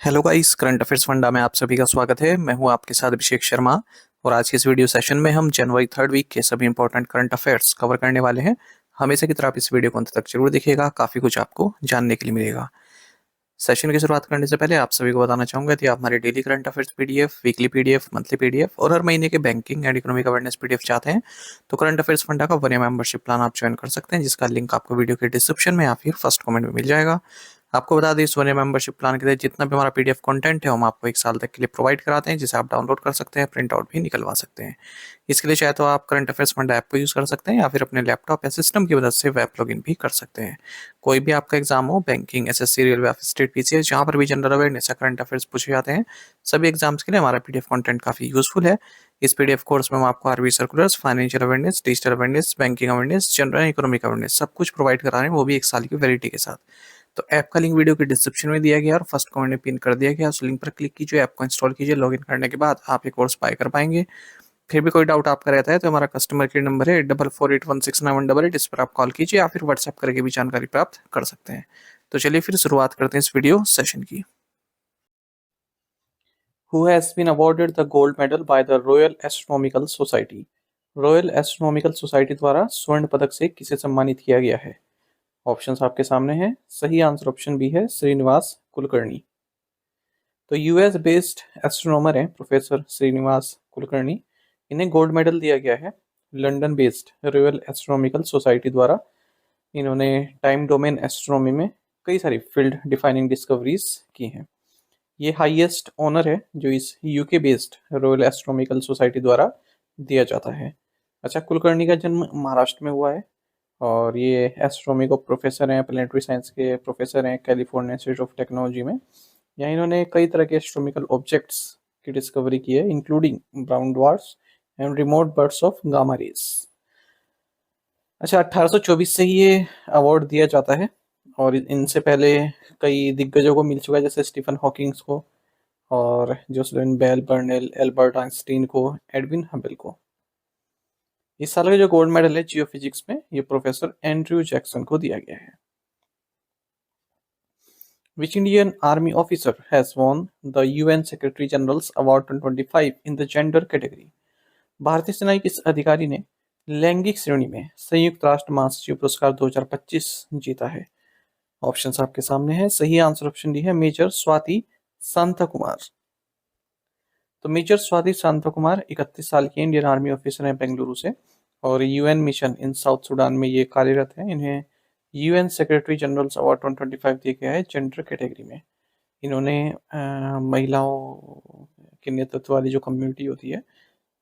Hello guys, current affairs funda में आप सभी का स्वागत है। मैं हूं आपके साथ अभिषेक शर्मा। और आज के इस वीडियो सेशन में हम जनवरी थर्ड वीक के सभी इंपॉर्टेंट करंट अफेयर्स कवर करने वाले हैं। हमेशा की तरह आप इस वीडियो को अंत तक जरूर देखिएगा, काफ़ी कुछ आपको जानने के लिए मिलेगा। सेशन की शुरुआत करने से पहले आप सभी को बताना चाहूंगा कि आप हमारे daily current affairs PDF, weekly PDF, monthly PDF और हर महीने के banking and economic awareness PDF चाहते हैं तो करंट अफेयर्स फंडा का वन ईयर मेंबरशिप प्लान आप ज्वाइन कर सकते हैं, जिसका लिंक आपको वीडियो के डिस्क्रिप्शन में या फिर फर्स्ट कमेंट में मिल जाएगा। आपको बता दें, इस वन ईयर मेंबरशिप प्लान के तहत जितना भी हमारा पीडीएफ कंटेंट है हम आपको एक साल तक के लिए प्रोवाइड कराते हैं, जिसे आप डाउनलोड कर सकते हैं, प्रिंट आउट भी निकलवा सकते हैं। इसके लिए चाहे तो आप करंट अफेयर्स फंड ऐप को यूज़ कर सकते हैं या फिर अपने लैपटॉप या सिस्टम की मदद से वेब लॉगिन भी कर सकते हैं। कोई भी आपका एग्जाम हो, banking, SSC, railway, state PCS, जहाँ पर भी जनरल अवेयरनेस या करंट अफेयर्स पूछे जाते हैं, सभी एग्जाम्स के लिए हमारा पीडीएफ कंटेंट काफ़ी यूजफुल है। इस पीडीएफ कोर्स में हम आपको RB circulars, financial awareness, digital awareness, banking awareness, general economic awareness सब कुछ प्रोवाइड करा रहे हैं, वो भी एक साल की वैलिडिटी के साथ। तो ऐप का लिंक वीडियो के डिस्क्रिप्शन में दिया गया और फर्स्ट कमेंट में पिन कर दिया गया। उस लिंक पर क्लिक कीजिए, ऐप को इंस्टॉल कीजिए। लॉगिन करने के बाद आप ये कोर्स बाय कर पाएंगे। फिर भी कोई डाउट आपका रहता है तो हमारा कस्टमर केयर नंबर है 8448169188, इस पर आप कॉल कीजिए या फिर व्हाट्सएप करके भी जानकारी प्राप्त कर सकते हैं। तो चलिए फिर शुरुआत करते हैं इस वीडियो सेशन की। Who has been awarded the gold medal by the Royal Astronomical Society? Royal astronomical society द्वारा स्वर्ण पदक से किसे सम्मानित किया गया है? ऑप्शंस आपके सामने हैं। सही आंसर ऑप्शन बी है, श्रीनिवास कुलकर्णी। तो यूएस बेस्ड एस्ट्रोनॉमर हैं प्रोफेसर श्रीनिवास कुलकर्णी। इन्हें गोल्ड मेडल दिया गया है London based royal astronomical society द्वारा। इन्होंने टाइम डोमेन एस्ट्रोनॉमी में कई सारी फील्ड डिफाइनिंग डिस्कवरीज की हैं। ये हाईएस्ट ऑनर है जो इस UK based royal astronomical society द्वारा दिया जाता है। अच्छा, कुलकर्णी का जन्म महाराष्ट्र में हुआ है और ये एस्ट्रोनॉमी को प्रोफेसर हैं, प्लेनेटरी साइंस के प्रोफेसर हैं कैलिफोर्निया इंस्टीट्यूट ऑफ टेक्नोलॉजी में। यहाँ इन्होंने कई तरह के एस्ट्रोनॉमिकल ऑब्जेक्ट्स की डिस्कवरी की है, including brown dwarfs and remote birds of gamma rays. अच्छा, 1824 से ही ये अवार्ड दिया जाता है और इनसे पहले कई दिग्गजों को मिल चुका है, जैसे स्टीफन हॉकिंग्स को और Jocelyn Bell Burnell, Albert Einstein को, एडविन हबल को। इस साल का जो गोल्ड मेडल है जियोफिजिक्स में, ये प्रोफेसर एंड्रयू जैक्सन को दिया गया है। Which Indian Army officer has won the UN Secretary General's Award 2025 in the gender category? भारतीय सेना के किस अधिकारी ने लैंगिक श्रेणी में संयुक्त राष्ट्र महासचिव पुरस्कार 2025 जीता है? ऑप्शंस आपके सामने हैं। सही आंसर ऑप्शन डी है, मेजर स्वाति सांता कुमार। तो मेजर स्वाति सांता कुमार 31 साल के इंडियन आर्मी ऑफिसर हैं बेंगलुरु से और UN mission in south Sudan में ये कार्यरत हैं। इन्हें यूएन सेक्रेटरी जनरल अवार्ड 2025 दिया गया है जेंडर कैटेगरी में। इन्होंने महिलाओं के नेतृत्व वाली जो कम्युनिटी होती है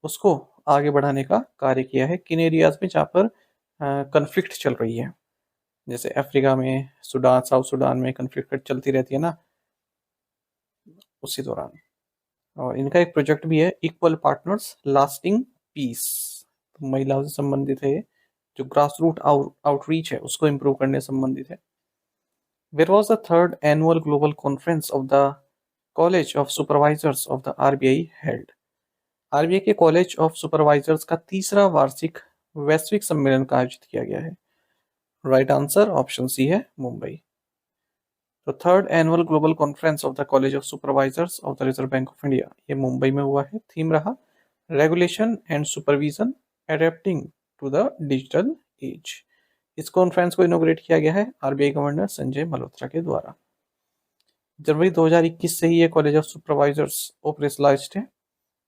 उसको आगे बढ़ाने का कार्य किया है किन एरियाज में जहाँ पर कन्फ्लिक्ट चल रही है, जैसे अफ्रीका में, सूडान, साउथ सूडान में कन्फ्लिक्ट चलती रहती है ना, उसी दौरान। और इनका एक प्रोजेक्ट भी है, इक्वल पार्टनर्स लास्टिंग पीस। तो महिलाओं से संबंधित है, जो ग्रास रूट आउटरीच है उसको इम्प्रूव करने से संबंधित है। Where was the third annual global conference of the college of supervisors of the RBI held? RBI के कॉलेज ऑफ सुपरवाइजर्स का तीसरा वार्षिक वैश्विक सम्मेलन का आयोजित किया गया है। राइट आंसर ऑप्शन सी है, मुंबई। तो third annual global conference of the college of supervisors of the Reserve Bank of India, ये मुंबई में हुआ है। थीम रहा regulation and supervision adapting to the digital age. इस कॉन्फ्रेंस को इनोग्रेट किया गया है आरबीआई गवर्नर संजय मल्होत्रा के द्वारा। जनवरी 2021 से ही ये कॉलेज ऑफ सुपरवाइजर्स ऑपरेशनलाइज्ड है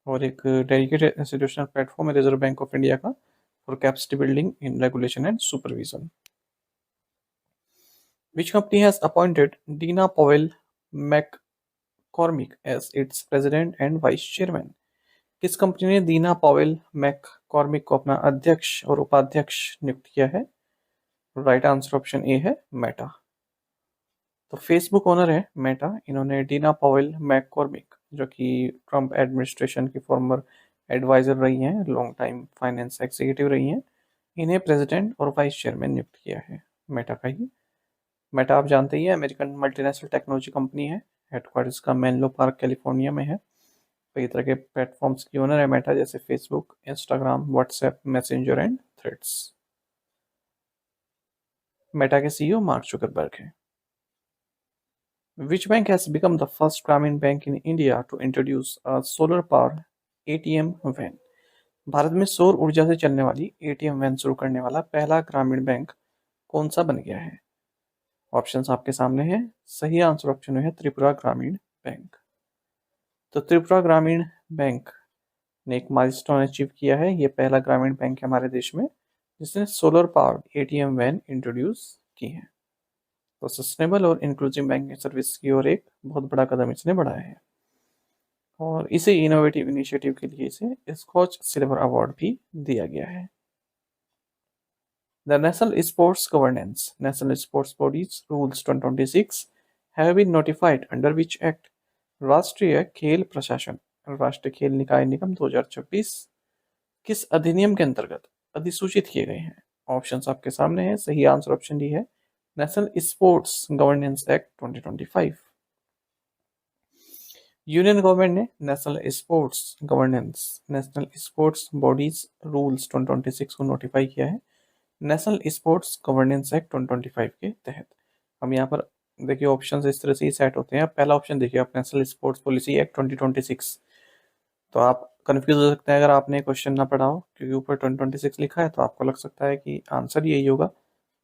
और एक डेडिकेटेड इंस्टीट्यूशनल प्लेटफॉर्म है रिजर्व बैंक ऑफ इंडिया का for capacity building in regulation and supervision. Which company has appointed Dina Powell McCormick as its president and vice chairman? किस company ने दीना Powell McCormick को अपना अध्यक्ष और उपाध्यक्ष नियुक्त किया है? राइट आंसर ऑप्शन ए है, मेटा। तो फेसबुक ओनर है मेटा। इन्होंने डीना पॉवेल मैककॉर्मिक, जो कि ट्रम्प एडमिनिस्ट्रेशन की फॉर्मर एडवाइजर रही हैं, लॉन्ग टाइम फाइनेंस एग्जीक्यूटिव रही हैं, इन्हें प्रेसिडेंट और वाइस चेयरमैन नियुक्त किया है मेटा का ही। मेटा आप जानते ही हैं, अमेरिकन मल्टीनेशनल टेक्नोलॉजी कंपनी है। हेडक्वार्टर्स का मेनलो पार्क कैलिफोर्निया में है। कई तरह के प्लेटफॉर्म्स की ओनर है मेटा, जैसे Facebook, Instagram, WhatsApp, messenger and threads. Meta के सीईओ मार्क जुकरबर्ग हैं। Which bank has become the first Grameen bank in India to introduce a solar powered ATM van? Bharat में सौर ऊर्जा से चलने वाली एटीएम वैन शुरू करने वाला पहला ग्रामीण बैंक कौन सा बन गया है? ऑप्शंस आपके सामने हैं। सही आंसर ऑप्शन में है त्रिपुरा ग्रामीण बैंक। तो त्रिपुरा ग्रामीण बैंक ने एक माइलस्टोन अचीव किया है। ये पहला ग्रामीण बैंक है हमारे देश में जिसने solar powered ATM van introduce की है। तो सस्टेनेबल और इंक्लूसिव बैंकिंग सर्विस की ओर एक बहुत बड़ा कदम इसने बढ़ाया है और इसे इनोवेटिव इनिशिएटिव के लिए इसे स्कॉच सिल्वर अवार्ड भी दिया गया है। The National Sports Governance National Sports Bodies Rules 2026 have been notified under which act? राष्ट्रीय खेल प्रशासन राष्ट्रीय खेल निकाय निगम 2026 किस अधिनियम के अंतर्गत अधिसूचित किए गए हैं? ऑप्शंस आपके सामने हैं। सही आंसर ऑप्शन डी है national sports governance act 2025। Union government ने नेशनल स्पोर्ट्स बॉडीज रूल्स 2026 को नोटिफाई किया है नेशनल स्पोर्ट्स गवर्नेंस एक्ट 2025 के तहत। हम यहाँ पर देखिए ऑप्शंस इस तरह से ही सेट होते हैं। पहला ऑप्शन देखिए आप नेशनल स्पोर्ट्स पॉलिसी एक्ट 2026। तो आप कंफ्यूज हो सकते हैं अगर आपने क्वेश्चन ना पढ़ा हो क्योंकि ऊपर 2026 लिखा है तो आपको लग सकता है कि आंसर यही होगा।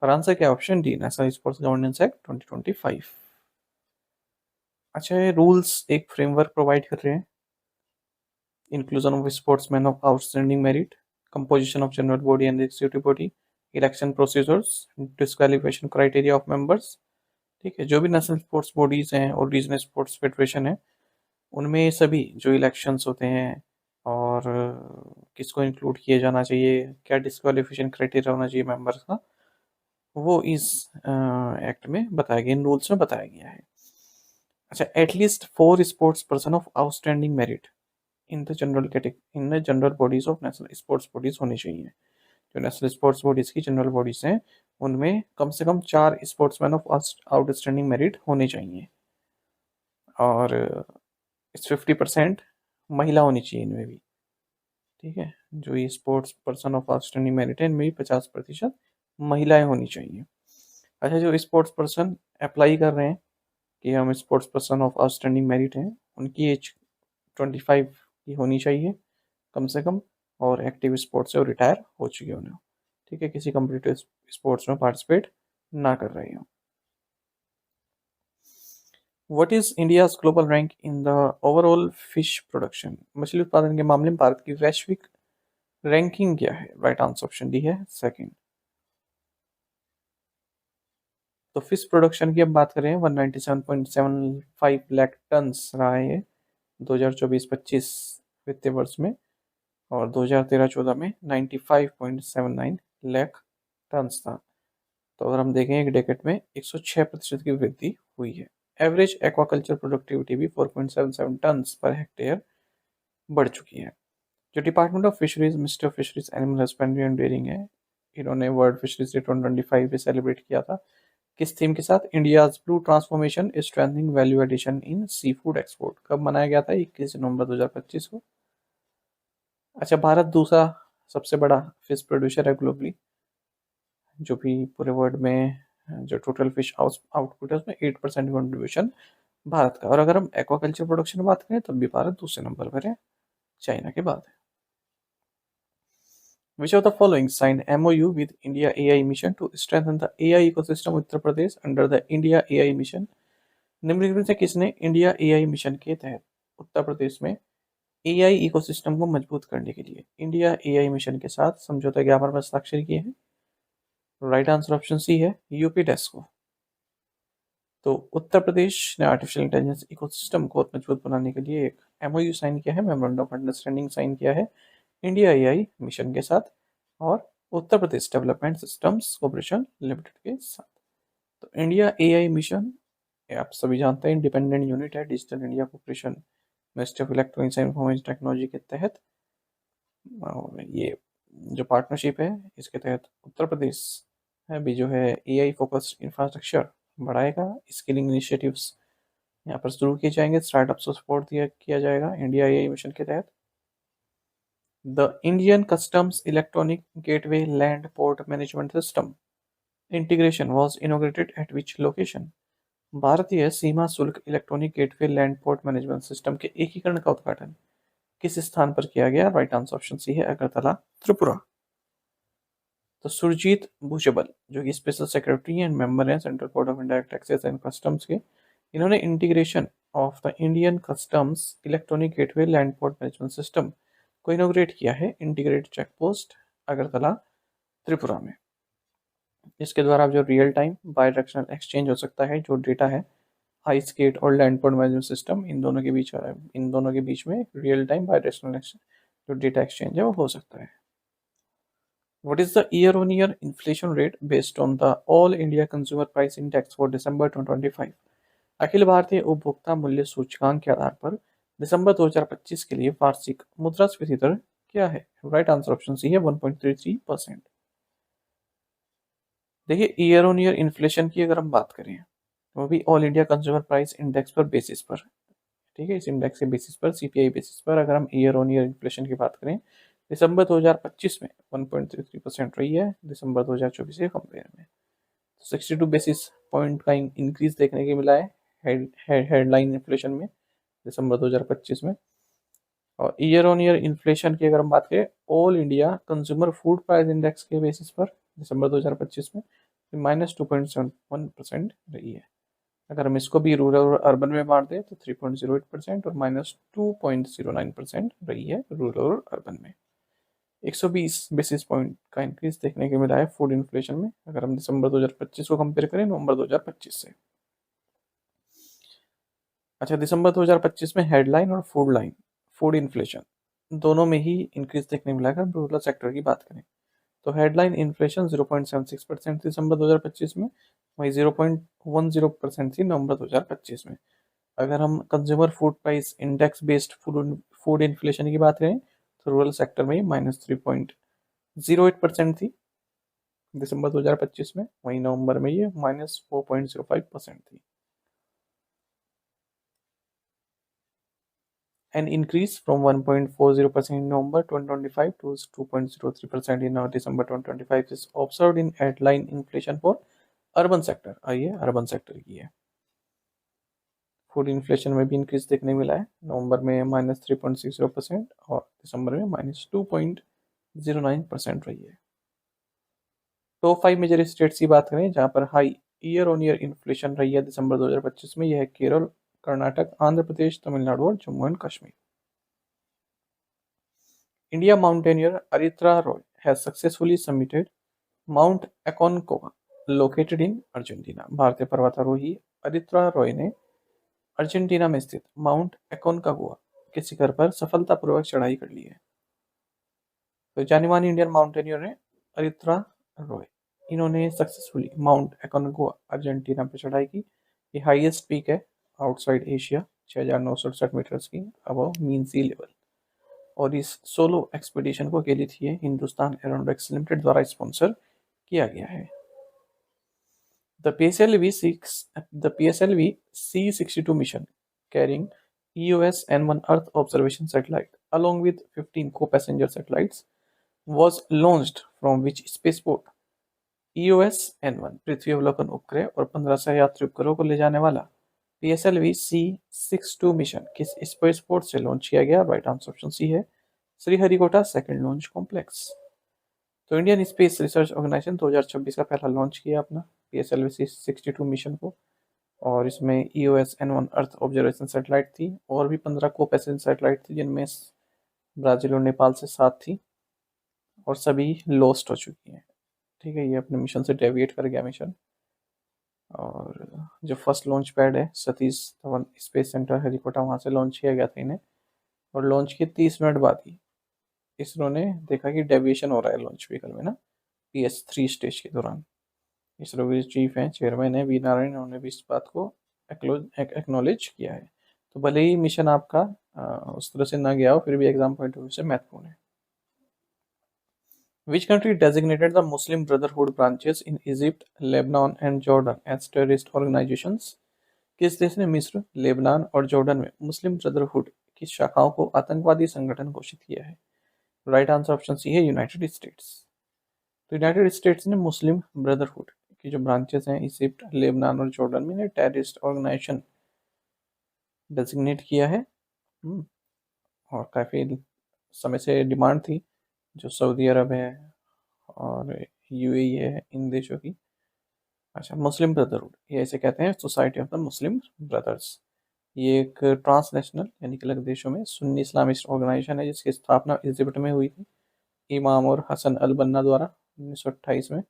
पर आंसर क्या है? Option D national sports governance act 2025। अच्छा, ये रूल्स एक फ्रेमवर्क प्रोवाइड कर रहे हैं। Inclusion of sportsman of outstanding merit, composition of general body and executive body, election procedures, disqualification criteria of members. ठीक है, जो भी नेशनल स्पोर्ट्स बॉडीज हैं और रीजनल स्पोर्ट्स फेडरेशन है उनमें सभी जो इलेक्शंस होते हैं और किसको इंक्लूड किया जाना चाहिए, क्या डिस्क्वालिफिकेशन क्राइटेरिया होना चाहिए मेंबर्स का, वो इस एक्ट में बताया गया, इन रूल्स में बताया गया है। अच्छा, at least 4 sports person of outstanding merit in the general bodies of national sports bodies होनी चाहिए। जो नेशनल स्पोर्ट्स बॉडीज की जनरल बॉडीज हैं उनमें कम से कम 4 स्पोर्ट्समैन ऑफ आउटस्टैंडिंग मेरिट होने चाहिए और 50% महिला होनी चाहिए इनमें भी। ठीक है, जो ये sports person of outstanding merit है इनमें भी 50% महिलाएं होनी चाहिए। अच्छा, जो स्पोर्ट्स पर्सन अप्लाई कर रहे हैं कि हम sports person of outstanding merit हैं उनकी एज 25 की होनी चाहिए कम से कम और एक्टिव स्पोर्ट्स से वो रिटायर हो चुके होने। ठीक है, किसी कम्पिटिटिव स्पोर्ट्स में पार्टिसिपेट ना कर रहे हो। What is India's global rank in the overall fish production? मछली उत्पादन के मामले में भारत की वैश्विक रैंकिंग क्या है? राइट आंसर ऑप्शन डी है सेकंड। तो फिश प्रोडक्शन की अब बात करें 197.75 लाख टन रहा है ये 2024-25 वित्तीय वर्ष में और 2013-14 में 95.79 लाख टन था। तो अगर हम देखें एक डेकेड में 106% की वृद्धि हुई है। एवरेज एक्वाकल्चर प्रोडक्टिविटी भी 4.77 टन पर हेक्टेयर बढ़ चुकी है। जो department of fisheries minister of fisheries animal husbandry and dairying है, इन्होंने वर्ल्ड फिशरीज डे 2025 पे सेलिब्रेट किया था किस थीम के साथ? India's blue transformation strengthening value addition in sea food export. कब मनाया गया था? 21 नवंबर 2025 को। अच्छा, भारत दूसरा सबसे बड़ा फिश प्रोड्यूसर है ग्लोबली, जो भी पूरे वर्ल्ड में जो टोटल फिश आउटपुट है उसमें 8% कंट्रीब्यूशन भारत का। और अगर हम एक्वाकल्चर प्रोडक्शन की बात करें तब भी भारत दूसरे नंबर पर है, चाइना के बाद है। Which of the following signed MOU with India AI mission to strengthen the AI ecosystem Uttar Pradesh under the India AI mission? निम्नलिखित में से किसने इंडिया AI मिशन के तहत उत्तर प्रदेश में AI इकोसिस्टम को मजबूत करने के लिए इंडिया AI मिशन के साथ समझौता ज्ञापन पर हस्ताक्षर किए हैं? राइट आंसर ऑप्शन सी है यूपी डेस्को। तो उत्तर प्रदेश ने आर्टिफिशियल इंटेलिजेंस इकोसिस्टम को मजबूत बनाने के लिए एक MOU साइन किया है, मेमोरेंडम ऑफ अंडरस्टैंडिंग साइन किया है इंडिया AI मिशन के साथ और Uttar Pradesh development systems corporation limited के साथ। तो इंडिया AI मिशन आप सभी जानते हैं इंडिपेंडेंट यूनिट है digital India corporation ministry of electronics and information technology के तहत। और ये जो पार्टनरशिप है इसके तहत उत्तर प्रदेश भी जो है AI फोकस्ड इंफ्रास्ट्रक्चर बढ़ाएगा। स्किलिंग इनिशिएटिव्स यहाँ पर शुरू किए जाएंगे, स्टार्टअप्स को सपोर्ट किया जाएगा इंडिया AI मिशन के तहत। The Indian customs electronic gateway land port management system integration was inaugurated eight which location? भारतीय सीमा शुल्क electronic gateway land port management system के एकीकरण का उद्घाटन किस स्थान पर किया गया? राइट आंसर ऑप्शन सी है अगरतला, त्रिपुरा। तो सुरजीत भुजबल जो कि स्पेशल सेक्रेटरी एंड मेंबर हैं central board of indirect taxes and customs के, इन्होंने integration of the Indian customs electronic gateway land port management system को इनोग्रेट किया है integrated check post Agartala, Tripura में। इसके द्वारा अब जो real time bidirectional exchange हो सकता है, जो डेटा है आइस गेट और लैंड पोर्ट मैनेजमेंट सिस्टम, इन दोनों के बीच में रियल टाइम बाई डायरेक्शनल जो डेटा एक्सचेंज है वो हो सकता है। What is the year-on-year inflation rate based on the All India Consumer Price Index for December 2025? Akhil Bharatiya उपभोक्ता मूल्य सूचकांक के आधार पर दिसंबर 2025 के लिए वार्षिक मुद्रास्फीति दर क्या है? राइट आंसर ऑप्शन सी है 1.33%। देखिए, ईयर ऑन ईयर इन्फ्लेशन की अगर हम बात करें, वो भी all India consumer price index पर बेसिस पर, ठीक है, इस इंडेक्स के बेसिस पर, सीपीआई बेसिस पर अगर हम ईयर ऑन ईयर इन्फ्लेशन की बात करें, दिसंबर 2025 में 1.33% रही है दिसंबर 2024 के कंपेयर में। 62 बेसिस पॉइंट का इंक्रीज देखने को मिला है हेडलाइन इन्फ्लेशन में दिसंबर 2025 में। और ईयर ऑन ईयर इन्फ्लेशन की अगर हम बात करें all India consumer food price index के बेसिस पर दिसंबर 2025 में -2.71% रही है। अगर हम इसको भी रूरल और अर्बन में बांट दें तो 3.08% और -2.09% रही है रूरल और अर्बन में। 120 बेसिस पॉइंट का इंक्रीज देखने को मिला है फूड इन्फ्लेशन में, अगर हम दिसंबर 2025 को कंपेयर करें नवंबर 2025 से। अच्छा, दिसंबर 2025 में हेडलाइन और फूड इन्फ्लेशन दोनों में ही इंक्रीज देखने मिला है। रूरल सेक्टर की बात करें तो हेडलाइन इन्फ्लेशन 0.76% दिसंबर 2025 में, वही 0.10% थी नवंबर 2025 में। अगर हम consumer food price index based food inflation की बात करें तो रूरल सेक्टर में -3.08% थी दिसंबर 2025 में, वहीं नवंबर में ये -4.05% थी। An increase from 1.40% in November 2025 to 2.03% in December 2025 is observed in headline inflation for urban sector। आइए अर्बन सेक्टर की है। फूड इन्फ्लेशन में भी इंक्रीज देखने मिला है, नवंबर में -3.60% और दिसंबर में -2.09% रही है। टॉप 5 मेजर स्टेट्स की बात करें जहां पर high year on year inflation रही है दिसंबर 2025 में, यह है केरल, कर्नाटक, आंध्र प्रदेश, तमिलनाडु और Jammu and Kashmir. India mountaineer Aritra Roy has successfully summited Mount Aconcagua located in Argentina। भारतीय पर्वतारोही अरित्रा रॉय ने अर्जेंटीना में स्थित माउंट एकोनकागुआ के शिखर पर सफलतापूर्वक चढ़ाई कर ली है। तो जानी मानी इंडियन माउंटेनियर है अरित्रा रॉय, इन्होंने सक्सेसफुली माउंट एकोनकागुआ अर्जेंटीना पर चढ़ाई की। ये हाईएस्ट पीक है आउटसाइड एशिया, 6,967 मीटर की अबव मीन सी लेवल। और इस सोलो एक्सपीडिशन को अकेले थी हिंदुस्तान एरोनॉटिक्स लिमिटेड द्वारा स्पॉन्सर किया गया है। The PSLV C62 mission carrying EOS N1 earth observation satellite along with 15 co-passenger satellites was launched from which spaceport? EOS N1 पृथ्वी अवलोकन उपग्रह और 15 सहयात्री उपग्रहों को ले जाने वाला PSLV C62 मिशन किस स्पेसपोर्ट से लॉन्च किया गया? राइट आंसर ऑप्शन सी है श्रीहरिकोटा सेकंड लॉन्च कॉम्प्लेक्स। तो इंडियन स्पेस रिसर्च ऑर्गेनाइजेशन 2026 का पहला लॉन्च किया अपना PSLV C62 मिशन को, और इसमें EOS N1 earth observation satellite थी और भी 15 को पैसेंजर सैटेलाइट थी, जिनमें ब्राज़ील और नेपाल से 7 थी और सभी लॉस्ट हो चुकी हैं। ठीक है, ये अपने मिशन से डेविएट कर गया मिशन। और जो फर्स्ट लॉन्च पैड है सतीश धवन स्पेस सेंटर हरिकोटा, वहाँ से लॉन्च किया गया था इन्हें, और लॉन्च के 30 मिनट बाद ही इसरो ने देखा कि डेविएशन हो रहा है लॉन्च व्हीकल में ना PS3 स्टेज के दौरान। इसरो के चीफ हैं, चेयरमैन है वी नारायण, उन्होंने भी इस बात को एक्नॉलेज किया है। तो भले ही मिशन आपका उस तरह से ना गया हो, फिर भी एग्जाम पॉइंट ऑफ व्यू से महत्वपूर्ण है। Which country designated the Muslim Brotherhood branches in Egypt, Lebanon and Jordan as terrorist organizations? किस देश ने मिस्र, लेबनान और जॉर्डन में मुस्लिम ब्रदरहुड की शाखाओं को आतंकवादी संगठन घोषित किया है? राइट आंसर ऑप्शन सी है यूनाइटेड स्टेट्स। तो यूनाइटेड स्टेट्स ने मुस्लिम ब्रदरहुड की जो ब्रांचेस हैं इजिप्ट, लेबनान और जॉर्डन में, इन्हें टेररिस्ट ऑर्गेनाइजेशन डेजिग्नेट किया है। हम्म, और काफ़ी समय से डिमांड थी जो सऊदी अरब है और यूएई है, इन देशों की। अच्छा, मुस्लिम ब्रदरहुड, ये ऐसे कहते हैं, society of the Muslim brothers. ये एक ट्रांसनेशनल यानी कि अलग देशों में सुन्नी इस्लामिस्ट ऑर्गेनाइजेशन है जिसकी स्थापना इजिप्ट में हुई थी इमाम और हसन अल बन्ना द्वारा 1928 में।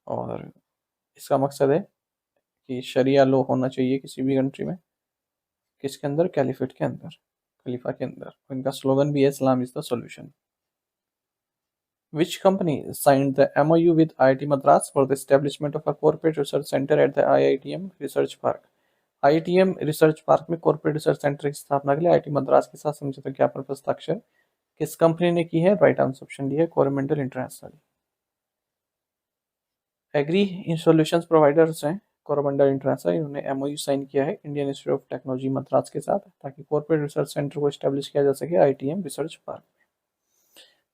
और इसका मकसद है कि शरिया लॉ होना चाहिए किसी भी कंट्री में, किसके अंदर, कैलिफेट के अंदर, खलीफा के अंदर। इनका स्लोगन भी है Islam is the solution. Which company signed the MOU with IIT Madras for the establishment of a corporate research center at the IITM Research Park? IITM research park में कॉर्पोरेट रिसर्च सेंटर की स्थापना के लिए IIT Madras के साथ समझौता ज्ञापन पर हस्ताक्षर किस कंपनी ने की है? राइट आंसर ऑप्शन डी है, कोरोमेंडल इंटरनेशनल। एग्री सॉल्यूशंस प्रोवाइडर्स हैं कोरोमंडल इंटरनेशनल, इन्होंने एमओयू साइन किया है Indian institute of technology Madras के साथ ताकि कॉर्पोरेट रिसर्च सेंटर को एस्टेब्लिश किया जा सके IITM research park.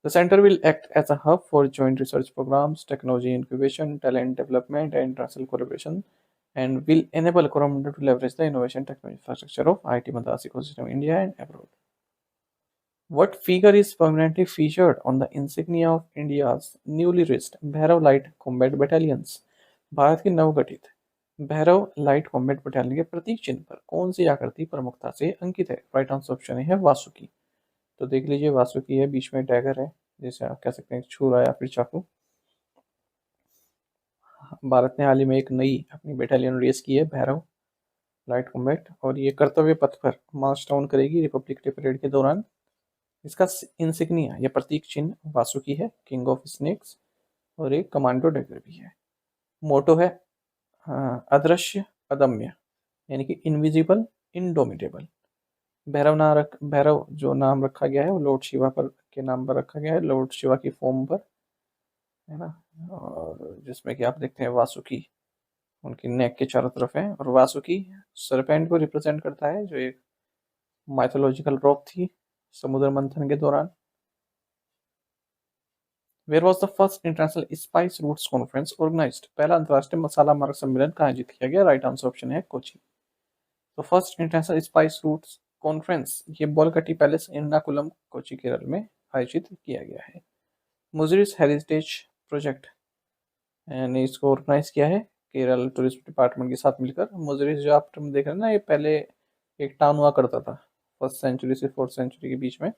The center will act as a hub for joint research programs, technology incubation, talent development, and international collaboration, and will enable Coromandel to leverage the innovation technology infrastructure of IIT Madras ecosystem, India and abroad. What figure is permanently featured on the insignia of India's newly raised Bhairav Light Combat Battalions? Bharat के नवगठित Bhairav light combat battalion के प्रतीक चिन्ह पर कौन सी आकृति प्रमुखता से अंकित है? राइट आंसर ऑप्शन है वासुकी। तो देख लीजिए, वासुकी है, बीच में डैगर है, जैसे आप कह सकते हैं छुरा या फिर चाकू। भारत ने हाल ही में एक नई अपनी बटालियन रेस की है, भैरव लाइट कॉम्बैट, और ये कर्तव्य पथ पर मार्च डाउन करेगी रिपब्लिक डे परेड के दौरान। इसका इंसिग्निया या प्रतीक चिन्ह वासुकी है, किंग ऑफ स्नेक्स, और एक कमांडो डैगर भी है। मोटो है अदृश्य अदम्य, यानी कि इनविजिबल इंडोमिटेबल। भैरव जो नाम रखा गया है वो लॉर्ड शिवा पर के नाम पर रखा गया है, लॉर्ड शिवा की फॉर्म पर, है ना। और जिसमें कि आप देखते हैं वासुकी उनकी नेक के चारों तरफ है, और वासुकी सरपेंट को रिप्रेजेंट करता है जो एक माइथोलॉजिकल रॉक थी समुद्र मंथन के दौरान। Where was the first international spice routes conference organized? पहला अंतर्राष्ट्रीय मसाला मार्ग सम्मेलन कहाँ आयोजित किया गया? राइट आंसर ऑप्शन है कोची। तो first international spice routes conference ये बोलगट्टी पैलेस एर्नाकुलम कोची केरल में आयोजित किया गया है। मुजिरिस हेरिटेज प्रोजेक्ट ने इसको ऑर्गेनाइज किया है केरल टूरिज्म डिपार्टमेंट के साथ मिलकर। मुजिरिस जो आप देख रहे हैं ना, ये पहले एक टाउन हुआ करता था फर्स्ट सेंचुरी से फोर्थ सेंचुरी के बीच में,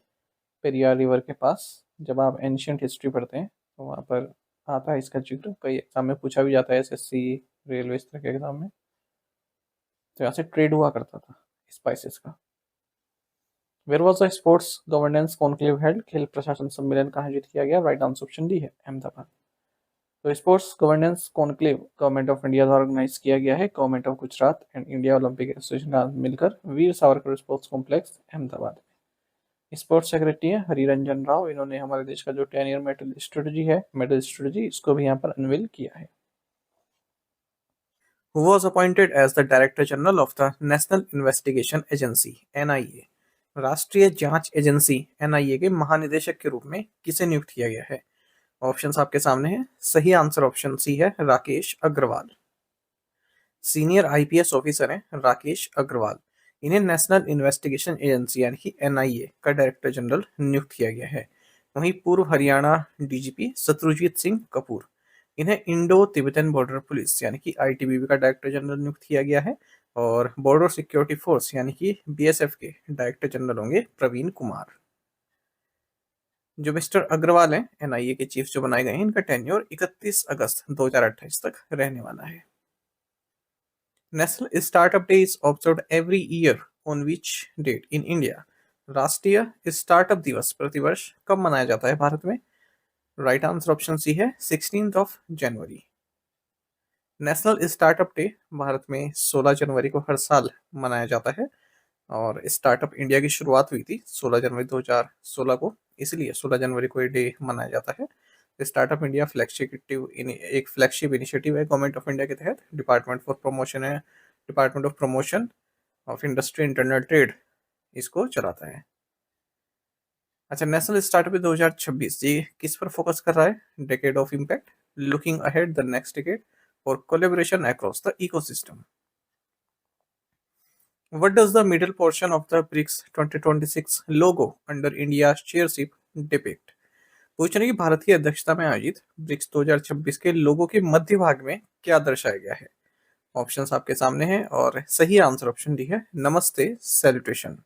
पेरियार रिवर के पास। जब आप एंशियंट हिस्ट्री पढ़ते हैं तो वहाँ पर आता है इसका जिक्र, कई एग्जाम में पूछा भी जाता है, एसएससी, रेलवे, इस तरह के एग्जाम में। तो यहाँ से ट्रेड हुआ करता था स्पाइसेस का। Where was the sports governance conclave held? खेल प्रशासन सम्मेलन कहाँ आयोजित किया गया? राइट आंसर ऑप्शन डी है, अहमदाबाद। तो sports governance conclave government of India द्वारा ऑर्गेनाइज किया गया है government of Gujarat and India Olympic association का मिलकर वीर सावरकर स्पोर्ट्स कॉम्प्लेक्स अहमदाबाद में। स्पोर्ट्स सेक्रेटरी है हरिरंजन राव, इन्होंने हमारे देश का जो 10 ईयर मेडल स्ट्रेटजी इसको भी यहाँ पर अनवील किया है। Who was appointed as the Director General of the National Investigation Agency (NIA)? राष्ट्रीय जांच एजेंसी NIA के महानिदेशक के रूप में किसे नियुक्त किया गया है? ऑप्शंस आपके सामने हैं। सही आंसर ऑप्शन सी है, Rakesh Agarwal. Senior IPS officer हैं राकेश अग्रवाल, इन्हें नेशनल इन्वेस्टिगेशन एजेंसी यानी कि NIA का डायरेक्टर जनरल नियुक्त किया गया है। वहीं पूर्व हरियाणा डीजीपी शत्रुजीत सिंह कपूर, इन्हें इंडो तिब्बतन बॉर्डर पुलिस यानी कि ITBP का डायरेक्टर जनरल नियुक्त किया गया है। और बॉर्डर सिक्योरिटी फोर्स यानी कि BSF के डायरेक्टर जनरल होंगे प्रवीण कुमार। जो मिस्टर अग्रवाल हैं NIA के चीफ जो बनाए गए हैं, इनका टेन्योर 31 अगस्त 2028 तक रहने वाला है। National startup day is observed every year on which date in India? राष्ट्रीय स्टार्टअप दिवस प्रतिवर्ष कब मनाया जाता है भारत में? राइट आंसर ऑप्शन सी है, 16 जनवरी। नेशनल स्टार्टअप डे भारत में 16 जनवरी को हर साल मनाया जाता है, और स्टार्टअप इंडिया की शुरुआत हुई थी 16 जनवरी 2016 को, इसलिए 16 जनवरी को ये डे मनाया जाता है। स्टार्टअप इंडिया एक फ्लैगशिप इनिशिएटिव है गवर्नमेंट ऑफ इंडिया के तहत। Department of promotion of industry internal trade इसको चलाता है। अच्छा, नेशनल स्टार्टअप 2026 ये किस पर फोकस कर रहा है? Decade of impact, looking ahead the next decade, और collaboration across the ecosystem. What does the middle portion of the BRICS 2026 logo under India's chairship depict? पूछ रहे हैं कि भारत की अध्यक्षता में आयोजित ब्रिक्स 2026 के लोगो के मध्य भाग में क्या दर्शाया गया है? ऑप्शंस आपके सामने हैं और सही आंसर ऑप्शन डी है नमस्ते सैल्यूटेशन।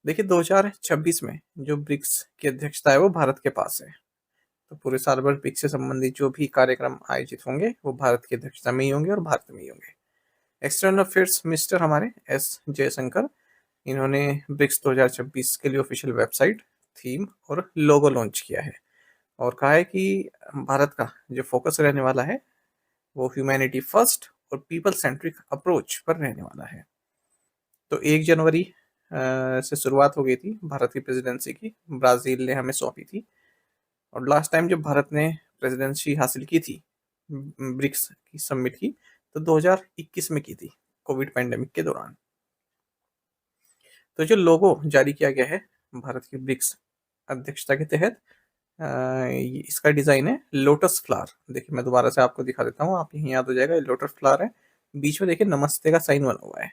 देखिए 2026 में जो ब्रिक्स की अध्यक्षता है वो भारत के पास है, तो पूरे साल भर ब्रिक्स से संबंधित जो भी कार्यक्रम आयोजित होंगे वो भारत की अध्यक्षता में ही होंगे और भारत में ही होंगे। एक्सटर्नल अफेयर्स मिनिस्टर हमारे एस जयशंकर, इन्होंने ब्रिक्स 2026 के लिए ऑफिशियल वेबसाइट, थीम और लोगो लॉन्च किया है और कहा है कि भारत का जो फोकस रहने वाला है वो ह्यूमैनिटी फर्स्ट और पीपल सेंट्रिक अप्रोच पर रहने वाला है। तो 1 जनवरी से शुरुआत हो गई थी भारत की प्रेसिडेंसी की, ब्राज़ील ने हमें सौंपी थी और लास्ट टाइम जब भारत ने प्रेसिडेंसी हासिल की थी ब्रिक्स की समिट की तो 2021 में की थी, कोविड पैंडेमिक के दौरान। तो जो लोगो जारी किया गया है भारत की ब्रिक्स अध्यक्षता के तहत, इसका डिजाइन है लोटस फ्लावर। देखिए मैं दोबारा से आपको दिखा देता हूँ, आप यहीं याद हो जाएगा, ये लोटस फ्लावर है, बीच में देखिए नमस्ते का साइन बना हुआ है,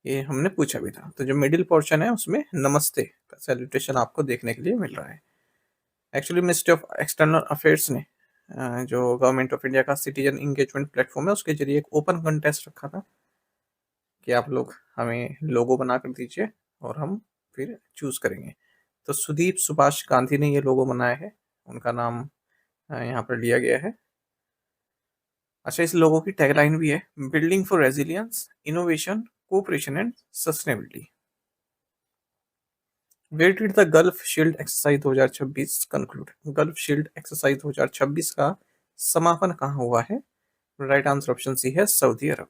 ये हमने पूछा भी था। तो जो मिडिल पोर्शन है उसमें नमस्ते का सैल्यूटेशन आपको देखने के लिए मिल रहा है। Actually ministry of external affairs ने जो गवर्नमेंट ऑफ इंडिया का सिटीजन इंगेजमेंट प्लेटफॉर्म है उसके जरिए एक ओपन कंटेस्ट रखा था कि आप लोग हमें लोगो बना कर दीजिए और हम फिर चूज करेंगे। तो सुदीप सुभाष गांधी ने ये लोगो बनाया है, उनका नाम यहाँ पर लिया गया है। अच्छा, इस लोगो की टैगलाइन भी है, building for resilience, innovation, cooperation and sustainability. Where did the Gulf Shield exercise 2026 conclude? Gulf Shield exercise 2026 का समापन कहाँ हुआ है? राइट आंसर ऑप्शन सी है सऊदी अरब।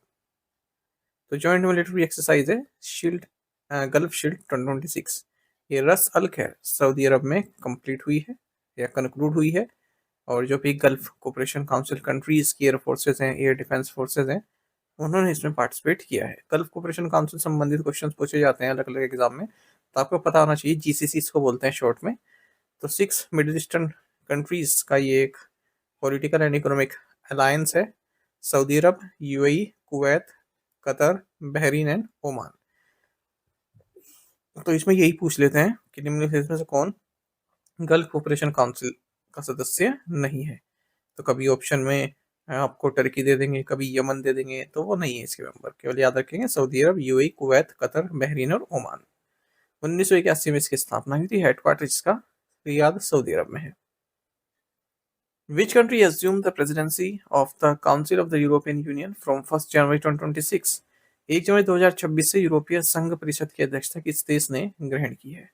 तो जॉइंट मिलिट्री एक्सरसाइज है शील्ड, गल्फ शील्ड 2026, ये रस अल खैर सऊदी अरब में कंप्लीट हुई है या कंक्लूड हुई है। और जो भी गल्फ कोऑपरेशन काउंसिल कंट्रीज की एयर फोर्सेज हैं, एयर डिफेंस फोर्सेज हैं, उन्होंने इसमें पार्टिसिपेट किया है। गल्फ कोऑपरेशन काउंसिल संबंधित क्वेश्चन पूछे जाते हैं अलग अलग एग्जाम में, तो आपको पता होना चाहिए, जीसीसी इसको बोलते हैं शॉर्ट में। तो 6 मिडिल ईस्टर्न कंट्रीज का ये एक पॉलिटिकल एंड इकोनॉमिक अलायंस है, Saudi Arab, UAE, Kuwait, Qatar, Bahrain and Oman. तो इसमें यही पूछ लेते हैं कि निम्नलिखित में से कौन गल्फ कोऑपरेशन काउंसिल का सदस्य नहीं है। तो कभी ऑप्शन में आपको टर्की दे देंगे, कभी यमन दे देंगे, तो वो नहीं है इसके मेंबर। केवल याद रखेंगे सऊदी अरब, यूएई, कुवैत, कतर, बहरीन और ओमान। 1981 में इसकी स्थापना हुई थी, हेडक्वार्टर इसका रियाद सऊदी अरब में है। Which country assumed the presidency of the Council of the European Union from 1st January 2026? 1 जनवरी 2026 से यूरोपीय संघ परिषद की अध्यक्षता किस देश ने ग्रहण की है?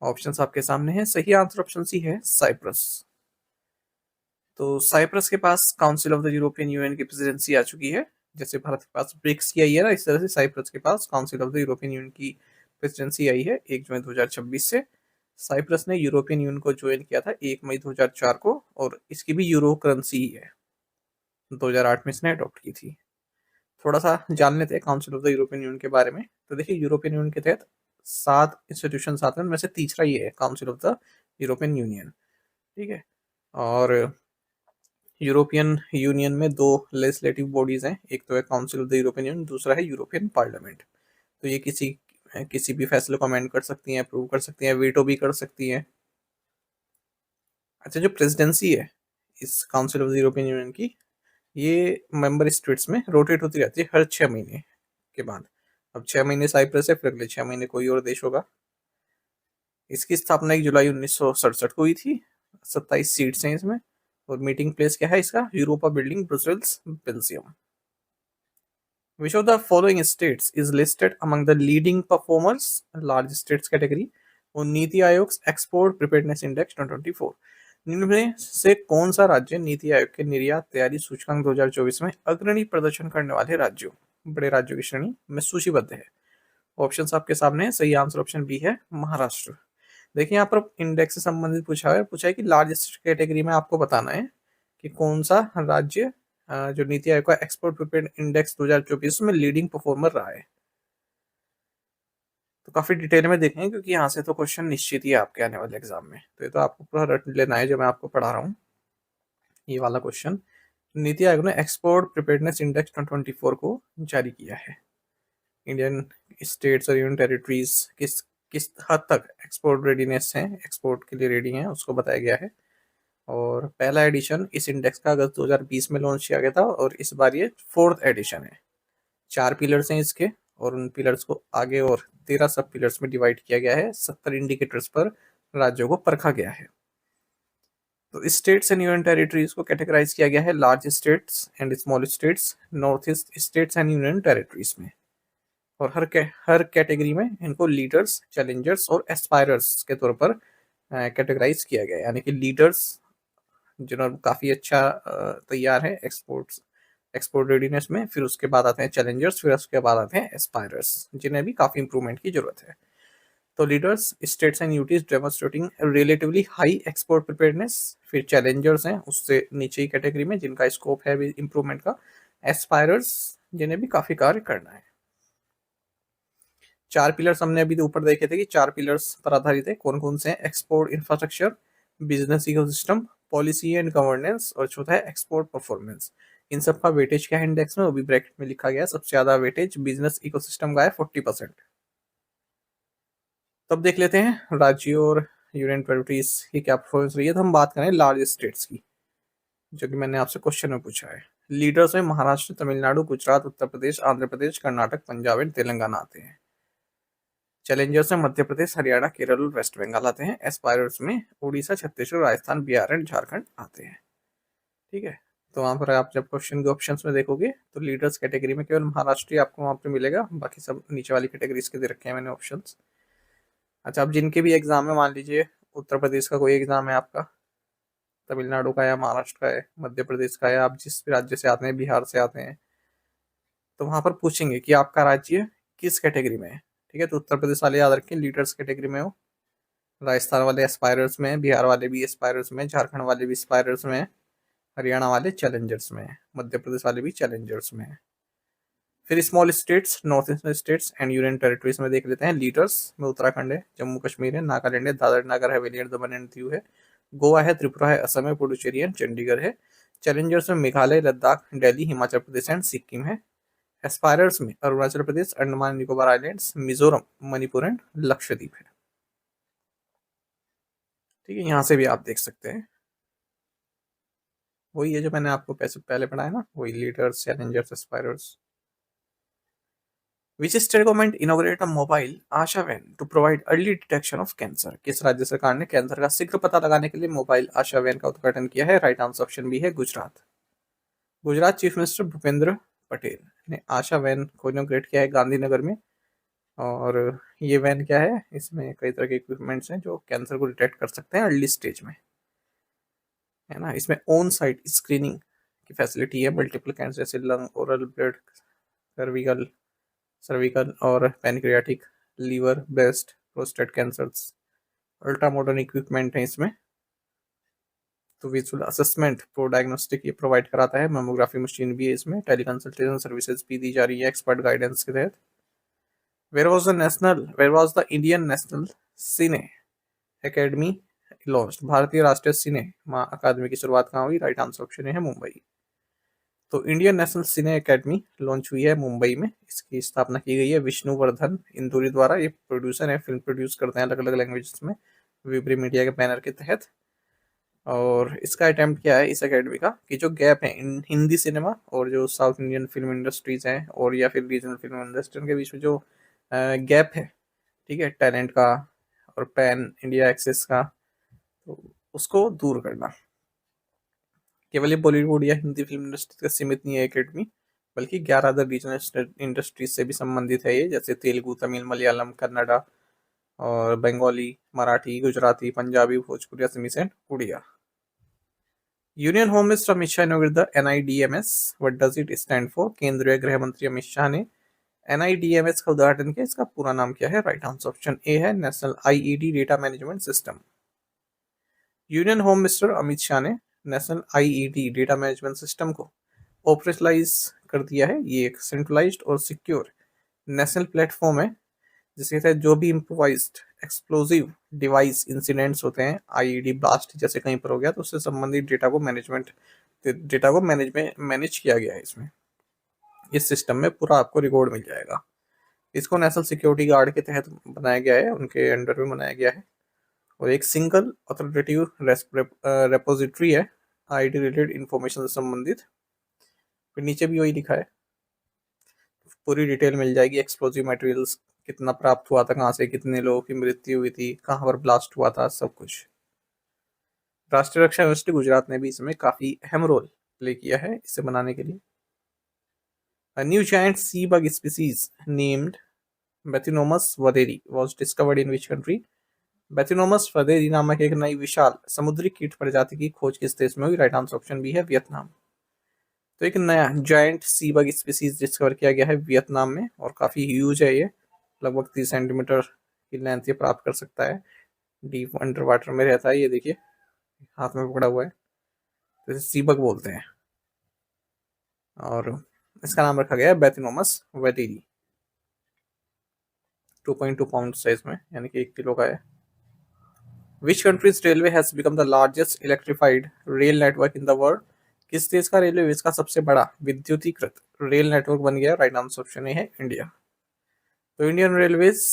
ऑप्शंस आपके सामने हैं, सही आंसर ऑप्शन सी है साइप्रस। तो साइप्रस के पास council of the European Union की प्रेसिडेंसी आ चुकी है, जैसे भारत के पास ब्रिक्स की आई है ना, इस तरह से साइप्रस के पास council of the European Union की प्रेसिडेंसी आई है 1 जनवरी 2026 से। साइप्रस ने यूरोपियन यूनियन को ज्वाइन किया था 1 मई 2004 को और इसकी भी यूरो करेंसी ही है, 2008 में इसने अडॉप्ट की थी। थोड़ा सा जान लेते हैं council of the European union के बारे में। तो देखिए यूरोपियन यूनियन के तहत 7 इंस्टीट्यूशन आते हैं, उनमें से तीसरा ये है council of the European union, ठीक है। और यूरोपियन यूनियन में 2 लेजिस्लेटिव बॉडीज हैं, एक तो है council of the European union, दूसरा है यूरोपियन पार्लियामेंट। तो ये किसी भी फैसले को अमेंड कर सकती हैं, अप्रूव कर सकती हैं, वीटो भी कर सकती हैं। अच्छा, जो प्रेसिडेंसी है इस council of the European Union की, ये मेंबर स्टेट्स में रोटेट होती रहती है हर 6 महीने के बाद। अब 6 महीने साइप्रस है, फिर अगले 6 महीने कोई और देश होगा। इसकी स्थापना 1 जुलाई 1967 को हुई थी, 27 सीट्स हैं इसमें और मीटिंग प्लेस क्या है इसका? Europa building, Brussels, Belgium. Which of the following states is listed among the leading performers large states category और NITI Aayog export preparedness index 2024? निम्न में से कौन सा राज्य नीति आयोग के निर्यात तैयारी सूचकांक 2024 में अग्रणी प्रदर्शन करने वाले राज्यों, बड़े राज्यों की श्रेणी में सूचीबद्ध है? ऑप्शंस आपके सामने है, सही आंसर ऑप्शन बी है महाराष्ट्र। देखिए यहाँ पर इंडेक्स से संबंधित पूछा है कि लार्ज स्टेट कैटेगरी में आपको बताना है कि कौन सा राज्य जो नीति आयोग का एक्सपोर्ट प्रिपेयर्ड इंडेक्स 2024 में लीडिंग परफॉर्मर रहा है। तो काफी डिटेल में देखेंगे क्योंकि यहाँ से तो क्वेश्चन निश्चित ही है आपके आने वाले एग्जाम में, तो ये तो आपको पूरा रट लेना है जो मैं आपको पढ़ा रहा हूँ, ये वाला क्वेश्चन नीति आयोग ने एक्सपोर्ट प्रिपेयर्डनेस इंडेक्स 2024 को जारी किया है। इंडियन स्टेट्स और यूनियन टेरिटरीज किस किस हद तक एक्सपोर्ट रेडीनेस है, एक्सपोर्ट के लिए रेडी हैं, उसको बताया गया है। और पहला एडिशन इस इंडेक्स का अगस्त 2020 में लॉन्च किया गया था और इस बार ये 4th एडिशन है। 4 पिलर्स हैं इसके और उन पिलर्स को आगे और 13 सब पिलर्स में डिवाइड किया गया है। 70 इंडिकेटर्स पर राज्यों को परखा गया है। तो स्टेट्स एंड यूनियन टेरिटरीज को कैटेगराइज किया गया है large states and small states, north east states and union territories में। और हर कैटेगरी में इनको लीडर्स, चैलेंजर्स और एस्पायरर्स के तौर पर कैटेगराइज किया गया है। यानी कि लीडर्स जिन्होंने काफ़ी अच्छा तैयार है एक्सपोर्ट रेडीनेस में, फिर उसके बाद आते हैं चैलेंजर्स, फिर उसके बाद आते हैं एस्पायरर्स जिन्हें भी काफ़ी इंप्रूवमेंट की जरूरत है। तो leaders, states and UTs demonstrating relatively high export preparedness, फिर चैलेंजर्स हैं उससे नीचे ही कैटेगरी में जिनका स्कोप है भी इंप्रूवमेंट का, एस्पायरर्स जिन्हें भी काफ़ी कार्य करना है। 4 पिलर्स हमने अभी ऊपर देखे थे कि 4 पिलर्स पर आधारित है। कौन कौन से हैं? Export infrastructure, business ecosystem, policy and governance और चौथा है एक्सपोर्ट परफॉर्मेंस। इन सब का वेटेज क्या है इंडेक्स में, वो भी ब्रैकेट में लिखा गया है। सबसे ज्यादा वेटेज बिजनेस इकोसिस्टम का है 40%। तब देख लेते हैं राज्यों और यूनियन टेरिटरीज की क्या परफॉर्मेंस रही है। तो हम बात करें लार्ज स्टेट्स की, जो कि मैंने आपसे क्वेश्चन में पूछा है। लीडर्स में महाराष्ट्र, तमिलनाडु, गुजरात, उत्तर प्रदेश, आंध्र प्रदेश, कर्नाटक, पंजाब एंड तेलंगाना आते हैं। चैलेंजर्स में मध्य प्रदेश, हरियाणा, केरल और वेस्ट बंगाल आते हैं। एस्पायरर्स में उड़ीसा, छत्तीसगढ़, राजस्थान, बिहार एंड झारखंड आते हैं। ठीक है, तो वहाँ पर आप जब क्वेश्चन के ऑप्शंस में देखोगे तो लीडर्स कैटेगरी में केवल महाराष्ट्र ही आपको वहाँ पे मिलेगा, बाकी सब नीचे वाली कैटेगरीज के दे रखे हैं मैंने ऑप्शंस। अच्छा, अब जिनके भी एग्जाम में मान लीजिए उत्तर प्रदेश का कोई एग्जाम है आपका, तमिलनाडु का या महाराष्ट्र का है, मध्य प्रदेश का है, आप जिस भी राज्य से आते हैं, बिहार से आते हैं, तो वहाँ पर पूछेंगे कि आपका राज्य किस कैटेगरी में है। ठीक है, तो उत्तर प्रदेश वाले याद रखें लीडर्स कैटेगरी में हो, राजस्थान वाले एस्पायरर्स में, बिहार वाले भी एस्पायरर्स में, झारखंड वाले भी एस्पायरर्स में, हरियाणा वाले चैलेंजर्स में, मध्य प्रदेश वाले भी चैलेंजर्स में। फिर small states, north eastern states and union territories में देख लेते हैं। लीडर्स में उत्तराखंड है, जम्मू कश्मीर है, नागालैंड है, Dadar Nagar Haveli and Daman and Diu है, गोवा है, त्रिपुरा है, असम है, पुडुचेरी है, चंडीगढ़ है। चैलेंजर्स में मेघालय, लद्दाख, दिल्ली, हिमाचल प्रदेश एंड सिक्किम है। एस्पायरर्स में अरुणाचल प्रदेश, अंडमान निकोबार आइलैंड्स, मिजोरम, मणिपुर एंड लक्षद्वीप है। ठीक है, यहाँ से भी आप देख सकते हैं वही है जो मैंने आपको पहले पढ़ाया ना, वही leaders, challengers, aspirers. Which state government inaugurate a mobile Asha van to provide early detection of cancer? किस राज्य सरकार ने कैंसर का शीघ्र पता लगाने के लिए मोबाइल आशा वैन का उद्घाटन किया है? राइट आंसर ऑप्शन बी है गुजरात। गुजरात चीफ मिनिस्टर भूपेंद्र पटेल ने आशा वैन को इनोग्रेट किया है गांधीनगर में। और ये वैन क्या है, इसमें कई तरह के इक्विपमेंट्स हैं जो कैंसर को डिटेक्ट कर सकते हैं अर्ली स्टेज में, है ना। इसमें ऑन साइट स्क्रीनिंग की फैसिलिटी है मल्टीपल कैंसर जैसे lung, oral, blood, cervical cervical और pancreatic, liver, breast, prostate cancers. Ultra modern equipment है इसमें। तो विजुअल असेसमेंट प्रो डायग्नोस्टिक ये प्रोवाइड कराता है। मेमोग्राफी मशीन भी है इसमें। टेली कंसल्टेशन सर्विसेज भी दी जा रही है एक्सपर्ट गाइडेंस के तहत। Where was the Indian National Cine Academy launched? भारतीय राष्ट्रीय सिनेमा अकादमी की शुरुआत कहाँ हुई? राइट आंसर ऑप्शन है मुंबई। तो Indian National Cine academy launch हुई है मुंबई में। इसकी स्थापना की गई है विष्णुवर्धन इंदुरी द्वारा। ये प्रोड्यूसर है, फिल्म प्रोड्यूस करते हैं अलग अलग लैंग्वेजेस में विब्री मीडिया के बैनर के तहत। और इसका अटेम्प्ट क्या है इस एकेडमी का कि जो गैप है इन हिंदी सिनेमा और जो साउथ इंडियन फिल्म इंडस्ट्रीज हैं और या फिर रीजनल फिल्म इंडस्ट्री के बीच में जो गैप है, ठीक है, टैलेंट का और पैन इंडिया एक्सेस का, तो उसको दूर करना। केवल ये बॉलीवुड या हिंदी फिल्म इंडस्ट्री तक सीमित नहीं है एकेडमी, बल्कि 11 अदर रीजनल इंडस्ट्रीज से भी संबंधित है ये, जैसे तेलुगु, तमिल, मलयालम, कन्नड़ा और Bengali, Marathi, Gujarati, Punjabi, Bhojpuri, Assamese and Oriya. Union home minister Amit Shah inaugurated the NIDMS। What does it stand for? केंद्रीय गृह मंत्री अमित शाह ने NIDMS का उद्घाटन किया। इसका पूरा नाम क्या है? राइट आंसर ऑप्शन ए है national IED data management system. Union home minister Amit Shah ने national IED data management system को ऑपरेशनलाइज कर दिया है। ये एक सेंट्रलाइज्ड और सिक्योर नेशनल प्लेटफॉर्म है जिसके तहत जो भी इम्प्रोवाइज्ड एक्सप्लोजिव डिवाइस इंसिडेंट्स होते हैं, IED ब्लास्ट जैसे कहीं पर हो गया, तो उससे संबंधित डेटा को मैनेजमेंट डेटा को मैनेज किया गया है इसमें। इस सिस्टम में पूरा आपको रिकॉर्ड मिल जाएगा। इसको नेशनल सिक्योरिटी गार्ड के तहत बनाया गया है, उनके अंडर में बनाया गया है, और एक सिंगल ऑथोरिटेटिव रेपोजिटरी है आईटी रिलेटेड इंफॉर्मेशन से संबंधित। फिर नीचे भी वही लिखा है, पूरी डिटेल मिल जाएगी, एक्सप्लोजिव मटेरियल्स कितना प्राप्त हुआ था, कहाँ से कितने लोगों की मृत्यु हुई थी, कहाँ पर ब्लास्ट हुआ था, सब कुछ। राष्ट्रीय रक्षा यूनिवर्सिटी गुजरात ने भी इसमें काफी अहम रोल प्ले किया है इसे बनाने के लिए। A new giant sea bug species named Bathynomus vaderi was discovered in which country? Bathynomus vaderi नामक एक नई विशाल समुद्री कीट प्रजाति की खोज किस देश में हुई? राइट आंसर ऑप्शन बी है वियतनाम। तो एक नया जायंट सी बग स्पीसीज डिस्कवर किया गया है वियतनाम में, और काफी ह्यूज है ये, लगभग 30 सेंटीमीटर की लेंथ ये प्राप्त कर सकता है। डीप अंडर वाटर में रहता है ये, देखिए हाथ में पकड़ा हुआ है, तो इसे सी बग बोलते हैं, और इसका नाम रखा गया है बैथिनोमस वेटेरी। 2.2 पाउंड साइज में, यानी कि 1 किलो का है। Which countries railway has become the largest electrified rail network in the world? किस देश का रेलवे का सबसे बड़ा विद्युतीकृत रेल नेटवर्क बन गया? राइट आंसर ऑप्शन ए है इंडिया। तो Indian railways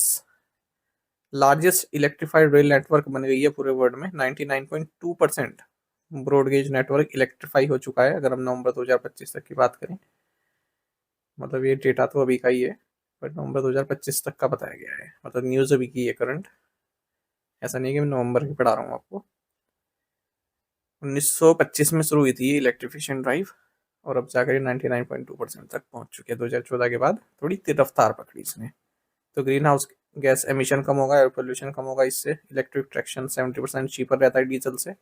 largest electrified rail network बन गई है पूरे वर्ल्ड में। 99.2% ब्रॉडगेज नेटवर्क इलेक्ट्रीफाई हो चुका है, अगर हम नवंबर 2025 तक की बात करें। मतलब ये डेटा तो अभी का ही है, बट नवंबर 2025 तक का बताया गया है, मतलब न्यूज़ अभी की है करंट, ऐसा नहीं कि मैं नवंबर की पढ़ा रहा हूँ आपको। 1925 में शुरू हुई थी इलेक्ट्रिफिकेशन ड्राइव, और अब जाकर 99.2% तक पहुंच चुके हैं 2014 के बाद। थोड़ी तेज रफ्तार पकड़ी इसने। तो ग्रीन हाउस गैस एमिशन कम होगा, एयर पोल्यूशन कम होगा इससे। इलेक्ट्रिक ट्रैक्शन 70% चीपर रहता है डीजल से,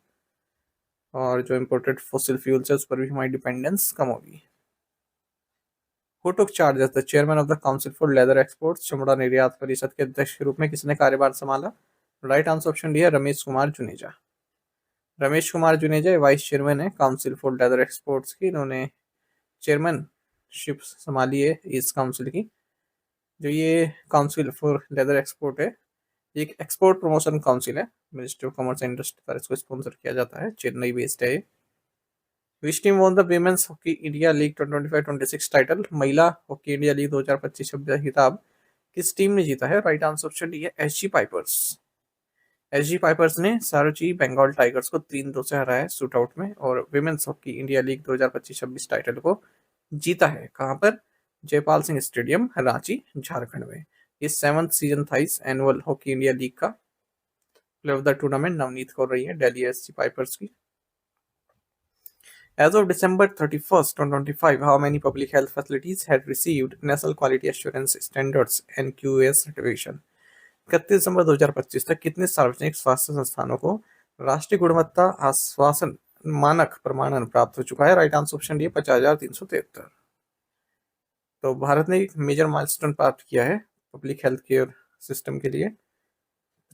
और जो इम्पोर्टेड फॉसिल फ्यूल्स है उस पर भी हमारी डिपेंडेंस कम होगी। Who took charge as the chairman of the Council for Leather Exports? चमड़ा निर्यात परिषद के अध्यक्ष के रूप में किसने कार्यभार संभाला? राइट आंसर ऑप्शन डी है रमेश कुमार जुनेजा। रमेश कुमार जुनेजा वाइस चेयरमैन है काउंसिल फॉर लेदर एक्सपोर्ट्स की, इन्होंने चेयरमैनशिप संभाली है इस काउंसिल की। जो ये काउंसिल फॉर लेदर एक्सपोर्ट है, एक एक्सपोर्ट प्रमोशन काउंसिल है, ministry of commerce and industry पर इसको स्पॉन्सर किया जाता है, चेन्नई बेस्ड है। विच team won the women's hockey India league 2025-26 title? महिला हॉकी इंडिया लीग 2025-26 खिताब किस टीम ने जीता है? राइट आंसर ऑप्शन डी है एसजी पाइपर्स। एसजी पाइपर्स ने सारोची बंगाल टाइगर्स को 3-2 से हराया है शूट आउट में, और women's hockey India league 2025-26 title को जीता है। कहां पर? जयपाल सिंह स्टेडियम, रांची, झारखंड में। इस 7th सीजन था इस एनुअल हॉकी इंडिया लीग का। Player of the tournament Navneet Kaur रही है दिल्ली एसजी पाइपर्स की। As of December 31st, 2025, how many public health facilities had received National Quality Assurance Standards (NQAS) certification? 31 दिसंबर 2025 तक कितने सार्वजनिक स्वास्थ्य संस्थानों को राष्ट्रीय गुणवत्ता आश्वासन मानक प्रमाणन प्राप्त हो चुका है? Right answer option D 50,373। तो भारत ने एक मेजर माइलस्टोन प्राप्त किया है पब्लिक हेल्थ केयर सिस्टम के लिए।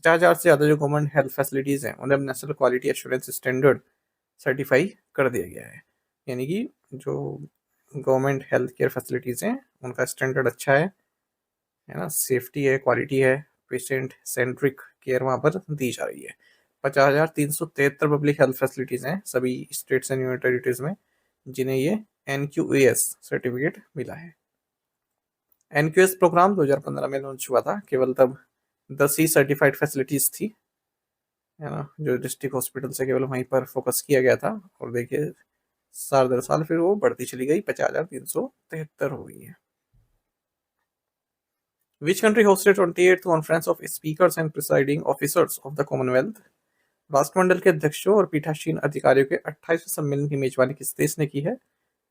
50,000 से ज़्यादा जो गवर्नमेंट हेल्थ फैसिलिटीज़ हैं उन्हें national quality assurance standard certify कर दिया गया है, यानी कि जो गवर्नमेंट हेल्थ केयर फैसिलिटीज़ हैं उनका स्टैंडर्ड अच्छा है ना, सेफ्टी है, क्वालिटी है, पेशेंट सेंट्रिक केयर वहाँ पर दी जा रही है। 50,373 पब्लिक हेल्थ फैसिलिटीज़ हैं सभी स्टेट्स एंड यूनियन टेरिटरीज में, जिन्हें ये NQAS सर्टिफिकेट मिला है। NQAS प्रोग्राम 2015 में लॉन्च हुआ था, केवल तब 10 ही सर्टिफाइड फैसिलिटीज़ थी, है ना, जो डिस्ट्रिक्ट हॉस्पिटल से केवल वहीं पर फोकस किया गया था, और देखिए साल दर साल फिर वो बढ़ती चली गई, 50,373 हो गई है। Which country hosted 28th Conference of Speakers and Presiding Officers of the Commonwealth? राष्ट्रमंडल के अध्यक्षों और पीठासीन अधिकारियों के 28वें सम्मेलन की मेजबानी किस देश ने की है?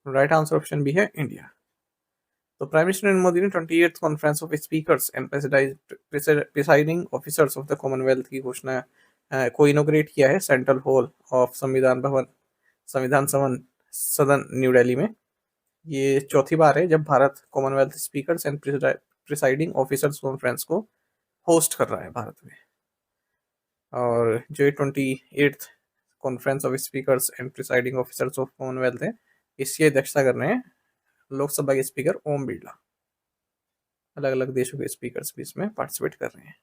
राइट आंसर ऑप्शन बी है इंडिया। तो प्राइम मिनिस्टर नरेंद्र मोदी ने 28th conference of speakers and presiding officers of the Commonwealth की घोषणा को इनोग्रेट किया है सेंट्रल हॉल ऑफ संविधान भवन, संविधान सदन न्यू दिल्ली में। ये चौथी बार है जब Bharat Commonwealth speakers and presiding officers conference को होस्ट कर रहा है भारत में। और जो 28th conference of speakers and presiding officers of Commonwealth है, इसकी अध्यक्षता कर रहे हैं लोकसभा के स्पीकर ओम बिरला। अलग अलग देशों के स्पीकर्स भी इसमें पार्टिसिपेट कर रहे हैं।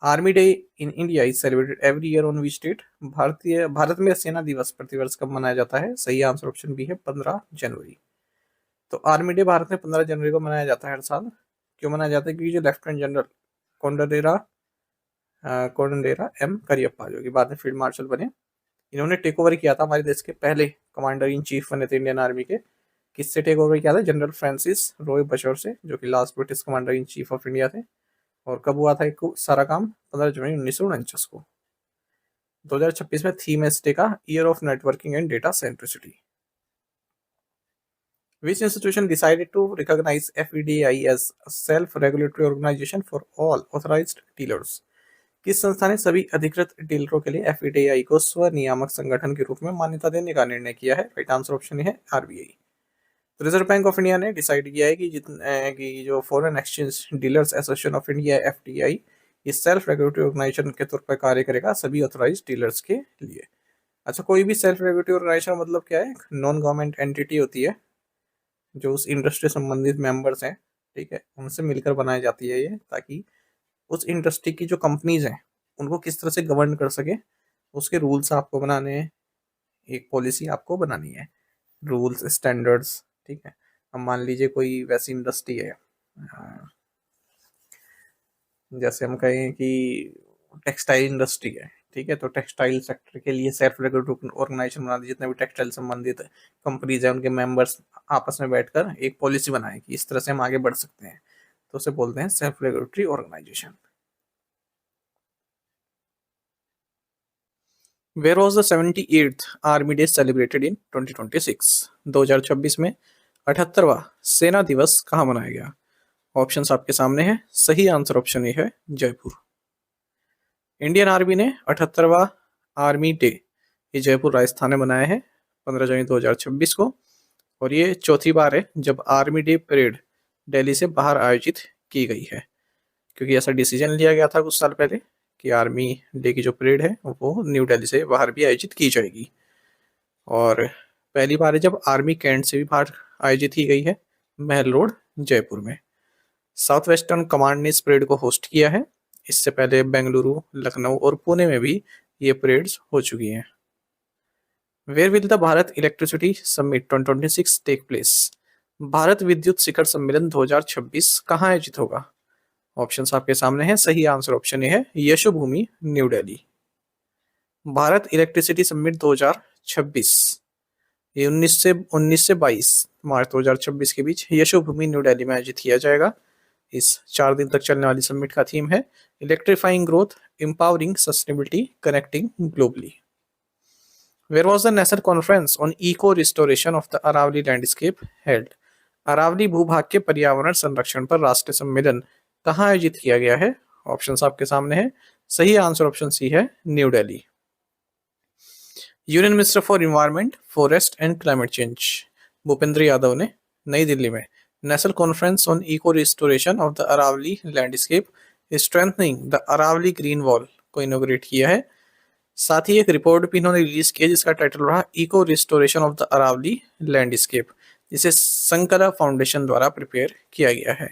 Army Day in India is celebrated every year on which date? Bharat में सेना दिवस प्रतिवर्ष कब मनाया जाता है? सही आंसर ऑप्शन बी है 15 जनवरी। तो आर्मी डे भारत में 15 जनवरी को मनाया जाता है हर साल। क्यों मनाया जाता है? क्योंकि जो लेफ्टिनेंट जनरल कोंडारेरा कोंडेरा एम करियप्पा, जो कि बाद में फील्ड मार्शल बने, इन्होंने टेक ओवर किया था हमारे देश के पहले कमांडर इन चीफ बने थे इंडियन आर्मी के। किससे टेक ओवर किया था? जनरल फ्रांसिस रॉय बशोर से, जो कि last British commander in chief of India थे। और कब हुआ था एक सारा काम? 15 जनवरी 1949 को। 2026 में थीम है इस डे का year of networking and data centricity. Which institution decided to recognize FEDI as a self-regulatory organization for all authorized dealers? किस संस्था ने सभी अधिकृत डीलरों के लिए FEDI को स्व नियामक संगठन के रूप में मान्यता देने का निर्णय किया है? राइट आंसर ऑप्शन है RBI। तो रिजर्व बैंक ऑफ इंडिया ने डिसाइड किया है कि जो foreign exchange dealers association of India FDI इस सेल्फ रेगुलेटरी ऑर्गेनाइजेशन के तौर पर कार्य करेगा सभी ऑथराइज्ड डीलर्स के लिए। अच्छा, कोई भी सेल्फ रेगुलेटरी ऑर्गेनाइजेशन मतलब क्या है? नॉन गवर्नमेंट एंटिटी होती है जो उस इंडस्ट्री से संबंधित मेंबर्स हैं, ठीक है, उनसे मिलकर बनाई जाती है ये, ताकि उस इंडस्ट्री की जो कंपनीज हैं उनको किस तरह से गवर्न कर सके, उसके रूल्स आपको बनाने हैं, एक पॉलिसी आपको बनानी है, रूल्स स्टैंडर्ड्स, ठीक है। अब मान लीजिए कोई वैसी इंडस्ट्री है, जैसे हम कहें कि टेक्सटाइल इंडस्ट्री है, ठीक है, तो टेक्सटाइल सेक्टर के लिए सेल्फ रेगुलेटरी ऑर्गेनाइजेशन बना दी, जितने भी टेक्सटाइल संबंधित कंपनीज है उनके मेंबर्स आपस में बैठकर एक पॉलिसी बनाए कि इस तरह से हम आगे बढ़ सकते हैं, तो उसे बोलते हैं self regulatory organization. Where was the 78th Army Day celebrated in 2026? 2026 में 78वां सेना दिवस कहाँ मनाया गया? ऑप्शंस आपके सामने हैं। सही आंसर ऑप्शन ए है जयपुर। इंडियन आर्मी ने 78वां आर्मी डे ये जयपुर राजस्थान में मनाया है 15 जनवरी 2026 को, और ये चौथी बार है जब आर्मी डे परेड दिल्ली से बाहर आयोजित की गई है, क्योंकि ऐसा डिसीजन लिया गया था कुछ साल पहले कि आर्मी डे की जो परेड है वो न्यू दिल्ली से बाहर भी आयोजित की जाएगी, और पहली बार है जब आर्मी कैंट से भी बाहर आयोजित की गई है महल रोड जयपुर में। साउथ वेस्टर्न कमांड ने इस परेड को होस्ट किया है। इससे पहले बेंगलुरु, लखनऊ और पुणे में भी ये परेड्स हो चुकी हैं। Where will the Bharat electricity summit 2026 take place? Bharat विद्युत शिखर सम्मेलन 2026 कहाँ आयोजित होगा? ऑप्शंस आपके सामने हैं। सही आंसर ऑप्शन ए है Yashobhoomi new Delhi. Bharat electricity summit 2026 ये 19 से 22 मार्च 2026 के बीच यशोभूमि न्यू दिल्ली में आयोजित किया जाएगा। इस 4 दिन तक चलने वाली समिट का थीम है electrifying growth, empowering sustainability, connecting globally. Where was the national conference on eco restoration of the Aravalli landscape held? Aravalli भूभाग के पर्यावरण संरक्षण पर राष्ट्रीय सम्मेलन कहाँ आयोजित किया गया है? ऑप्शंस आपके सामने हैं। सही आंसर ऑप्शन सी है New Delhi. Union minister for environment, forest and climate change Bhupender Yadav ने नई दिल्ली में national conference on eco restoration of the Aravalli landscape strengthening the Aravalli green wall को इनोग्रेट किया है। साथ ही एक रिपोर्ट भी इन्होंने रिलीज किया जिसका टाइटल रहा eco restoration of the Aravalli landscape, जिसे संकला फाउंडेशन द्वारा प्रिपेयर किया गया है।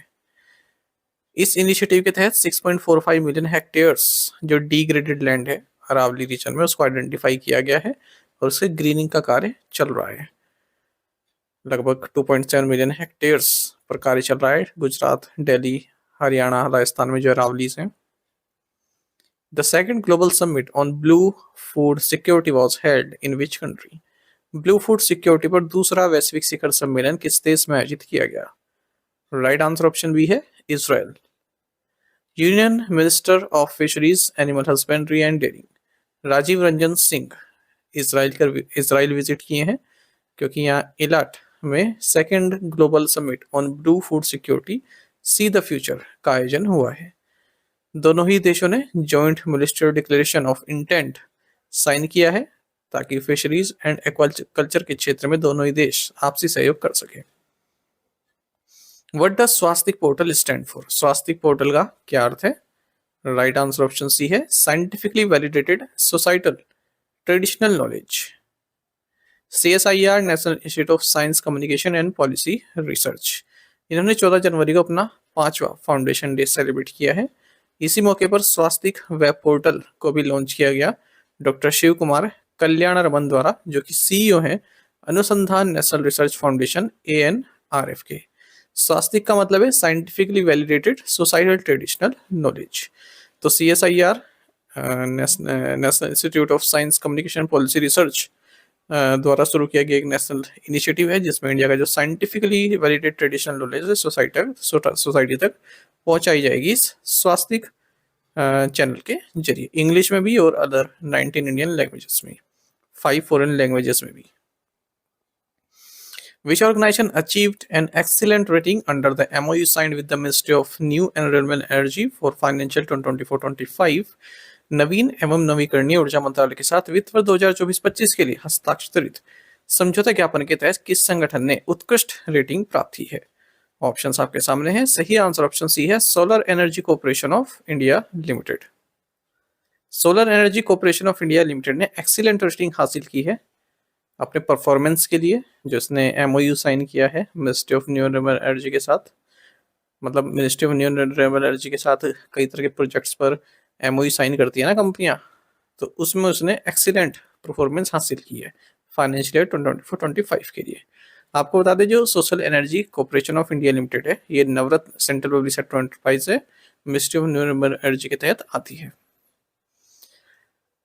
इस इनिशिएटिव के तहत 6.45 मिलियन हेक्टेयर्स जो डिग्रेडेड लैंड है अरावली रीजन में उसको आइडेंटिफाई किया गया है और उसके ग्रीनिंग का कार्य चल रहा है। लगभग 2.7 मिलियन हेक्टेयर्स पर कार्य चल रहा है गुजरात, दिल्ली, हरियाणा, राजस्थान में जो अरावलीज हैं। The second global summit on blue food security was held in which country? Blue food security पर दूसरा वैश्विक शिखर सम्मेलन किस देश में आयोजित किया गया? राइट आंसर ऑप्शन बी है Israel. Union minister of fisheries, animal husbandry and dairying Rajiv Ranjan Singh Israel visit किए हैं, क्योंकि यहाँ इलाट में second global summit on blue food security sea the future का आयोजन हुआ है। दोनों ही देशों ने joint ministerial declaration of intent sign किया है ताकि फिशरीज एंड एक्वाकल्चर के क्षेत्र में दोनों ही देश आपसी सहयोग कर सके। What does Swastik portal stand for? Swastik portal का क्या अर्थ है? राइट आंसर ऑप्शन सी है scientifically validated societal traditional knowledge. CSIR national institute of science communication and policy research, इन्होंने 14 जनवरी को अपना 5वां फाउंडेशन डे सेलिब्रेट किया है। इसी मौके पर स्वास्तिक वेब पोर्टल को भी लॉन्च किया गया डॉक्टर शिव कुमार कल्याण रमन द्वारा, जो कि सीईओ हैं अनुसंधान नेशनल रिसर्च फाउंडेशन ANRF के। स्वास्तिक का मतलब है scientifically validated societal traditional knowledge. तो CSIR national institute of science communication policy research द्वारा शुरू किया गया एक नेशनल इनिशिएटिव है, जिसमें इंडिया का जो साइंटिफिकली वैलिडेटेड ट्रेडिशनल नॉलेज है सोसाइटी तक पहुंचाई जाएगी इस स्वास्तिक चैनल के जरिए, इंग्लिश में भी और अदर 19 इंडियन लैंग्वेजेस में, 5 फॉरेन लैंग्वेजेस में भी। Which organization achieved an excellent rating under the MOU signed with the Ministry of New and Renewable Energy for Financial 2024-25? नवीन एवं नवीकरणीय ऊर्जा मंत्रालय के साथ वित्त वर्ष 2024-25 के लिए हस्ताक्षरित समझौता ज्ञापन के तहत किस संगठन ने उत्कृष्ट रेटिंग प्राप्त की है? ऑप्शंस आपके सामने हैं। सही आंसर ऑप्शन सी है, solar energy corporation of India limited. Solar energy corporation of India limited ने एक्सीलेंट रेटिंग हासिल की है अपने परफॉर्मेंस के लिए, जो इसने MOU साइन किया है ministry of new renewable energy के साथ। मतलब ministry of new renewable energy के साथ कई तरह के प्रोजेक्ट्स पर MOU साइन करती है ना कंपनियां, तो उसमें उसने एक्सीलेंट परफॉर्मेंस हासिल की है फाइनेंशियल ईयर 2024-25 के लिए। आपको बता दें, जो social energy corporation of India limited है, ये नवरत्न सेंट्रल पब्लिक सेक्टर एंटरप्राइज है, ministry of new renewable energy के तहत आती है।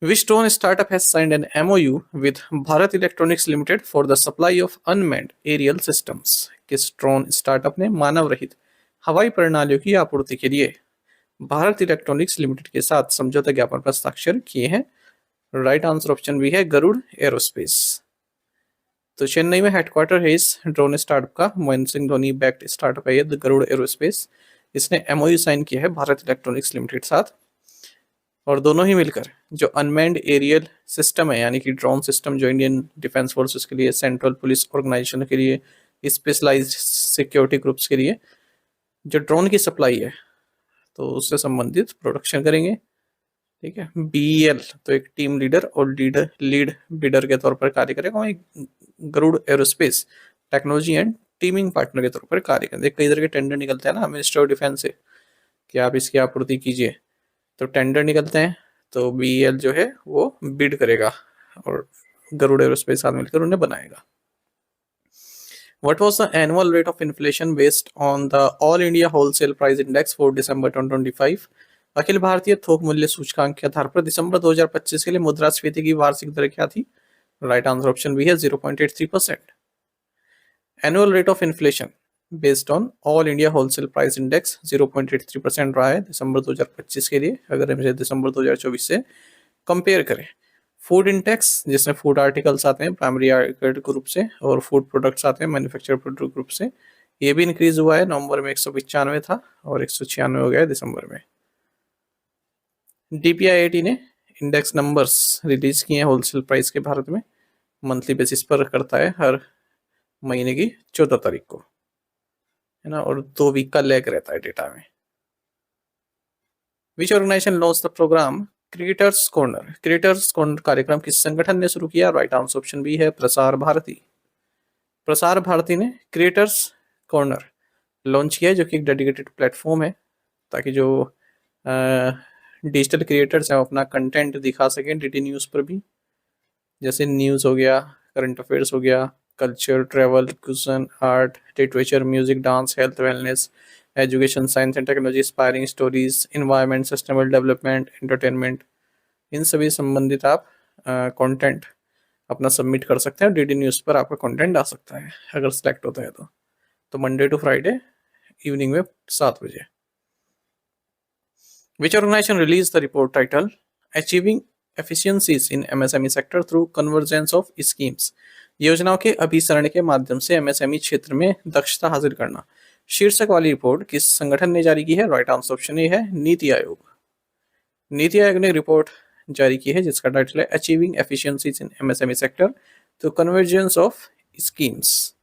Which drone startup has signed an MOU with Bharat Electronics Limited for the supply of unmanned aerial systems? किस drone startup ने मानव रहित हवाई प्रणालियों की आपूर्ति के लिए भारत इलेक्ट्रॉनिक्स लिमिटेड के साथ समझौता ज्ञापन पर हस्ताक्षर किए हैं? राइट आंसर ऑप्शन भी है गरुड़ एरोस्पेस। तो चेन्नई में हेडक्वार्टर है इस ड्रोन स्टार्टअप का, महेंद्र सिंह धोनी बैक्ड स्टार्टअप है ये गरुड़ एरोस्पेस। इसने MOU साइन किया है भारत इलेक्ट्रॉनिक्स लिमिटेड के साथ, और दोनों ही मिलकर जो अनमैन्ड एरियल सिस्टम है, यानी कि ड्रोन सिस्टम जो इंडियन डिफेंस फोर्सेस के लिए, सेंट्रल पुलिस ऑर्गेनाइजेशन के लिए, स्पेशलाइज्ड सिक्योरिटी ग्रुप्स के लिए जो ड्रोन की सप्लाई है, तो उससे संबंधित प्रोडक्शन करेंगे। ठीक है, BEL तो एक टीम लीडर और लीड बिडर के तौर पर कार्य करेगा, वहीं Garuda aerospace technology and teaming partner के तौर पर कार्य करेंगे। कई तरह के टेंडर निकलते हैं ना मिनिस्ट्री ऑफ डिफेंस से कि आप इसकी आपूर्ति कीजिए, तो टेंडर निकलते हैं, तो BEL जो है वो बिड करेगा और गरुड़ एरोस्पेस साथ मिलकर उन्हें बनाएगा। What was the annual rate of inflation based on the All India Wholesale Price Index for December 2025? Akhil Bharatiya थोक मूल्य सूचकांक के आधार पर दिसंबर 2025 के लिए मुद्रास्फीति की वार्षिक दर क्या थी? राइट आंसर ऑप्शन भी है 0.83%। Annual rate of inflation based on all India wholesale price index 0.83% रहा है दिसंबर 2025 के लिए, अगर हम इसे दिसंबर 2024 से कंपेयर करें। फूड इंडेक्स, जिसमें फूड आर्टिकल्स आते हैं प्राइमरी आर्टिकल ग्रुप से और फूड प्रोडक्ट्स आते हैं मैन्युफैक्चर प्रोडक्ट ग्रुप से, ये भी इंक्रीज हुआ है। नवंबर में 195 था और 196 हो गया है दिसंबर में। DPIIT ने इंडेक्स नंबर्स रिलीज किए हैं होलसेल प्राइस के भारत में, मंथली बेसिस पर करता है हर महीने की 14 तारीख को, है ना, और 2 वीक का लैग रहता है डेटा में। Which organisation launch the programme creators corner? Creators corner कार्यक्रम किस संगठन ने शुरू किया? राइट आंसर ऑप्शन बी है प्रसार भारती। प्रसार भारती ने क्रिएटर्स कॉर्नर लॉन्च किया है, जो कि एक डेडिकेटेड प्लेटफॉर्म है ताकि जो डिजिटल क्रिएटर्स हैं अपना कंटेंट दिखा सकें DD न्यूज़ पर भी, जैसे न्यूज़ हो गया, करंट अफेयर्स हो गया, culture, travel, cuisine, art, literature, music, dance, health, wellness, education, science and technology, inspiring stories, environment, sustainable development, entertainment, इन सभी संबंधित आप कंटेंट अपना सबमिट कर सकते हैं। DD न्यूज़ पर आपका कंटेंट आ सकता है अगर सिलेक्ट होता है तो मंडे टू फ्राइडे इवनिंग में 7 बजे। Which organization released the report titled Achieving Efficiencies in MSME Sector Through Convergence of Schemes? योजनाओं के अभिसरण के माध्यम से MSME क्षेत्र में दक्षता हासिल करना शीर्षक वाली रिपोर्ट किस संगठन ने जारी की है? राइट आंसर ऑप्शन ए है नीति आयोग। नीति आयोग ने रिपोर्ट जारी की है जिसका टाइटल है achieving efficiencies in MSME sector through convergence of schemes.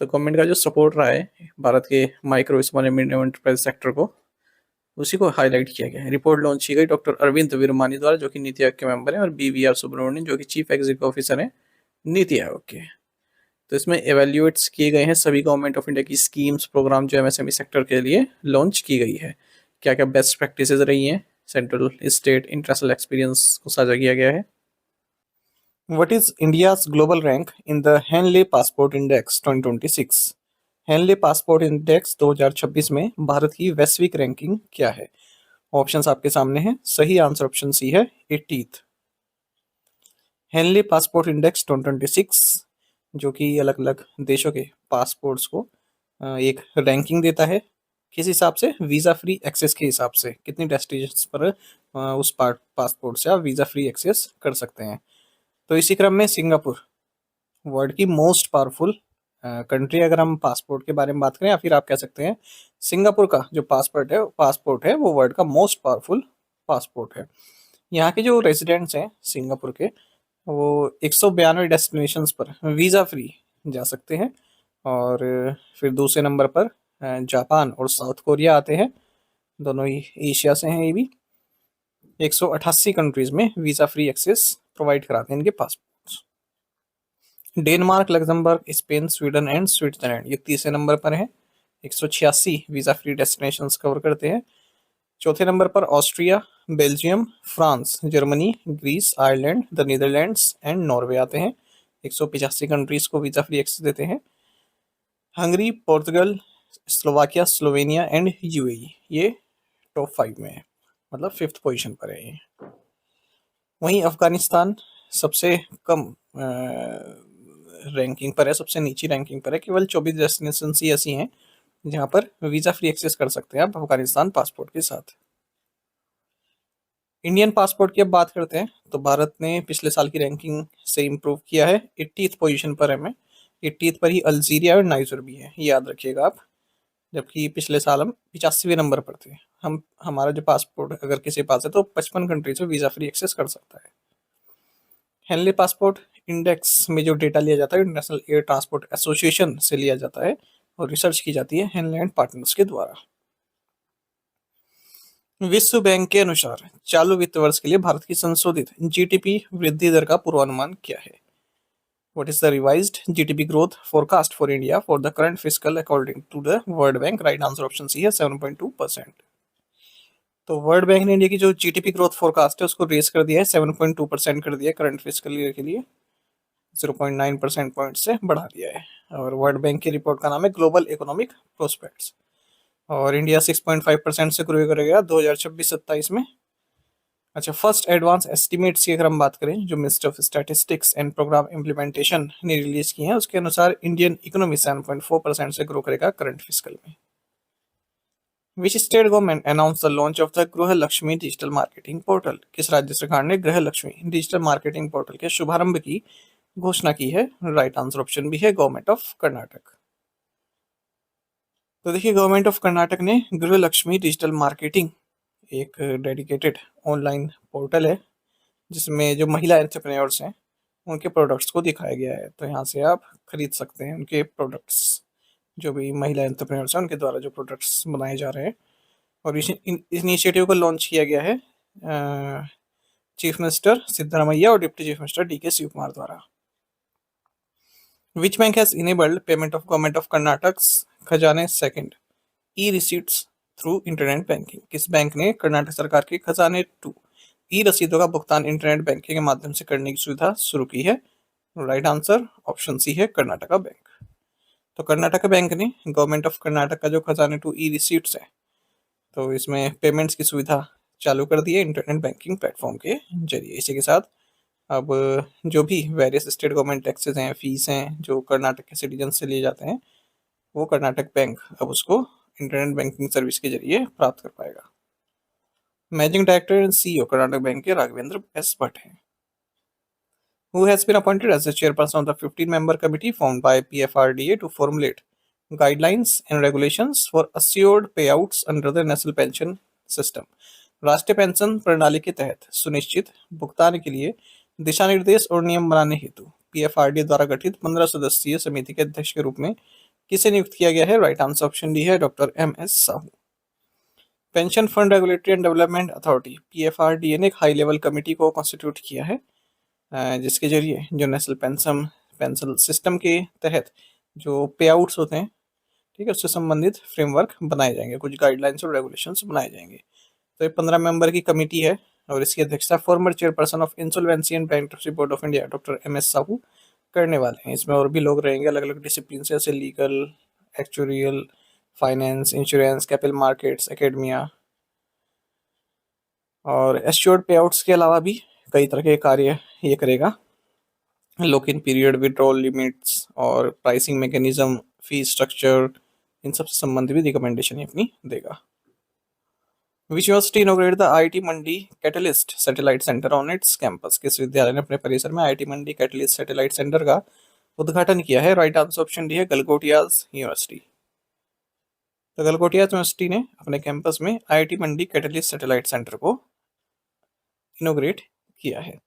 तो गवर्नमेंट का जो सपोर्ट रहा है भारत के micro small and medium enterprise sector को, उसी को हाईलाइट किया गया है। रिपोर्ट लॉन्च की गई डॉक्टर अरविंद वीरमानी द्वारा, जो कि नीति आयोग के मेंबर हैं, और BVR सुब्रमण्यन, जो कि चीफ एग्जीक्यूटिव ऑफिसर हैं नीति आयोग के। तो इसमें एवेल्युएट्स किए गए हैं सभी गवर्नमेंट ऑफ इंडिया की स्कीम्स, प्रोग्राम जो MSME सेक्टर के लिए लॉन्च की गई है क्या क्या बेस्ट प्रैक्टिसेस रही हैं, सेंट्रल स्टेट इंटरनेशनल एक्सपीरियंस को साझा किया गया है। What is India's global rank in the Henley Passport Index 2026? Henley passport index 2026 में भारत की वैश्विक रैंकिंग क्या है? ऑप्शंस आपके सामने हैं। सही आंसर ऑप्शन सी है 80th। हेनली पासपोर्ट इंडेक्स 2026 जो कि अलग अलग देशों के पासपोर्ट्स को एक रैंकिंग देता है। किस हिसाब से? वीज़ा फ्री एक्सेस के हिसाब से, कितनी डेस्टिनेशंस पर उस पासपोर्ट से आप वीज़ा फ्री एक्सेस कर सकते हैं। तो इसी क्रम में सिंगापुर वर्ल्ड की मोस्ट पावरफुल कंट्री, अगर हम पासपोर्ट के बारे में बात करें, या फिर आप कह सकते हैं सिंगापुर का जो पासपोर्ट है वो वर्ल्ड का मोस्ट पावरफुल पासपोर्ट है। यहाँ के जो रेजिडेंट्स हैं सिंगापुर के, वो 192 डेस्टिनेशंस पर वीज़ा फ्री जा सकते हैं। और फिर दूसरे नंबर पर जापान और साउथ कोरिया आते हैं, दोनों ही एशिया से हैं। ये भी 188 कंट्रीज में वीज़ा फ्री एक्सेस प्रोवाइड कराते हैं इनके passport. Denmark, Luxembourg, Spain, Sweden and Switzerland ये तीसरे नंबर पर है, 186 वीज़ा फ्री डेस्टिनेशंस कवर करते हैं। चौथे नंबर पर Austria, Belgium, France, Germany, Greece, Ireland, the Netherlands and Norway आते हैं, 185 कंट्रीज को वीज़ा फ्री एक्सेस देते हैं। Hungary, Portugal, Slovakia, Slovenia and UAE ये टॉप 5 में है, मतलब 5th पोजीशन पर है ये। वहीं अफगानिस्तान सबसे कम रैंकिंग पर है, सबसे नीची रैंकिंग पर है। केवल 24 डेस्टिनेशन ही ऐसी हैं जहां पर वीज़ा फ्री एक्सेस कर सकते हैं आप अफगानिस्तान पासपोर्ट के साथ। इंडियन पासपोर्ट की अब बात करते हैं, तो भारत ने पिछले साल की रैंकिंग से इम्प्रूव किया है, 80th पोजीशन पर है। मैं 80th पर ही अल्जीरिया और नाइजर भी है, ये याद रखिएगा आप। जबकि पिछले साल हम 85वें नंबर पर थे। हमारा जो पासपोर्ट अगर किसी के पास है तो 55 कंट्रीज में वीज़ा फ्री एक्सेस कर सकता है। हेनली पासपोर्ट इंडेक्स में जो डेटा लिया जाता है इंटरनेशनल एयर ट्रांसपोर्ट एसोसिएशन से लिया जाता है और रिसर्च की जाती है हेनले एंड पार्टनर्स के द्वारा। विश्व बैंक के अनुसार चालू वित्त वर्ष के लिए भारत की संशोधित जीडीपी वृद्धि दर का पूर्वानुमान क्या है? What is the revised GDP growth forecast for India for the current fiscal according to the World Bank? Right answer option C है 7.2%। तो वर्ल्ड बैंक ने इंडिया की जो जीडीपी ग्रोथ फोरकास्ट है उसको रेस कर दिया है, 7.2% कर दिया है करंट फिस्कल ईयर के लिए, 0.9% पॉइंट से बढ़ा दिया है। और वर्ल्ड बैंक की रिपोर्ट का नाम है ग्लोबल इकोनॉमिक प्रोस्पेक्ट्स। और इंडिया 6.5% से ग्रो करेगा 2026-27 में। अच्छा, फर्स्ट एडवांस एस्टिमेट्स की अगर हम बात करें जो ministry of statistics and programme implementation ने रिलीज की हैं, उसके अनुसार इंडियन इकोनॉमी 7.4% से ग्रो करेगा करंट फिस्कल में। विच state government announce the launch of the गृह लक्ष्मी डिजिटल मार्केटिंग पोर्टल? किस राज्य सरकार ने गृह लक्ष्मी डिजिटल मार्केटिंग पोर्टल के शुभारंभ की घोषणा की है? राइट आंसर ऑप्शन भी है गवर्नमेंट ऑफ कर्नाटक। तो देखिए, गवर्नमेंट ऑफ कर्नाटक ने गृह लक्ष्मी डिजिटल मार्केटिंग एक डेडिकेटेड ऑनलाइन पोर्टल है जिसमें जो महिला एंटरप्रेन्योर्स हैं उनके प्रोडक्ट्स को दिखाया गया है। तो यहाँ से आप खरीद सकते हैं उनके प्रोडक्ट्स, जो भी महिला एंटरप्रेन्योर्स हैं उनके द्वारा जो प्रोडक्ट्स बनाए जा रहे हैं। और इस इनिशिएटिव को लॉन्च किया गया है चीफ मिनिस्टर सिद्धरामैया और डिप्टी चीफ मिनिस्टर डी के शिव कुमार द्वारा। Which bank has enabled payment of government of Karnataka's Khajane second e receipts through internet banking? किस बैंक ने कर्नाटक सरकार के खजाने 2 ई रसीदों का भुगतान इंटरनेट बैंकिंग के माध्यम से करने की सुविधा शुरू की है? राइट आंसर ऑप्शन सी है कर्नाटका बैंक। तो कर्नाटका बैंक ने गवर्नमेंट ऑफ कर्नाटक का जो खजाने 2 ई रिसीट्स है, तो इसमें पेमेंट्स की सुविधा चालू कर दी है इंटरनेट बैंकिंग प्लेटफॉर्म के जरिए। इसी के साथ अब जो भी वेरियस स्टेट गवर्नमेंट टैक्सेस हैं, फीस हैं जो कर्नाटक के सिटीजन से लिए जाते हैं, वो कर्नाटक बैंक अब उसको इंटरनेट बैंकिंग सर्विस के जरिए प्राप्त कर पाएगा। Managing director and CEO Karnataka bank के राघवेंद्र एस भट्ट हैं। Who has been appointed as the chairperson of the 15-member committee formed by PFRDA to formulate guidelines and regulations for assured payouts under the National Pension System? राष्ट्रीय pension प्रणाली के तहत सुनिश्चित भुगतान के लिए दिशा निर्देश और नियम बनाने हेतु पीएफआरडी द्वारा गठित 15 सदस्यीय समिति के अध्यक्ष के रूप में किसे नियुक्त किया गया है? राइट आंसर ऑप्शन डी है डॉक्टर एम.एस. Sahu. Pension fund regulatory and development authority PFRDA ने एक हाई लेवल कमेटी को कॉन्स्टिट्यूट किया है जिसके जरिए जो नेशनल पेंशन सिस्टम के तहत जो पे आउट्स होते हैं, ठीक है, उससे संबंधित फ्रेमवर्क बनाए जाएंगे, कुछ गाइडलाइंस और रेगुलेशंस बनाए जाएंगे। तो ये 15 मेंबर की कमेटी है और इसकी अध्यक्षता farmer chairperson of insolvency and bankruptcy board of India doctor MS Sahu करने वाले हैं। इसमें और भी लोग रहेंगे अलग अलग डिसिप्लिन से, जैसे legal, actuarial, finance, insurance, capital markets, academia और एश्योर्ड पे आउट्स के अलावा भी कई तरह के कार्य ये करेगा। Lock in period, withdrawal limits और प्राइसिंग मैकेनिज्म, फी स्ट्रक्चर, इन सब से संबंधित भी रिकमेंडेशन अपनी देगा। Which university inaugurated the IIT Mandi catalyst satellite centre on it's campus? किस विद्यालय ने अपने परिसर में IIT Mandi catalyst satellite centre का उद्घाटन किया है? राइट आंसर ऑप्शन डी है गलगोटियाज यूनिवर्सिटी। तो गलगोटियाज यूनिवर्सिटी ने अपने कैंपस में IIT Mandi catalyst satellite centre को इनोग्रेट किया है।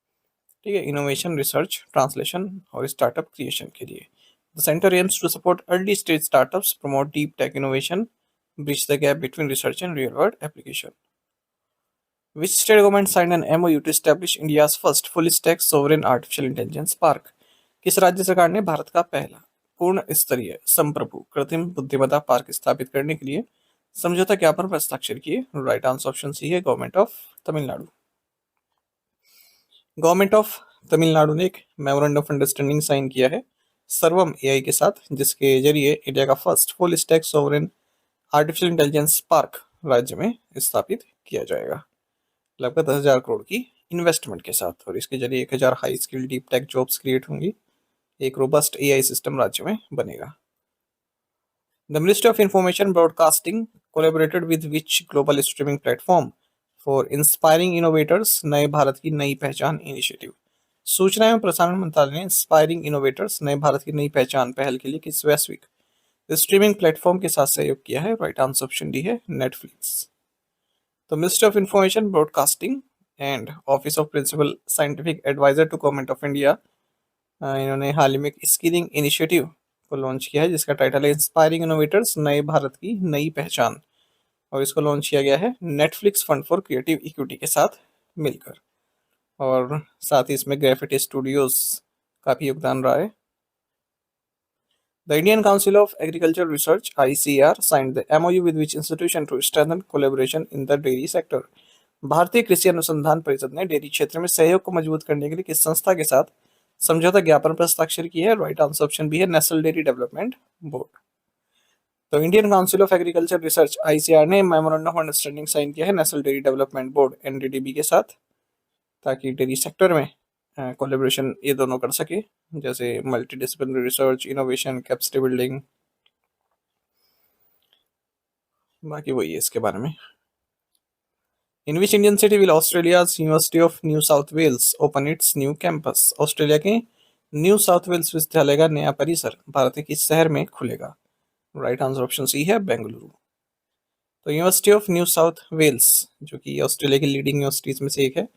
ठीक है, इनोवेशन, रिसर्च, ट्रांसलेशन और स्टार्टअप क्रिएशन के लिए। The centre aims to support early stage startups, promote deep tech innovation, bridge the gap between research and real world application. Which state government signed an MOU to establish India's first fully stacked sovereign artificial intelligence park? किस राज्य सरकार ने भारत का पहला पूर्ण स्तरीय संप्रभु कृत्रिम बुद्धिमत्ता पार्क स्थापित करने के लिए समझौता ज्ञापन पर हस्ताक्षर किए? राइट आंसर ऑप्शन सी है government of Tamil Nadu. Government of Tamil Nadu ने एक मेमोरेंडम ऑफ अंडरस्टैंडिंग साइन किया है सर्वम AI के साथ, जिसके जरिए इंडिया का first full stack sovereign artificial intelligence park राज्य में स्थापित किया जाएगा, लगभग 10,000 करोड़ की इन्वेस्टमेंट के साथ। और इसके जरिए 1,000 high skill deep tech jobs create होंगी, एक रोबस्ट AI सिस्टम राज्य में बनेगा। The ministry of information broadcasting collaborated with which global streaming platform for inspiring innovators नए भारत की नई पहचान इनिशिएटिव? सूचना एवं प्रसारण मंत्रालय ने इंस्पायरिंग इनोवेटर्स नए भारत की नई पहचान पहल के लिए किस वैश्विक स्ट्रीमिंग प्लेटफॉर्म के साथ सहयोग किया है? राइट आंसर ऑप्शन डी है नेटफ्लिक्स। तो ministry of information broadcasting and office of principal scientific adviser to government of India, इन्होंने हाल ही में एक स्किलिंग इनिशिएटिव को लॉन्च किया है जिसका टाइटल है इंस्पायरिंग इनोवेटर्स नए भारत की नई पहचान, और इसको लॉन्च किया गया है Netflix fund for creative equity के साथ मिलकर, और साथ ही इसमें ग्रेफिटी स्टूडियोज का भी योगदान रहा है। The Indian Council of Agricultural Research (ICAR) signed the MOU with which institution to strengthen collaboration in the dairy sector? भारतीय कृषि अनुसंधान परिषद ने डेयरी क्षेत्र में सहयोग को मजबूत करने के लिए किस संस्था के साथ समझौता ज्ञापन पर हस्ताक्षर किए है? राइट आंसर ऑप्शन बी है नेशनल डेयरी डेवलपमेंट बोर्ड। तो Indian council of agriculture research ICAR ने मेमोरेंडम ऑफ अंडरस्टैंडिंग साइन किया है national dairy development board NDDB के साथ, ताकि डेयरी सेक्टर में कोलेब्रेशन ये दोनों कर सके, जैसे multi disciplinary research, innovation, capacity building, बाकी वही है इसके बारे में। In which Indian city will Australia's University of New South Wales open its new campus? Australia के न्यू साउथ वेल्स विश्वविद्यालय का नया परिसर भारत के किस शहर में खुलेगा? राइट आंसर ऑप्शन सी है बेंगलुरु। तो university of New South Wales, जो कि ऑस्ट्रेलिया की लीडिंग यूनिवर्सिटीज में से एक है,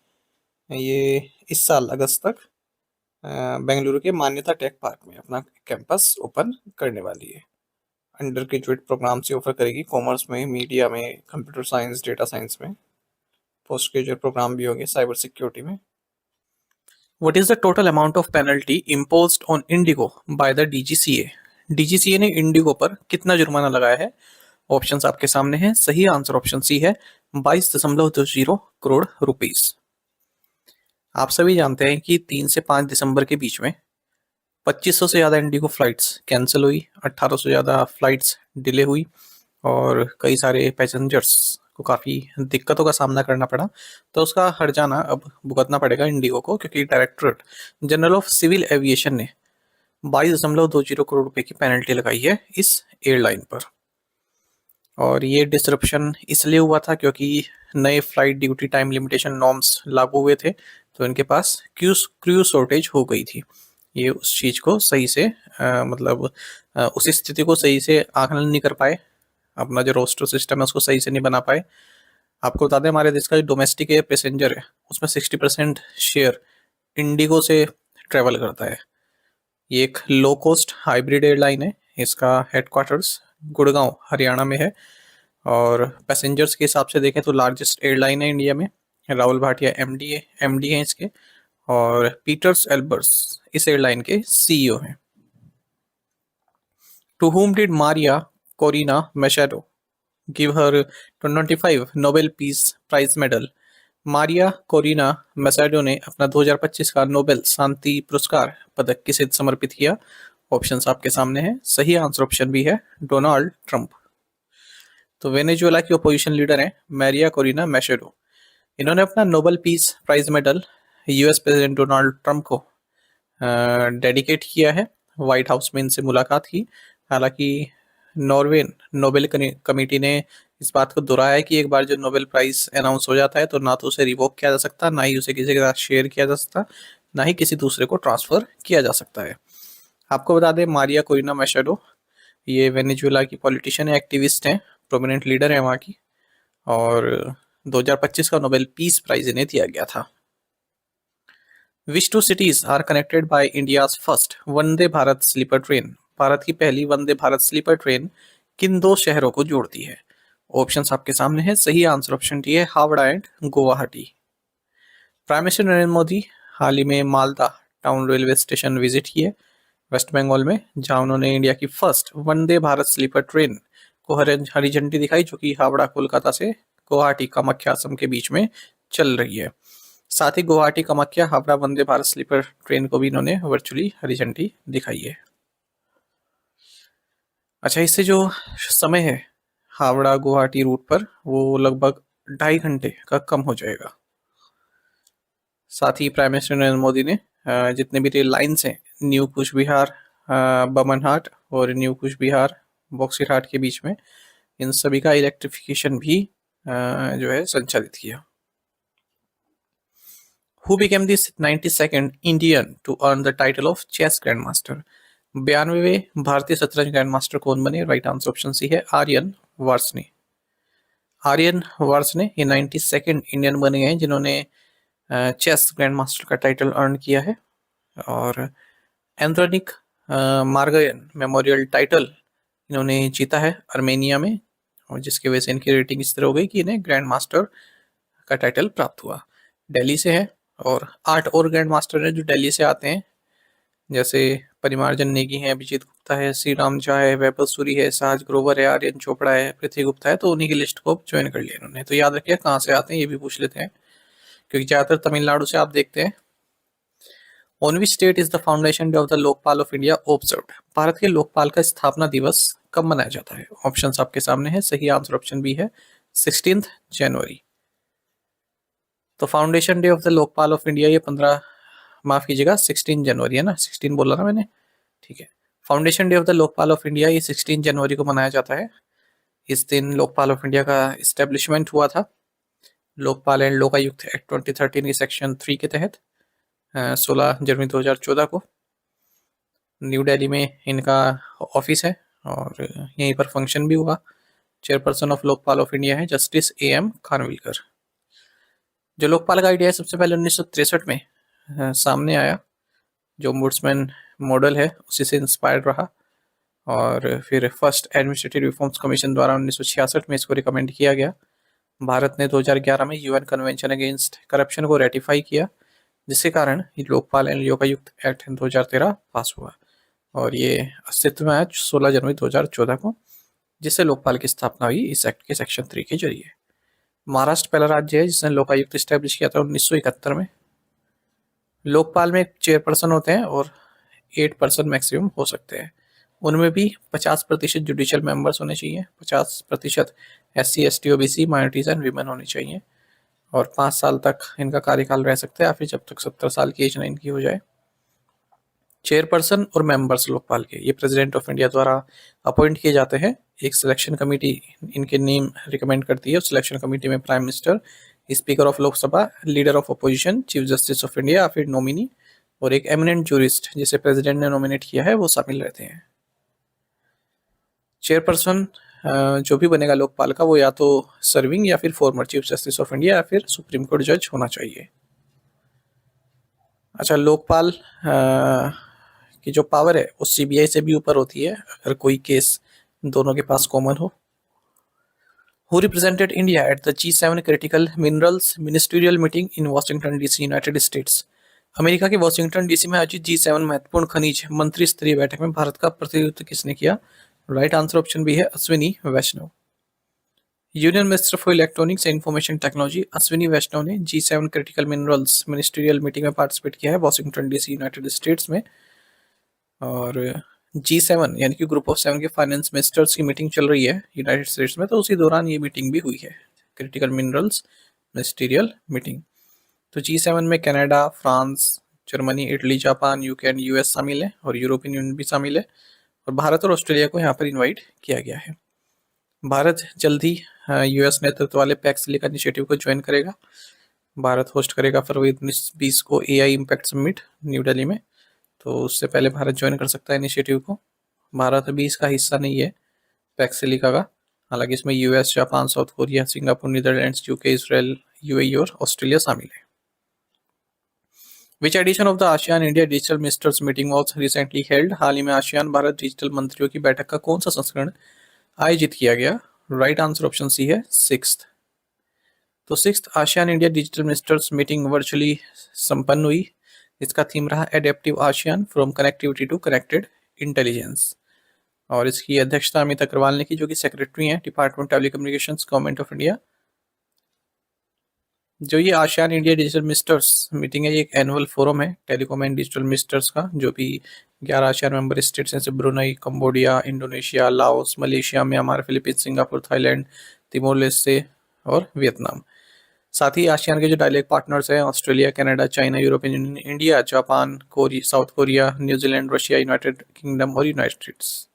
ये इस साल अगस्त तक बेंगलुरु के मान्यता टेक पार्क में अपना कैंपस ओपन करने वाली है। अंडर ग्रेजुएट प्रोग्राम से ऑफर करेगी, कॉमर्स में, मीडिया में, कंप्यूटर साइंस, डेटा साइंस में। पोस्ट ग्रेजुएट प्रोग्राम भी होंगे साइबर सिक्योरिटी में। What is the total amount of penalty imposed on Indigo by the DGCA? DGCA ने इंडिगो पर कितना जुर्माना लगाया है? ऑप्शंस आपके सामने हैं। सही आंसर ऑप्शन सी है 22.20 करोड़ रुपीस। आप सभी जानते हैं कि 3 से 5 दिसंबर के बीच में 2500 से ज़्यादा इंडिगो फ्लाइट्स कैंसिल हुई, 1800 से ज़्यादा फ्लाइट्स डिले हुई और कई सारे पैसेंजर्स को काफ़ी दिक्कतों का सामना करना पड़ा। तो उसका हर्जाना अब भुगतना पड़ेगा इंडिगो को, क्योंकि Directorate General of Civil Aviation ने 22.20 करोड़ रुपए की पेनल्टी लगाई है इस एयरलाइन पर। और ये डिसरप्शन इसलिए हुआ था क्योंकि नए flight duty time limitation norms लागू हुए थे, तो इनके पास क्रू शॉर्टेज हो गई थी। ये उस चीज़ को सही से उस स्थिति को सही से आकलन नहीं कर पाए, अपना जो रोस्टर सिस्टम है उसको सही से नहीं बना पाए। आपको बता दें हमारे देश का जो डोमेस्टिक एयर पैसेंजर है उसमें 60% शेयर इंडिगो से ट्रेवल करता है। ये एक लो कॉस्ट हाइब्रिड एयरलाइन है, इसका हेडक्वार्टर्स गुड़गांव हरियाणा में है, और पैसेंजर्स के हिसाब से देखें तो लार्जेस्ट एयरलाइन है इंडिया में। राहुल भाटिया MD हैं इसके, और पीटर्स एल्बर्स इस एयरलाइन के CEO हैं। To whom did Maria Corina Machado give her 2025 Nobel peace prize medal. Maria Corina Machado ने अपना 2025 का नोबेल शांति पुरस्कार पदक किसे समर्पित किया? ऑप्शंस आपके सामने हैं। सही आंसर ऑप्शन बी है डोनाल्ड ट्रंप। तो वेनेजुएला की अपोजिशन लीडर हैं मारिया कोरिना मैशेडो। इन्होंने अपना Nobel peace prize medal US president Donald Trump को डेडिकेट किया है। व्हाइट हाउस में इनसे मुलाकात की। हालांकि नॉर्वे नोबेल कमेटी ने इस बात को दोहराया है कि एक बार जो नोबेल प्राइज अनाउंस हो जाता है तो ना तो उसे रिवोक किया जा सकता, ना ही उसे किसी के साथ शेयर किया जा सकता, ना ही किसी दूसरे को ट्रांसफर किया जा सकता है। आपको बता दें मारिया कोरिना मैशेडो ये वेनेजुएला की पॉलिटिशियन है, एक्टिविस्ट हैं, प्रोमिनेंट लीडर है वहाँ की, और 2025 का नोबेल पीस प्राइज इन्हें दिया गया था। Which two cities are connected by India's first Vande Bharat sleeper train? Bharat की पहली वंदे भारत स्लीपर ट्रेन किन दो शहरों को जोड़ती है? ऑप्शंस आपके सामने हैं। सही आंसर ऑप्शन डी है Howrah and Guwahati. Prime minister Narendra Modi हाल ही में Malda town railway station visit किए वेस्ट बंगाल में, जहां उन्होंने इंडिया की first Vande Bharat sleeper train को हरी झंडी दिखाई, जो कि हावड़ा कोलकाता से गुवाहाटी कामाख्या असम के बीच में चल रही है। साथ ही गुवाहाटी कामाख्या हावड़ा वंदे भारत स्लीपर ट्रेन को भी इन्होंने वर्चुअली हरी झंडी दिखाई है। अच्छा, इससे जो समय है हावड़ा गुवाहाटी रूट पर वो लगभग 2.5 घंटे का कम हो जाएगा। साथ ही प्राइम मिनिस्टर नरेंद्र मोदी ने जितने भी रेल लाइन्स हैं न्यू कुच बिहार बमनहाट और न्यू कुच बिहार बॉक्सीघाट के बीच में, इन सभी का इलेक्ट्रिफिकेशन भी जो है संचालित किया। Who became the 92nd Indian to earn the title of chess grandmaster? 92वें भारतीय शतरंज ग्रैंड मास्टर कौन बने? राइट आंसर ऑप्शन सी है आर्यन वार्सने। आर्यन वार्सने ये 92nd इंडियन बने हैं जिन्होंने चेस ग्रैंड मास्टर का टाइटल अर्न किया है। और एंड्रोनिक मार्गयन मेमोरियल टाइटल इन्होंने जीता है आर्मेनिया में, और जिसकी वजह से इनकी रेटिंग इस तरह हो गई कि इन्हें ग्रैंड मास्टर का टाइटल प्राप्त हुआ। दिल्ली से है, और 8 और ग्रैंड मास्टर हैं जो दिल्ली से आते हैं, जैसे परिमार्जन नेगी है, अभिजीत गुप्ता है, श्री राम झा है, वैभव सूरी है, साज ग्रोवर है, आर्यन चोपड़ा है, पृथ्वी गुप्ता है। तो उन्हीं की लिस्ट को ज्वाइन कर लिया इन्होंने। तो याद रखिए कहाँ से आते हैं ये भी पूछ लेते हैं, क्योंकि ज्यादातर तमिलनाडु से आप देखते हैं। On which state is the foundation day of the Lokpal of India observed? Bharat के लोकपाल का स्थापना दिवस कब मनाया जाता है? ऑप्शंस आपके सामने है। सही आंसर ऑप्शन बी है 16 जनवरी। तो foundation day of the Lokpal of India ये 16 जनवरी है ना, 16 बोला ना मैंने, ठीक है। Foundation day of the Lokpal of India ये 16 जनवरी को मनाया जाता है। इस दिन लोकपाल ऑफ इंडिया का इस्टेब्लिशमेंट हुआ था। लोकपाल एंड लोकायुक्त एक्ट 2013 की सेक्शन 3 के तहत 16 जनवरी 2014 को न्यू दिल्ली में इनका ऑफिस है, और यहीं पर फंक्शन भी हुआ। Chairperson of Lokpal of India है जस्टिस AM खानविलकर। जो लोकपाल का आइडिया है सबसे पहले 1963 में सामने आया। जो ओम्बुड्समैन मॉडल है उसी से इंस्पायर्ड रहा, और फिर फर्स्ट एडमिनिस्ट्रेटिव रिफॉर्म्स कमीशन द्वारा 1966 में इसको रिकमेंड किया गया। भारत ने 2011 में UN कन्वेंशन अगेंस्ट करप्शन को रेटिफाई किया, जिसके कारण लोकपाल एंड लोकायुक्त एक्ट 2013 पास हुआ, और ये अस्तित्व में आया 16 जनवरी 2014 को, जिससे लोकपाल की स्थापना हुई इस एक्ट के सेक्शन 3 के जरिए। महाराष्ट्र पहला राज्य है जिसने लोकायुक्त स्टैब्लिश किया था 1971 में। लोकपाल में चेयरपर्सन होते हैं और 8 पर्सन मैक्सिमम हो सकते हैं। उनमें भी 50% जुडिशियल मेंबर्स होने चाहिए, 50% SC ST OBC minorities and women होनी चाहिए, और 5 साल तक इनका कार्यकाल रह सकता है, या फिर जब तक 70 साल की एज इनकी हो जाए। चेयरपर्सन और मेंबर्स लोकपाल के ये प्रेसिडेंट ऑफ इंडिया द्वारा अपॉइंट किए जाते हैं। एक सिलेक्शन कमेटी इनके नेम रिकमेंड करती है। सिलेक्शन कमेटी में prime minister, speaker of Lok Sabha, leader of opposition, chief justice of India, फिर नॉमिनी, और एक एमिनेंट जूरिस्ट जिसे प्रेसिडेंट ने नॉमिनेट किया है वो शामिल रहते हैं। चेयरपर्सन जो भी बनेगा लोकपाल का वो या तो सर्विंग या फिर former chief justice of India या फिर सुप्रीम कोर्ट जज होना चाहिए। अच्छा, लोकपाल की जो पावर है वो CBI से भी ऊपर होती है अगर कोई केस दोनों के पास कॉमन हो। Who represented India at the G7 Critical Minerals Ministerial Meeting in Washington DC, United states? America के वॉशिंगटन DC में आयोजित G7 महत्वपूर्ण खनिज मंत्री स्तरीय बैठक में भारत का प्रतिनिधित्व किसने किया? राइट आंसर ऑप्शन बी है Ashwini Vaishnaw. Union minister for electronics and information technology Ashwini Vaishnaw ने G7 critical minerals ministerial meeting में पार्टिसिपेट किया है वॉशिंगटन डीसी यूनाइटेड स्टेट्स में। और G7 यानी कि ग्रुप ऑफ 7 के फाइनेंस मिनिस्टर्स की मीटिंग चल रही है यूनाइटेड स्टेट्स में, तो उसी दौरान ये मीटिंग भी हुई है, क्रिटिकल मिनरल्स मिनिस्ट्रियल मीटिंग। तो G7 में Canada, France, Germany, Italy, Japan, UK and US शामिल है और यूरोपियन यूनियन भी शामिल है, और भारत और ऑस्ट्रेलिया को यहाँ पर इनवाइट किया गया है। भारत जल्द ही यूएस नेतृत्व वाले पैक्सिलिका इनिशिएटिव को ज्वाइन करेगा। भारत होस्ट करेगा फरवरी 19-20 को AI impact summit new Delhi में, तो उससे पहले भारत ज्वाइन कर सकता है इनिशिएटिव को। भारत अभी इसका हिस्सा नहीं है पैक्सिलिका का, हालांकि इसमें US, Japan, South Korea, Singapore, Netherlands, UK, Israel, UAE और ऑस्ट्रेलिया शामिल है। Which edition of the ASEAN India digital ministers meeting was recently held? हाल ही में आसियान भारत डिजिटल मंत्रियों की बैठक का कौन सा संस्करण आयोजित किया गया? राइट आंसर ऑप्शन सी है सिक्स्थ। तो sixth ASEAN India digital ministers meeting virtually संपन्न हुई। इसका थीम रहा adaptive ASEAN from connectivity to connected intelligence, और इसकी अध्यक्षता अमित अग्रवाल ने की, जो कि सेक्रेटरी हैं department telecommunications government of India. जो ये ASEAN India digital ministers meeting है, ये एक एनुअल फोरम है टेलीकॉम एंड डिजिटल मिनिस्टर्स का, जो भी 11 आसियान मेंबर स्टेट्स हैं जैसे Brunei, Cambodia, Indonesia, Laos, Malaysia, Myanmar, Philippines, Singapore, Thailand, Timor Leste और वियतनाम। साथ ही आसियान के जो डायलेक्ट पार्टनर्स हैं Australia, Canada, China, European union, India, Japan, Korea, south Korea, New Zealand, Russia, United kingdom और United states.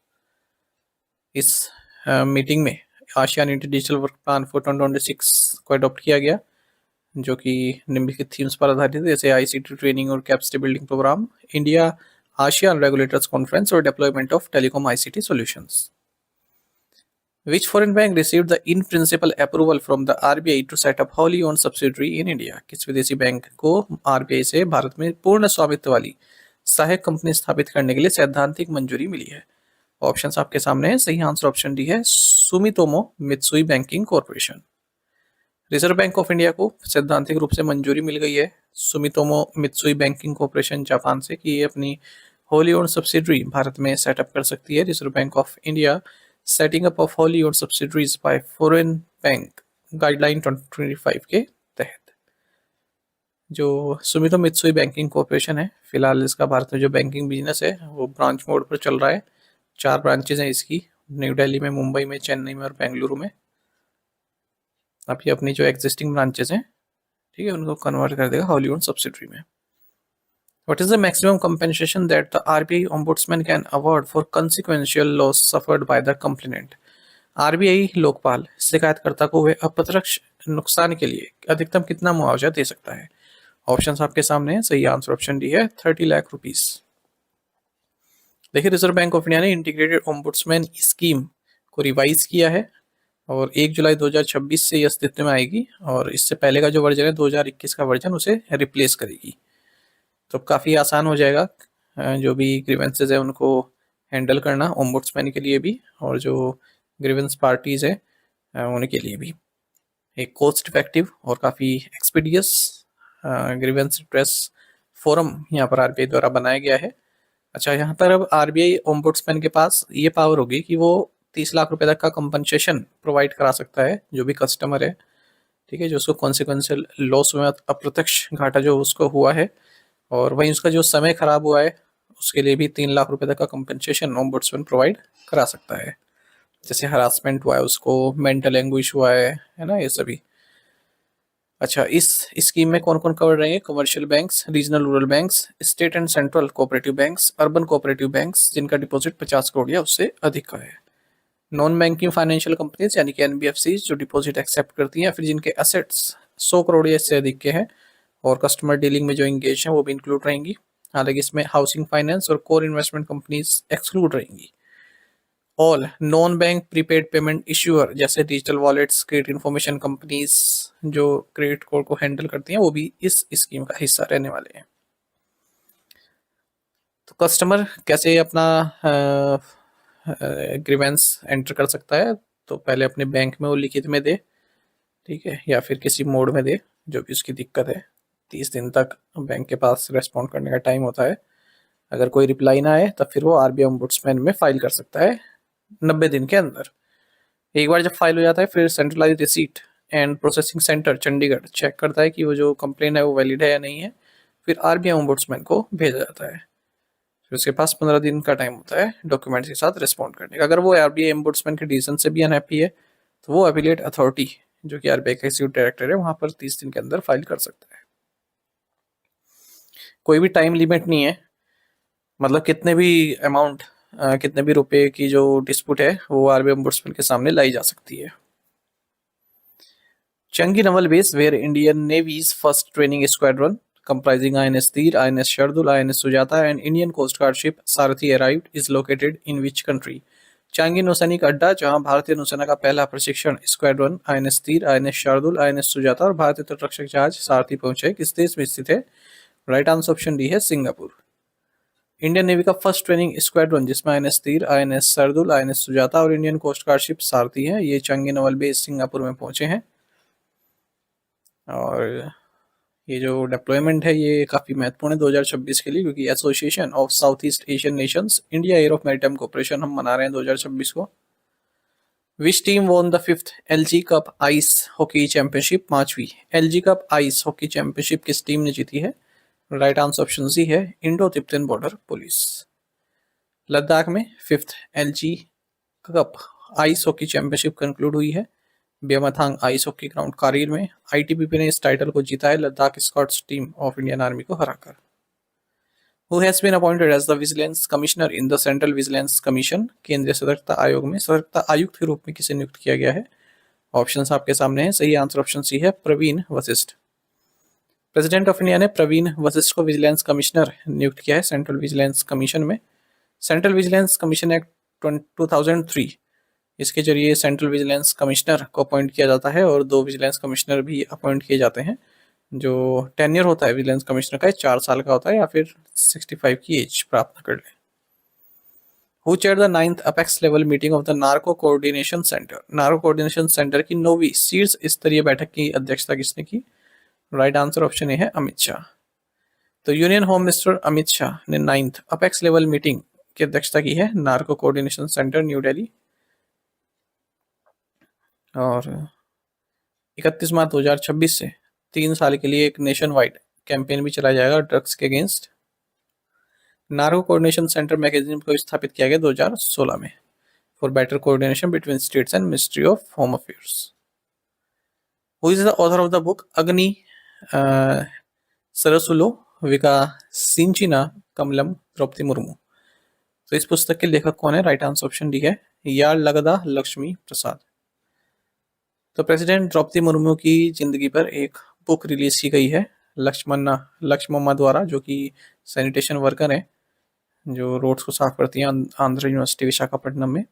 इस meeting में ASEAN India digital work plan for 2026 को adopt किया गया, जो कि निम्नलिखित थीम्स पर आधारित है, जैसे ICT ट्रेनिंग और capacity building programme, India ASEAN regulators conference और development of telecom ICT solutions. Which foreign bank received the in principle approval from the RBI to set up wholly owned subsidiary in India? किस विदेशी bank को RBI से भारत में पूर्ण स्वामित्व वाली सहायक कंपनी स्थापित करने के लिए सैद्धांतिक मंजूरी मिली है? ऑप्शंस आपके सामने है, सही आंसर ऑप्शन डी है Sumitomo Mitsui banking corporation. Reserve Bank of India को सैद्धांतिक रूप से मंजूरी मिल गई है Sumitomo Mitsui banking corporation Japan से कि ये अपनी होली ओन्ड सब्सिडरी भारत में सेटअप कर सकती है। Reserve Bank of India setting up of wholly owned subsidiaries bye foreign bank guideline 2025 के तहत। जो सुमितो मित्सुई बैंकिंग कॉर्पोरेशन है, फिलहाल इसका भारत में जो बैंकिंग बिजनेस है वो ब्रांच मोड पर चल रहा है। 4 ब्रांचेज हैं इसकी, न्यू दिल्ली में, मुंबई में, चेन्नई में और बेंगलुरु में। अब ये अपनी जो एग्जिस्टिंग ब्रांचेस हैं, ठीक है, उनको कन्वर्ट कर देगा होली ओन्ड सब्सिडरी में। What is the maximum compensation that the RBI ombudsman can award for consequential loss suffered by the complainant? RBI Lokpal शिकायतकर्ता को हुए अप्रत्यक्ष नुकसान के लिए अधिकतम कितना मुआवजा दे सकता है? ऑप्शंस आपके सामने है, सही आंसर ऑप्शन डी है 30 लाख रुपीस। देखिए, रिजर्व बैंक ऑफ इंडिया ने इंटीग्रेटेड ओम्बुड्समैन स्कीम को रिवाइज किया है और 1 जुलाई 2026 से ये अस्तित्व में आएगी, और इससे पहले का जो वर्जन है 2021 का वर्जन उसे रिप्लेस करेगी। तो काफ़ी आसान हो जाएगा जो भी ग्रीवेंसेज है उनको हैंडल करना ओम्बुड्समैन के लिए भी, और जो ग्रीवेंस पार्टीज है उनके लिए भी। एक कॉस्ट इफेक्टिव और काफ़ी एक्सपीडियस ग्रीवेंस रेड्रेस फोरम यहाँ पर RBI द्वारा बनाया गया है। अच्छा, यहाँ पर अब RBI ओम्बुड्समैन के पास ये पावर होगी कि वो 30 लाख रुपए तक का कंपनसेशन प्रोवाइड करा सकता है जो भी कस्टमर है, ठीक है, जो उसको कॉन्सिक्वेंशियल लॉस में अप्रत्यक्ष घाटा जो उसको हुआ है, और वहीं उसका जो समय खराब हुआ है उसके लिए भी 3 लाख रुपए तक का कंपनसेशन ओम्बुड्समैन प्रोवाइड करा सकता है। जैसे हरासमेंट हुआ है उसको, मेंटल एंग्विश हुआ है ना, ये सभी। अच्छा, इस स्कीम में कौन कौन कवर रहेंगे? Commercial banks, regional rural banks, state and central cooperative banks, urban cooperative banks जिनका डिपॉजिट 50 करोड़ या उससे अधिक का है, नॉन बैंकिंग फाइनेंशियल कंपनीज यानी कि NBFC जो डिपॉजिट एक्सेप्ट करती हैं, फिर जिनके एसेट्स 100 करोड़ या इससे अधिक के हैं, और कस्टमर डीलिंग में जो इंगेज हैं वो भी इंक्लूड रहेंगी। हालांकि इसमें हाउसिंग फाइनेंस और कोर इन्वेस्टमेंट कंपनीज एक्सक्लूड रहेंगी। All non bank prepaid payment issuer जैसे digital wallets, credit information companies जो क्रेडिट कोड को हैंडल करती हैं वो भी इस स्कीम का हिस्सा रहने वाले हैं। तो कस्टमर कैसे अपना ग्रीवेंस एंटर कर सकता है? तो पहले अपने बैंक में वो लिखित में दे, ठीक है, या फिर किसी मोड में दे जो भी उसकी दिक्कत है। 30 दिन तक बैंक के पास रेस्पॉन्ड करने का टाइम होता है। अगर कोई रिप्लाई ना आए तब फिर वो RBI ओम्बुड्समैन में फाइल कर सकता है 90 दिन के अंदर। एक बार जब फाइल हो जाता है फिर centralize receipt and processing centre Chandigarh check करता है कि वो जो कंप्लेन है वो वैलिड है या नहीं है। फिर आरबीआई ओम्बुड्समैन को भेजा जाता है। फिर उसके पास 15 दिन का टाइम होता है डॉक्यूमेंट्स के साथ रिस्पॉन्ड करने का। अगर वो आरबीआई ओम्बुड्समैन के डिसीजन से भी अनहैप्पी है तो वो एफिलिएट अथॉरिटी जो कि आरबीआई का एग्जीक्यूटिव डायरेक्टर है वहां पर 30 दिन के अंदर फाइल कर सकता है। कोई भी टाइम लिमिट नहीं है, मतलब कितने भी अमाउंट, कितने भी रुपए की जो डिस्प्यूट है वो आरबीआई ओम्बुड्समैन के सामने लाई जा सकती है। Changi Naval Base, where Indian Navy's first training squadron, comprising INS Tir, INS Shardul, INS Sujata, and Indian Coast Guard ship Sarathi arrived, is located in which country? Changi नौसैनिक अड्डा जहां भारतीय नौसेना का पहला प्रशिक्षण स्क्वाड्रन आईएनएस तीर, INS Shardul, INS Sujata और भारतीय तटरक्षक जहाज सारथी पहुंचे किस देश में स्थित है? राइट आंसर ऑप्शन डी है सिंगापुर। इंडियन नेवी का फर्स्ट ट्रेनिंग स्क्वाड्रन जिसमें आईएनएस तीर, आईएनएस शार्दुल, आईएनएस सुजाता और इंडियन कोस्ट गार्ड शिप सारथी है, ये चांगी नवल बेस सिंगापुर में पहुंचे हैं। और ये जो डिप्लॉयमेंट है ये काफ़ी महत्वपूर्ण है 2026 के लिए, क्योंकि association of south east Asian nations India year of maritime cooperation हम मना रहे हैं 2026 को। Which team won the 5th LG cup ice hockey championship? 5वीं LG cup ice hockey championship किस टीम ने जीती है? राइट आंसर ऑप्शन सी है Indo Tibetan border police. Ladakh में 5th LG cup ice hockey championship conclude हुई है Bemathang ice hockey ground Kargil में। आईटीबीपी ने इस टाइटल को जीता है Ladakh scouts team of Indian army को हराकर। Who has been appointed as the Vigilance Commissioner in the Central Vigilance Commission? केंद्रीय सतर्कता आयोग में सतर्कता आयुक्त के रूप में किसे नियुक्त किया गया है? ऑप्शंस आपके सामने हैं, सही आंसर ऑप्शन सी है Praveen Vashisht. President of India ने प्रवीण वशिष्ठ को विजिलेंस कमिश्नर नियुक्त किया है सेंट्रल विजिलेंस कमीशन में। सेंट्रल विजिलेंस कमीशन एक्ट 2003 इसके जरिए सेंट्रल विजिलेंस कमिश्नर को अपॉइंट किया जाता है और 2 विजिलेंस कमिश्नर भी अपॉइंट किए जाते हैं। जो टेन्योर होता है विजिलेंस कमिश्नर का 4 साल का होता है या फिर 65 की एज प्राप्त कर ले। Who chair the 9th apex level meeting of the narco coordination centre? Narco coordination centre की 9वीं शीर्ष स्तरीय बैठक की अध्यक्षता किसने की? राइट आंसर ऑप्शन ए है अमित शाह। तो union home minister Amit Shah ने 9th अपेक्स लेवल मीटिंग की अध्यक्षता की है narco coordination centre New Delhi. और 31 मार्च 2026 से 3 साल के लिए एक नेशन वाइड कैंपेन भी चलाया जाएगा ड्रग्स के against. Narco coordination centre mechanism को स्थापित किया गया 2016 में for better coordination between states and ministry of home affairs. Who is the author of the book अग्नि सरसुलो विकासिंचिना कमलम द्रौपदी मुर्मू? तो इस पुस्तक के लेखक कौन है? राइट आंसर ऑप्शन डी है यार्लगदा लक्ष्मी प्रसाद। तो प्रेसिडेंट द्रौपदी मुर्मू की जिंदगी पर एक बुक रिलीज की गई है लक्ष्मम्मा द्वारा, जो कि सैनिटेशन वर्कर है जो रोड्स को साफ करती हैं आंध्र यूनिवर्सिटी विशाखापट्टनम में।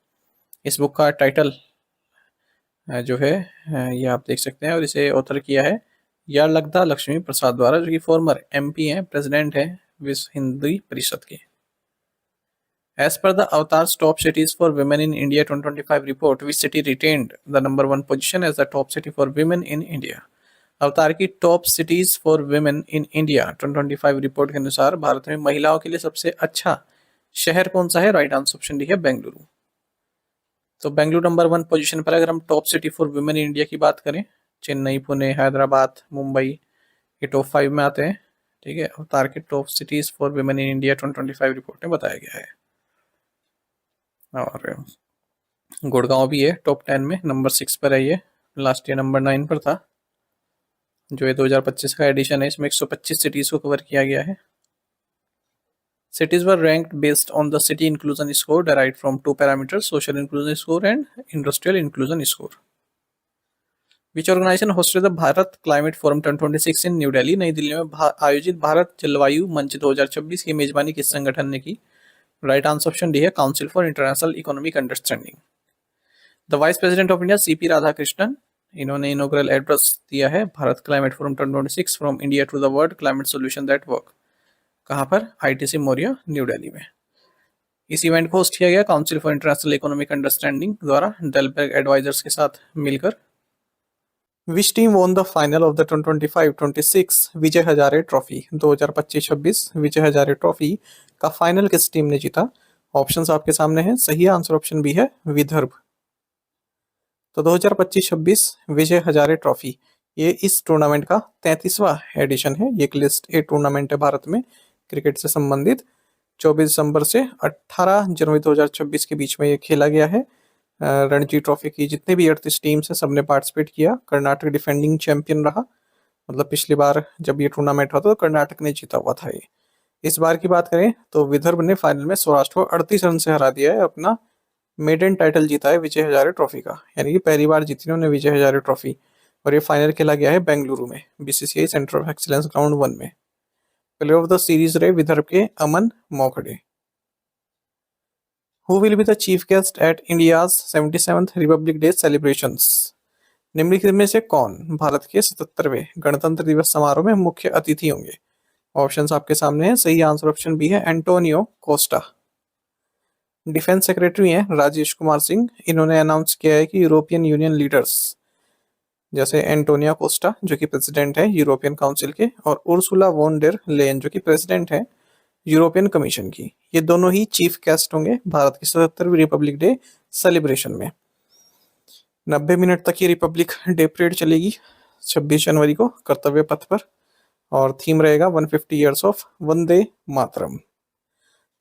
इस बुक का टाइटल जो है ये आप देख सकते हैं और इसे ऑथर किया है यार्लगदा लक्ष्मी प्रसाद द्वारा, जो कि फॉर्मर एमपी हैं, प्रेसिडेंट है विश्व हिंदी परिषद के। As per the Avatar's Top Cities for Women in India 2025 report, which city retained the number 1 position as the top city for women in India? अवतार की top cities for women in India 2025 report के अनुसार भारत में महिलाओं के लिए सबसे अच्छा शहर कौन सा है? राइट आंसर ऑप्शन डी है बेंगलुरु। तो बेंगलुरु नंबर 1 पोजीशन पर। अगर हम top city for women in India की बात करें, चेन्नई, पुणे, हैदराबाद, मुंबई ये टॉप 5 में आते हैं। ठीक है, अवतार के top cities for women in India 2025 report में बताया गया है। और गुड़गांव भी है टॉप 10 में, नंबर 6 पर है ये, लास्ट ईयर नंबर 9 पर था। जो ये 2025 का एडिशन है इसमें 125 सिटीज को कवर किया गया है। Cities were ranked based on the city inclusion score derived from 2 parameters, social inclusion score and industrial inclusion score. Which organization hosted the Bharat climate forum 2026 in New Delhi? नई दिल्ली में आयोजित भारत जलवायु मंच 2026 की मेजबानी किस संगठन ने की? राइट आंसर ऑप्शन डी है council for international economic understanding. The vice president of India CP Radhakrishnan, इन्होंने इनॉग्रल एड्रेस दिया है Bharat climate forum 2026 from India to the world climate solution that work. कहाँ पर? आईटीसी मौर्य न्यू दिल्ली में। इस इवेंट को host किया गया council for international economic understanding द्वारा डेलबर्ग एडवाइजर्स के साथ मिलकर। विच team won the final of the 2025-26 Vijay Hazare trophy? 2025-26 Vijay Hazare trophy का फाइनल किस टीम ने जीता? ऑप्शंस आपके सामने हैं, सही आंसर ऑप्शन बी है विदर्भ। तो 2025-26 विजय हजारे ट्रॉफी, ये इस टूर्नामेंट का 33वां एडिशन है। ये एक लिस्ट ए टूर्नामेंट है भारत में क्रिकेट से संबंधित। 24 दिसंबर से 18 जनवरी 2026 के बीच में ये खेला गया है। रणजी ट्रॉफी की जितने भी 38 टीम्स हैं सबने पार्टिसिपेट किया। कर्नाटक डिफेंडिंग चैंपियन रहा, मतलब पिछली बार जब ये टूर्नामेंट हुआ था तो कर्नाटक ने जीता हुआ था ये। इस बार की बात करें तो विदर्भ ने फाइनल में सौराष्ट्र को 38 रन से हरा दिया है, अपना मेडन टाइटल जीता है विजय हजारे ट्रॉफी का, यानी कि पहली बार जीती उन्होंने विजय हजारे ट्रॉफी। और ये फाइनल खेला गया है बेंगलुरु में, BCCI centre of excellence ground 1 में। प्लेयर ऑफ द सीरीज रहे विदर्भ के Aman Mokhade. Who will be the chief guest at India's 77th republic day celebrations? निम्नलिखित में से कौन भारत के 77वें गणतंत्र दिवस समारोह में मुख्य अतिथि होंगे? ऑप्शंस आपके सामने हैं, सही आंसर ऑप्शन बी है एंटोनियो कोस्टा। डिफेंस सेक्रेटरी हैं राजेश कुमार सिंह, इन्होंने अनाउंस किया है कि यूरोपियन यूनियन लीडर्स जैसे एंटोनिया कोस्टा जो कि प्रेसिडेंट है यूरोपियन काउंसिल के, और उर्सुला वॉन डेर लेयन जो कि प्रेसिडेंट है यूरोपियन कमीशन की, ये दोनों ही चीफ गेस्ट होंगे भारत की 77वीं रिपब्लिक डे सेलिब्रेशन में। 90 मिनट तक ये रिपब्लिक डे परेड चलेगी 26 जनवरी को कर्तव्य पथ पर, और थीम रहेगा 150 ईयर्स ऑफ वंदे मातरम।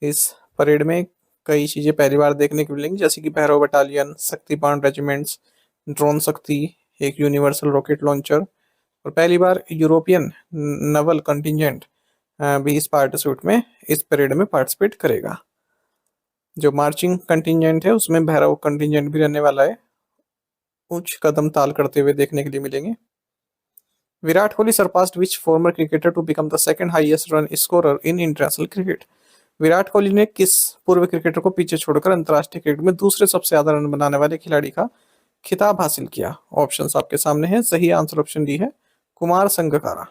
इस परेड में कई चीजें पहली बार देखने को मिलेंगी, जैसे कि भैरव बटालियन, शक्तिपाण रेजिमेंट्स, ड्रोन शक्ति, एक यूनिवर्सल रॉकेट लॉन्चर, और पहली बार यूरोपियन नवल कंटिजेंट भी इस पार्टिसिपेट में इस परेड में पार्टिसिपेट करेगा। जो मार्चिंग कंटिजेंट है उसमें भैरव कंटिजेंट भी रहने वाला है, उच्च कदम ताल करते हुए देखने के लिए मिलेंगे। Virat Kohli surpassed which former cricketer to become the second highest run scorer in international cricket? Virat Kohli ने किस पूर्व क्रिकेटर को पीछे छोड़कर अंतर्राष्ट्रीय क्रिकेट में दूसरे सबसे ज्यादा रन बनाने वाले खिलाड़ी का खिताब हासिल किया? ऑप्शंस आपके सामने हैं, सही आंसर ऑप्शन डी है कुमार संगकारा।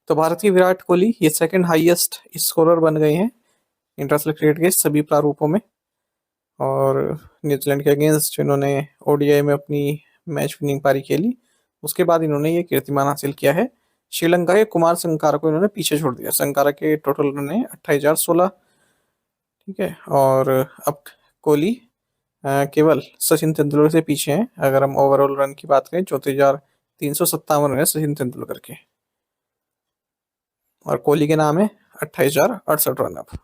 तो भारत की विराट कोहली ये सेकंड हाईएस्ट स्कोरर बन गए हैं इंटरनेशनल क्रिकेट के सभी प्रारूपों में। और न्यूजीलैंड के अगेंस्ट इन्होंने ओडीआई में अपनी मैच विनिंग पारी खेली, उसके बाद इन्होंने ये कीर्तिमान हासिल किया है। श्रीलंका के कुमार संगकारा को इन्होंने पीछे छोड़ दिया। संगकारा के टोटल रन है 28,016, ठीक है। और अब कोहली केवल सचिन तेंदुलकर से पीछे हैं। अगर हम ओवरऑल रन की बात करें 34,357 रन है सचिन तेंदुलकर के, और कोहली के नाम है 28,068 रन। अब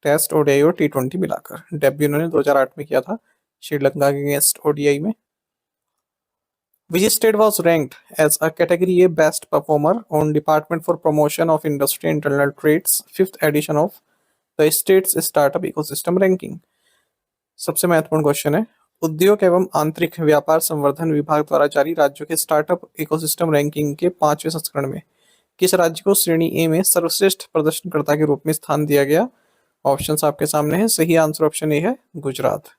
टेस्ट, ओडीआई और टी20 मिलाकर डेब्यू इन्होंने 2008 में किया था श्रीलंका के अगेंस्ट ओडीआई में। Which state was ranked as a Category A Best Performer on Department for Promotion of Industry and Internal Trade's 5th edition of the State's Startup Ecosystem Ranking? सबसे महत्वपूर्ण क्वेश्चन है, उद्योग एवं आंतरिक व्यापार संवर्धन विभाग द्वारा जारी राज्यों के स्टार्टअप इकोसिस्टम रैंकिंग के 5वें संस्करण में किस राज्य को श्रेणी ए में सर्वश्रेष्ठ प्रदर्शनकर्ता के रूप में स्थान दिया गया? ऑप्शंस आपके सामने हैं, सही आंसर ऑप्शन ए है गुजरात।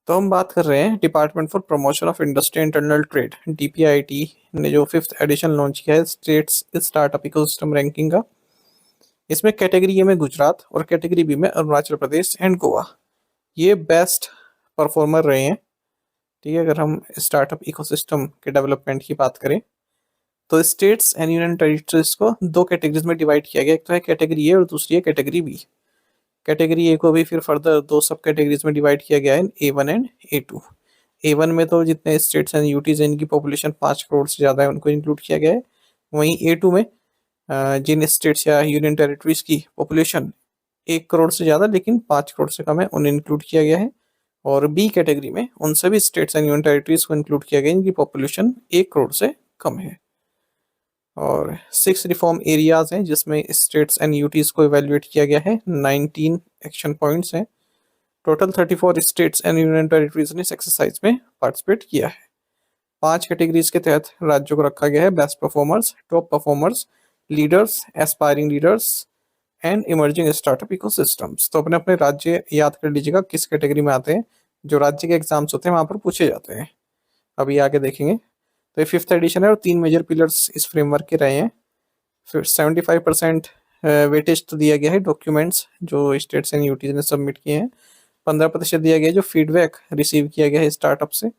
तो हम बात कर रहे हैं department for promotion of industry internal trade DPIIT ने जो 5th एडिशन लॉन्च किया है स्टेट्स स्टार्टअप इकोसिस्टम रैंकिंग का। इसमें कैटेगरी ए में गुजरात और कैटेगरी बी में अरुणाचल प्रदेश एंड गोवा ये बेस्ट परफॉर्मर रहे हैं, ठीक है। अगर हम स्टार्टअप इकोसिस्टम के डेवलपमेंट की बात करें तो स्टेट्स एंड यूनियन टेरिटरीज को दो कैटेगरीज में डिवाइड किया गया, एक तो है कैटेगरी ए और दूसरी है कैटेगरी बी। कैटेगरी ए को भी फिर फर्दर दो सब कैटेगरीज में डिवाइड किया गया है, A1 एंड A2। A1 में तो जितने स्टेट्स एंड यूटीज इनकी पॉपुलेशन 5 करोड़ से ज़्यादा है उनको इंक्लूड किया गया है। वहीं A2 में जिन स्टेट्स या यूनियन टेरिटरीज की पॉपुलेशन 1 करोड़ से ज़्यादा लेकिन 5 करोड़ से कम है उन्हें इंक्लूड किया गया है। और बी कैटेगरी में उन सभी स्टेट्स एंड यूनियन टेरिटरीज को इंक्लूड किया गया इनकी पॉपुलेशन 1 करोड़ से कम है। और 6 रिफॉर्म एरियाज हैं जिसमें स्टेट्स एंड यूटीज को इवेल्युएट किया गया है। 19 एक्शन पॉइंट्स हैं। Total 34 states and union territories ने इस एक्सरसाइज में पार्टिसिपेट किया है। 5 कैटेगरीज के तहत राज्यों को रखा गया है, best performers, top performers, leaders, aspiring leaders and emerging startup ecosystems. तो अपने अपने राज्य याद कर लीजिएगा किस कैटेगरी में आते हैं, जो राज्य के एग्जाम्स होते हैं वहां पर पूछे जाते हैं। अभी आगे देखेंगे। तो ये 5th एडिशन है और 3 मेजर पिलर्स इस फ्रेमवर्क के रहे हैं। फिर 75% वेटेज तो दिया गया है डॉक्यूमेंट्स जो स्टेट्स एंड यूटीज ने सबमिट किए हैं। 15% दिया गया है जो फीडबैक रिसीव किया गया है स्टार्टअप से,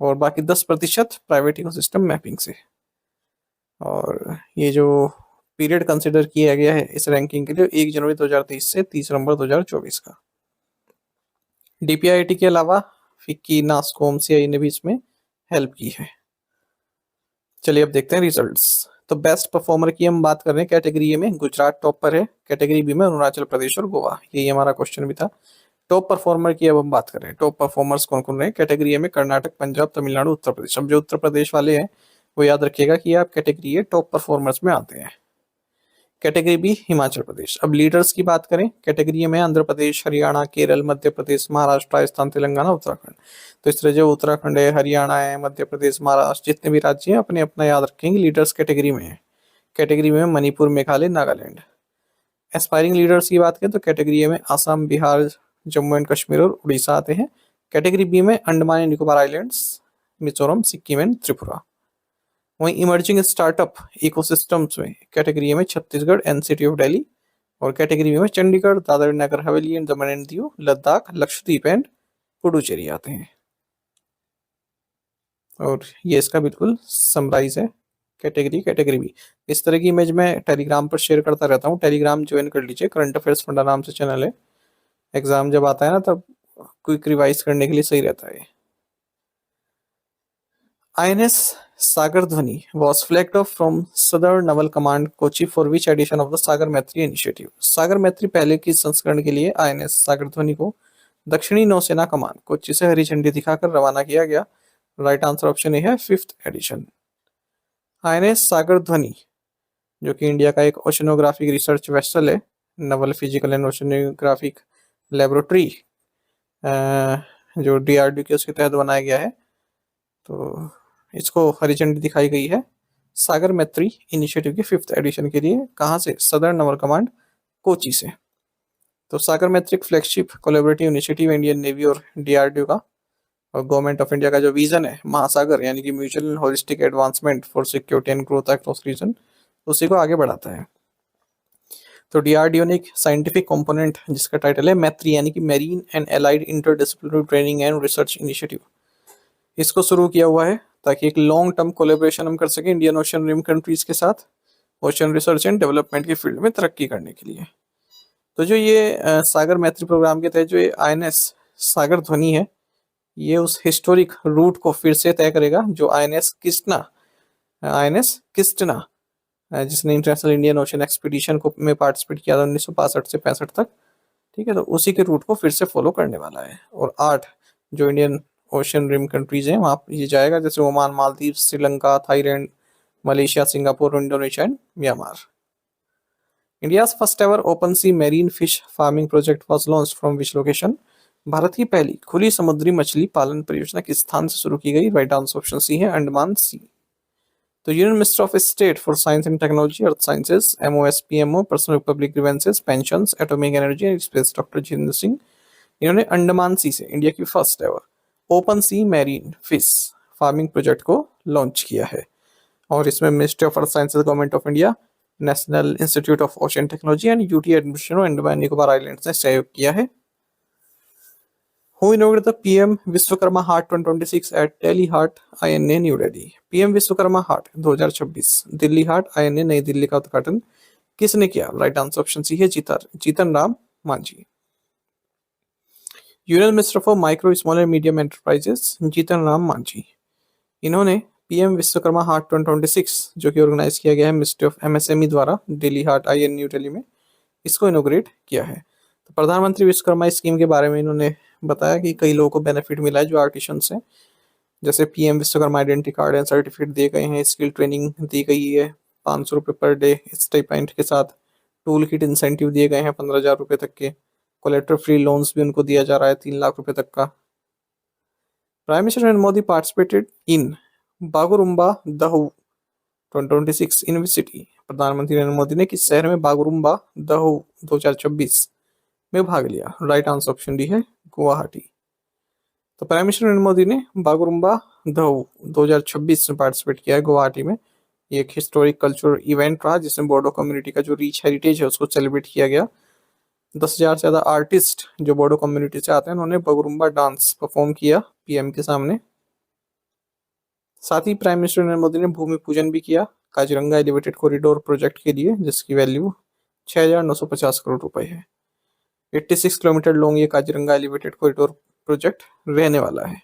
और बाकी 10% प्राइवेट इकोसिस्टम मैपिंग से। और ये जो पीरियड कंसिडर किया गया है इस रैंकिंग के लिए 1 जनवरी 2023 से 30 नवंबर 2024 का। डीपीआईआईटी के अलावा फिक्की, नास्कॉम, सीआई ने भी इसमें हेल्प की है। चलिए अब देखते हैं रिजल्ट्स। तो बेस्ट परफॉर्मर की हम बात कर रहे हैं कैटेगरी ए में, गुजरात टॉप पर है। कैटेगरी बी में अरुणाचल प्रदेश और गोवा, यही हमारा क्वेश्चन भी था। टॉप परफॉर्मर की अब हम बात कर रहे हैं। टॉप परफॉर्मर्स कौन कौन रहे? कैटेगरी ए में कर्नाटक, पंजाब, तमिलनाडु, उत्तर प्रदेश। अब जो उत्तर प्रदेश वाले हैं वो याद रखिएगा कि आप कैटेगरी ए टॉप परफॉर्मर्स में आते हैं। Category B Himachal Pradesh. अब लीडर्स की बात करें, कैटेगरी में आंध्र प्रदेश, हरियाणा, केरल, मध्य प्रदेश, महाराष्ट्र, राजस्थान, तेलंगाना, उत्तराखंड। तो इस तरह जो उत्तराखंड है, हरियाणा है, मध्य प्रदेश, महाराष्ट्र, जितने भी राज्य हैं अपने अपना याद रखेंगे लीडर्स कैटेगरी में है। कैटेगरी में मणिपुर, मेघालय, नागालैंड। एस्पायरिंग लीडर्स की बात करें तो कैटेगरी ए में असम, बिहार, जम्मू एंड कश्मीर और उड़ीसा आते हैं। कैटेगरी बी में Andaman and Nicobar islands, Mizoram, Sikkim and Tripura. वहीं इमर्जिंग स्टार्टअप इकोसिस्टम्स में कैटेगरी में छत्तीसगढ़, एनसीटी ऑफ दिल्ली। और कैटेगरी में Chandigarh, Dadar Nagar Haveli and Daman and Diu, Ladakh, Lakshadweep and Puducherry आते हैं। और ये इसका बिल्कुल समराइज है कैटेगरी भी। इस तरह की इमेज मैं टेलीग्राम पर शेयर करता रहता हूँ, टेलीग्राम ज्वाइन कर लीजिए। करंट अफेयर्स फंडा नाम से चैनल है। एग्जाम जब आता है ना तब क्विक रिवाइज करने के लिए सही रहता है। INS Sagar Dhwani was flagged off from Southern Naval Command Kochi for which edition of the Sagar Maitri initiative? सागर मैत्री पहले की संस्करण के लिए INS सागर ध्वनि को दक्षिणी नौसेना कमान कोच्चि से हरी झंडी दिखाकर रवाना किया गया। राइट आंसर ऑप्शन ए है 5th एडिशन। INS सागर ध्वनि जो कि इंडिया का एक ओशनोग्राफिक रिसर्च वेसल है, Naval physical and oceanographic laboratory जो DRDO के उसके तहत बनाया गया है। तो इसको हरी झंडी दिखाई गई है सागर मैत्री इनिशिएटिव के 5th एडिशन के लिए। कहाँ से? सदर्न नवल कमांड कोची से। तो सागर मैत्री flagship collaborative initiative Indian navy और DRDO का और गवर्नमेंट ऑफ इंडिया का जो विजन है महासागर यानी कि mutual and holistic advancement for security and growth across region, उसी को आगे बढ़ाता है। तो DRDO ने एक साइंटिफिक कंपोनेंट जिसका टाइटल है मैत्री यानी कि marine and allied interdisciplinary training and research initiative, इसको शुरू किया हुआ है ताकि एक लॉन्ग टर्म कोलेब्रेशन हम कर सकें इंडियन ओशन रिम कंट्रीज के साथ ओशन रिसर्च एंड डेवलपमेंट के फील्ड में तरक्की करने के लिए। तो जो ये सागर मैत्री प्रोग्राम के तहत जो ये INS सागर ध्वनि है, ये उस हिस्टोरिक रूट को फिर से तय करेगा जो INS किस्टना जिसने इंटरनेशनल इंडियन ओशन एक्सपीडिशन को में पार्टिसिपेट किया था 1965 से 65 तक। ठीक है, तो उसी के रूट को फिर से फॉलो करने वाला है। और 8 जो इंडियन ओशन रिम कंट्रीज हैं वहाँ ये जाएगा, जैसे Oman, Maldives, Sri Lanka, Thailand, Malaysia, Singapore, Indonesia and Myanmar. India's first ever open sea marine fish farming project was launched from which location? Bharat की पहली खुली समुद्री मछली पालन परियोजना किस स्थान से शुरू की गई? राइट आंसर ऑप्शन सी है अंडमान सी। तो union minister of state for science and technology, earth sciences, MOSPMO, personnel public grievances, pensions, atomic energy and space, doctor Jitendra Singh, इन्होंने अंडमान सी से इंडिया की first ever open sea marine fish farming project को launch किया है। और इसमें ministry of earth sciences, government of India, national institute of ocean technology and UT admission Andaman Nicobar islands ने सहयोग किया है। Who inaugurated the PM Vishwakarma Haat 2026 at Delhi Haat INA New Delhi? PM Vishwakarma Haat 2026 Delhi Haat INA नई दिल्ली का उद्घाटन किसने किया? राइट आंसर ऑप्शन सी है Jitan Ram Manjhi. Union minister for micro small and medium enterprises, Jitan Ram Manjhi, इन्होंने PM विश्वकर्मा हाट 2026 जो कि ऑर्गेनाइज किया गया है मिनिस्ट्री ऑफ MSME द्वारा दिल्ली हाट INA न्यू दिल्ली में, इसको इनोग्रेट किया है। तो प्रधानमंत्री विश्वकर्मा स्कीम के बारे में इन्होंने बताया कि कई लोगों को बेनिफिट मिला है जो आर्टिशंस हैं, जैसे PM Vishwakarma identity card and certificate दिए गए हैं, स्किल ट्रेनिंग दी गई है 500 रुपये पर डे स्टाइपेंड के साथ, टूल किट इंसेंटिव दिए गए हैं 15,000 रुपये तक के, कोलेट्रल फ्री लोन्स भी उनको दिया जा रहा है 3 लाख रुपए तक का। Prime minister Narendra Modi participated in Bagurumba Dwhou 2026 in which city? प्रधानमंत्री नरेंद्र मोदी ने किस शहर में बागुरुम्बा दहू 2026 में भाग लिया? राइट आंसर ऑप्शन डी है गुवाहाटी। तो प्राइम मिनिस्टर नरेंद्र मोदी ने बागुरुम्बा दहू 2026 में पार्टिसिपेट किया है गुवाहाटी में। ये एक हिस्टोरिक कल्चरल इवेंट रहा जिसमें बोडो कम्युनिटी का जो रिच हेरिटेज है उसको सेलिब्रेट किया गया। 10,000 से ज़्यादा आर्टिस्ट जो बोडो कम्युनिटी से आते हैं उन्होंने बागुरुम्बा डांस परफॉर्म किया PM के सामने। साथ ही प्राइम मिनिस्टर नरेंद्र मोदी ने भूमि पूजन भी किया काजीरंगा एलिवेटेड कॉरिडोर प्रोजेक्ट के लिए, जिसकी वैल्यू 6,950 करोड़ रुपए है। 86 किलोमीटर लॉन्ग ये काजीरंगा एलिवेटेड कॉरिडोर प्रोजेक्ट रहने वाला है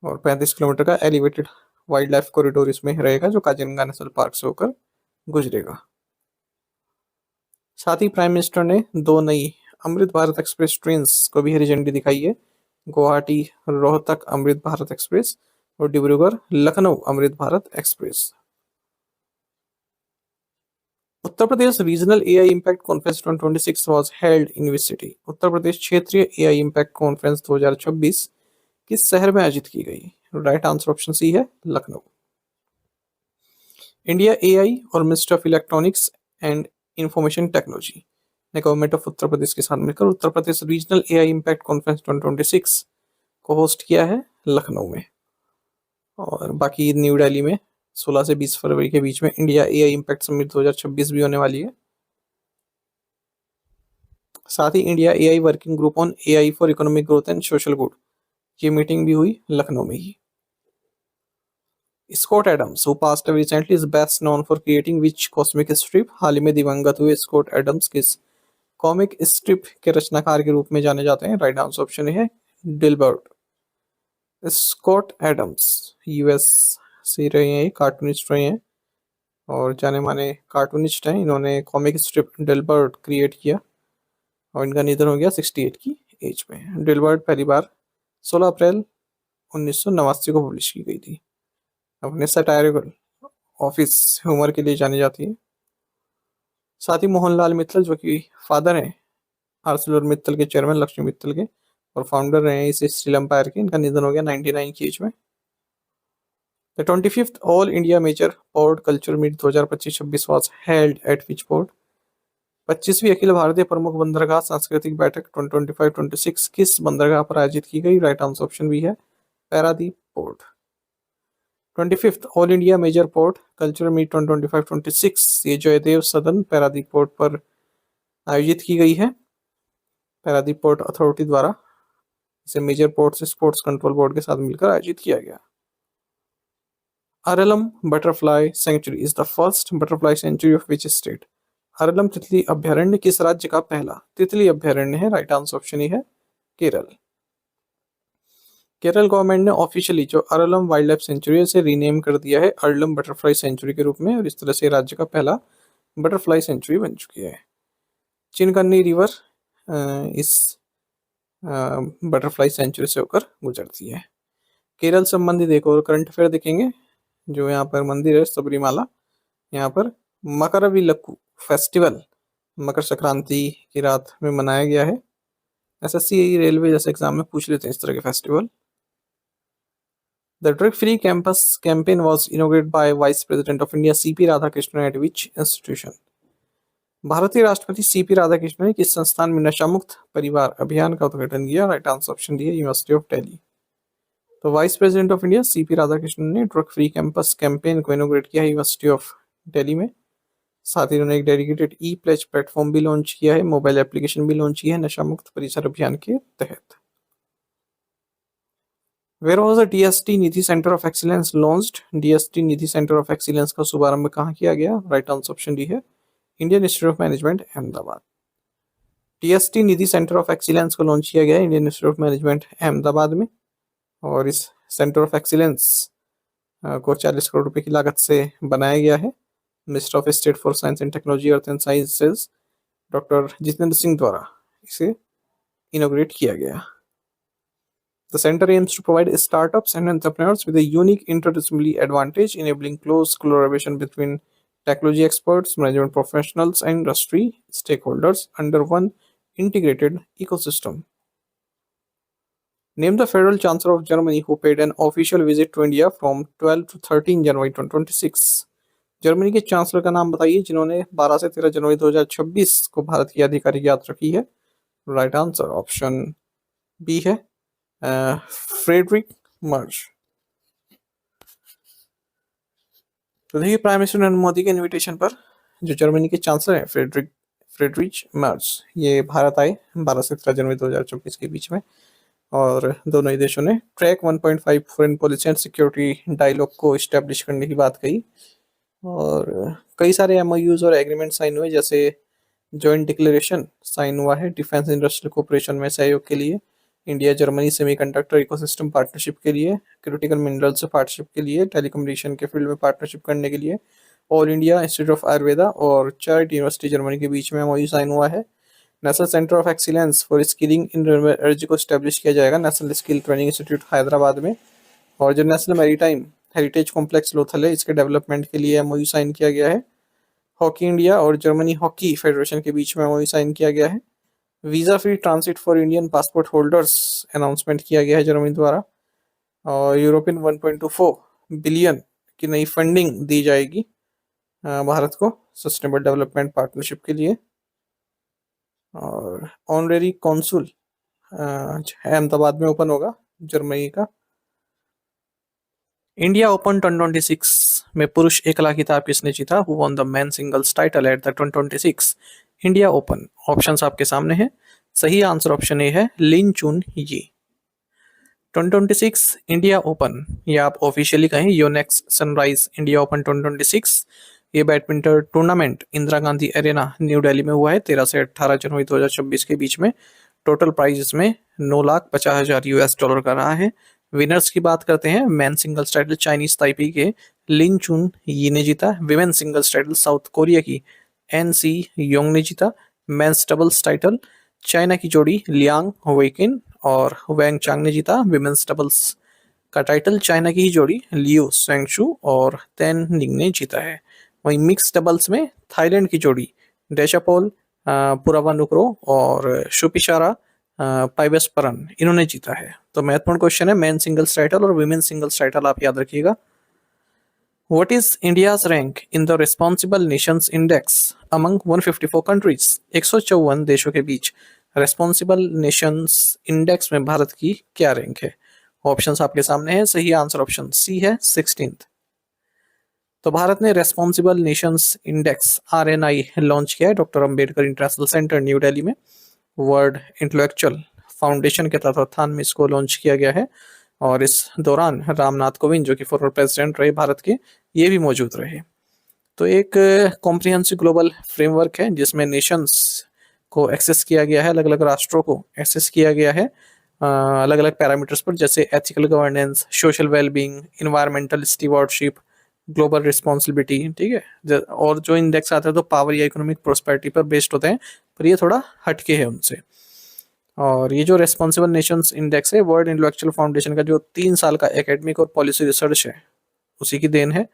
और 35 किलोमीटर का एलिवेटेड वाइल्ड लाइफ कॉरिडोर इसमें रहेगा, जो काजीरंगा नेशनल पार्क से होकर गुजरेगा। साथ ही प्राइम मिनिस्टर ने 2 नई अमृत भारत एक्सप्रेस ट्रेन को भी हरी झंडी दिखाई है। गुवाहाटी रोहतक अमृत भारत एक्सप्रेस और Dibrugarh Lucknow Amrit Bharat express. Uttar Pradesh regional AI impact conference 2026 was held in which city? Uttar Pradesh क्षेत्रीय एआई इम्पैक्ट कॉन्फ्रेंस 2026 किस शहर में आयोजित की गई? राइट आंसर ऑप्शन सी है, लखनऊ। इंडिया एआई और ministry of electronics and information technology ने गवर्नमेंट ऑफ उत्तर प्रदेश के साथ मिलकर उत्तर Pradesh regional AI impact conference 2026 को होस्ट किया है लखनऊ में। और बाकी न्यू दिल्ली में 16 से 20 फरवरी के बीच में इंडिया एआई इम्पैक्ट समिट 2026 भी होने वाली है। साथ ही India AI working group on AI for economic growth and social good, ये मीटिंग भी हुई लखनऊ में ही। Scott Adams who passed away recently is best known for creating which cosmic strip? हाल ही में दिवंगत हुए स्कॉट एडम्स किस कॉमिक स्ट्रिप के रचनाकार के रूप में जाने जाते हैं? राइट आंसर ऑप्शन है, डिल्बर्ट। स्कॉट एडम्स यूएस से रहे हैं, कार्टूनिस्ट रहे हैं और जाने माने कार्टूनिस्ट हैं। इन्होंने कॉमिक स्ट्रिप डिल्बर्ट क्रिएट किया और इनका निधन हो गया 68 की एज में। डिल्बर्ट पहली बार 16 अप्रैल 1989 को पब्लिश की गई थी। अपने सटायरिकल ऑफिस ह्यूमर के लिए जानी जाती है। साथ ही मोहनलाल मित्तल, जो कि फादर हैं आर्सेलर मित्तल के, चेयरमैन लक्ष्मी मित्तल के और फाउंडर रहे हैं इस स्टील एम्पायर के, इनका निधन हो गया 99 की एज में। The 25th all India major port culture meet 2025-26 was held at which port? 25वीं अखिल भारतीय प्रमुख बंदरगाह सांस्कृतिक बैठक 2025-26 किस बंदरगाह पर आयोजित की गई? राइट आंसर ऑप्शन भी है, Paradip port. 25th all India major port cultural meet 2025-26 ये जयदेव सदन पारादीप पोर्ट पर आयोजित की गई है। पारादीप पोर्ट अथॉरिटी द्वारा इसे मेजर पोर्ट से स्पोर्ट्स कंट्रोल बोर्ड के साथ मिलकर आयोजित किया गया। Aralam butterfly sanctuary is the first butterfly century of which state? Aralam तितली अभ्यारण्य किस राज्य का पहला तितली अभ्यारण्य है? राइट आंसर ऑप्शन ही है, केरल। केरल गवर्नमेंट ने ऑफिशियली जो अरलम वाइल्ड लाइफ सेंचुरी से रीनेम कर दिया है अरलम बटरफ्लाई सेंचुरी के रूप में और इस तरह से राज्य का पहला बटरफ्लाई सेंचुरी बन चुकी है। चिनकन्नी रिवर इस बटरफ्लाई सेंचुरी से होकर गुजरती है। केरल संबंधित एक और करंट अफेयर देखेंगे। जो यहाँ पर मंदिर है सबरीमाला, यहाँ पर मकरविलक्कू फेस्टिवल मकर संक्रांति की रात में मनाया गया है। एसएससी रेलवे जैसे एग्जाम में पूछ लेते हैं इस तरह के festival. The drug-free campus campaign was inaugurated by Vice President of India C.P. Radhakrishnan at which institution? भारतीय राष्ट्रपति सीपी राधाकृष्णन ने किस संस्थान में नशा मुक्त परिवार अभियान का उद्घाटन किया? राइट आंसर ऑप्शन डी है, यूनिवर्सिटी ऑफ दिल्ली। तो vice president of India CP Radhakrishnan ने ड्रग फ्री कैंपस कैंपेन को इनोग्रेट किया है यूनिवर्सिटी ऑफ दिल्ली में। साथ ही उन्होंने एक डेडिकेटेड ई प्लेज प्लेटफॉर्म भी लॉन्च किया है, मोबाइल एप्लीकेशन भी लॉन्च किया है नशा मुक्त परिसर अभियान के तहत। Where was the DST Nidhi centre of excellence launched? DST Nidhi centre of excellence का शुभारंभ कहाँ किया गया? राइट आंसर ऑप्शन डी है, Indian institute of management Ahmedabad. DST Nidhi centre of excellence को लॉन्च किया गया Indian institute of management Ahmedabad में और इस सेंटर ऑफ एक्सीलेंस को 40 करोड़ रुपए की लागत से बनाया गया है। Minister of state for science and technology earth and sciences doctor Jitendra Singh द्वारा इसे इनोग्रेट किया गया। The center aims to provide startups and entrepreneurs with a unique interdisciplinary advantage, enabling close collaboration between technology experts, management professionals, and industry stakeholders under one integrated ecosystem. Name the Federal Chancellor of Germany who paid an official visit to India from 12 to 13 January 2026. Germany के chancellor का नाम बताइए जिन्होंने 12 से 13 जनवरी 2026 को भारत की आधिकारिक यात्रा की है? राइट आंसर ऑप्शन बी है, फ्रेडरिक मर्ज। तो देखिए प्राइम मिनिस्टर नरेंद्र मोदी के इनविटेशन पर जो जर्मनी के चांसलर हैं फ्रेडरिक मर्ज ये भारत आए 12 से 13 जनवरी 2024 के बीच में और दोनों ही देशों ने track 1.5 foreign policy and security dialogue को इस्टेब्लिश करने की बात कही। और कई सारे एमओयूज और एग्रीमेंट साइन हुए, जैसे जॉइंट डिक्लेरेशन साइन हुआ है डिफेंस इंडस्ट्रियल कोऑपरेशन में सहयोग के लिए, India Germany semiconductor ecosystem partnership के लिए, क्रिटिकल मिनरल्स पार्टनरशिप के लिए, टेलीकम्युनिकेशन के फील्ड में पार्टनरशिप करने के लिए, all India institute of Ayurveda और चार्ट यूनिवर्सिटी जर्मनी के बीच में एमओयू साइन हुआ है। National centre of excellence for skilling in energy को स्टैब्लिश किया जाएगा national skill training institute Hyderabad में। और जो national maritime heritage complex Lothal है, इसके डेवलपमेंट के लिए एमओयू साइन किया गया है। हॉकी इंडिया और जर्मनी हॉकी फेडरेशन के बीच में एमओयू साइन किया गया है। Visa free transit for Indian passport holders announcement किया गया है जर्मनी द्वारा। और यूरोपियन 1.24 बिलियन की नई फंडिंग दी जाएगी भारत को सस्टेनेबल डेवलपमेंट पार्टनरशिप के लिए। और ऑनरेरी कॉन्सुल अहमदाबाद में ओपन होगा जर्मनी का। इंडिया ओपन 2026 में पुरुष एकला खिताब किसने जीता? Who won the main singles title at the 2026 India open? Options आपके सामने हैं। सही आंसर ऑप्शन ए है लिन चुन यी। 2026 इंडिया ओपन, या आप ऑफिशियली कहें योनेक्स सनराइज इंडिया ओपन 2026, ये badminton tournament Indira Gandhi arena new Delhi में हुआ है 13 से 18 जनवरी 2026 के बीच में। टोटल प्राइज इसमें 9,50,000 यूएस डॉलर का रहा है। विनर्स की बात करते हैं, man singles title Chinese Taipei के लिन चुन यी ने जीता। Women singles title south Korea की एन सी योंग ने जीता। मेंस डबल्स टाइटल चाइना की जोड़ी लियांग वेकिन और वैंग चांग ने जीता। विमेन्स डबल्स का टाइटल चाइना की ही जोड़ी लियो सेंगशु और तेन निंग ने जीता है। वहीं मिक्स डबल्स में थाईलैंड की जोड़ी डेशापोल पुरावानुक्रो और शुपिशारा पाइबेसपरन इन्होंने जीता है। तो महत्वपूर्ण क्वेश्चन है, मेन सिंगल्स टाइटल और विमेन सिंगल्स टाइटल आप याद रखिएगा। What is India's rank in the Responsible Nations Index among 154 countries? 154 देशों के बीच रेस्पॉन्सिबल नेशंस इंडेक्स में भारत की क्या रैंक है? ऑप्शंस आपके सामने है। सही आंसर ऑप्शन सी है 16th। तो भारत ने responsible nations index RNI launch किया है doctor Ambedkar international centre New Delhi में। वर्ल्ड इंटेलेक्चुअल फाउंडेशन के तत्वावधान में इसको लॉन्च किया गया है। और इस दौरान रामनाथ कोविंद, जो कि फॉर्मर प्रेसिडेंट रहे भारत के, ये भी मौजूद रहे। तो एक कॉम्प्रिहेंसिव ग्लोबल फ्रेमवर्क है जिसमें नेशंस को एक्सेस किया गया है, अलग अलग राष्ट्रों को एक्सेस किया गया है अलग अलग पैरामीटर्स पर, जैसे ethical governance, social wellbeing, environmental stewardship, global responsibility. ठीक है। और जो इंडेक्स आते हैं तो पावर या इकोनॉमिक प्रोस्पेरिटी पर बेस्ड होते हैं, पर ये थोड़ा हटके है उनसे। और ये जो रेस्पॉन्सिबल नेशंस इंडेक्स है वर्ल्ड इंटेलेक्चुअल फाउंडेशन का जो 3 साल का एकेडमिक और पॉलिसी रिसर्च है उसी की देन है।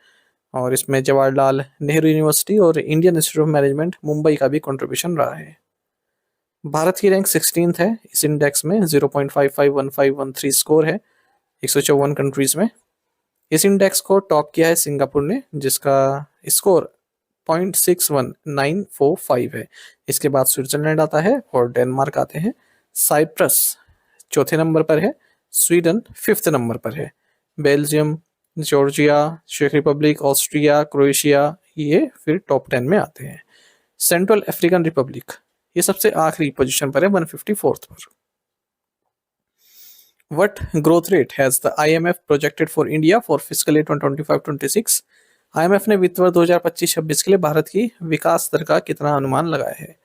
और इसमें जवाहरलाल नेहरू यूनिवर्सिटी और Indian institute of management Mumbai का भी कंट्रीब्यूशन रहा है। भारत की रैंक 16th है इस इंडेक्स में। 0.551513 स्कोर है 154 कंट्रीज में। इस इंडेक्स को टॉप किया है सिंगापुर ने, जिसका स्कोर 0.61945 है। इसके बाद स्विट्जरलैंड आता है और डेनमार्क आते हैं। साइप्रस चौथे नंबर पर है। स्वीडन 5th नंबर पर है। बेल्जियम, जॉर्जिया, चेक रिपब्लिक, ऑस्ट्रिया, क्रोएशिया ये फिर टॉप 10 में आते हैं। सेंट्रल अफ्रीकन रिपब्लिक ये सबसे आखिरी पोजीशन पर है 154th पर। What growth rate has the IMF projected for India for fiscal year 2025-26? IMF ने वित्त वर्ष 2025-26 के लिए भारत की विकास दर का कितना अनुमान लगाया है?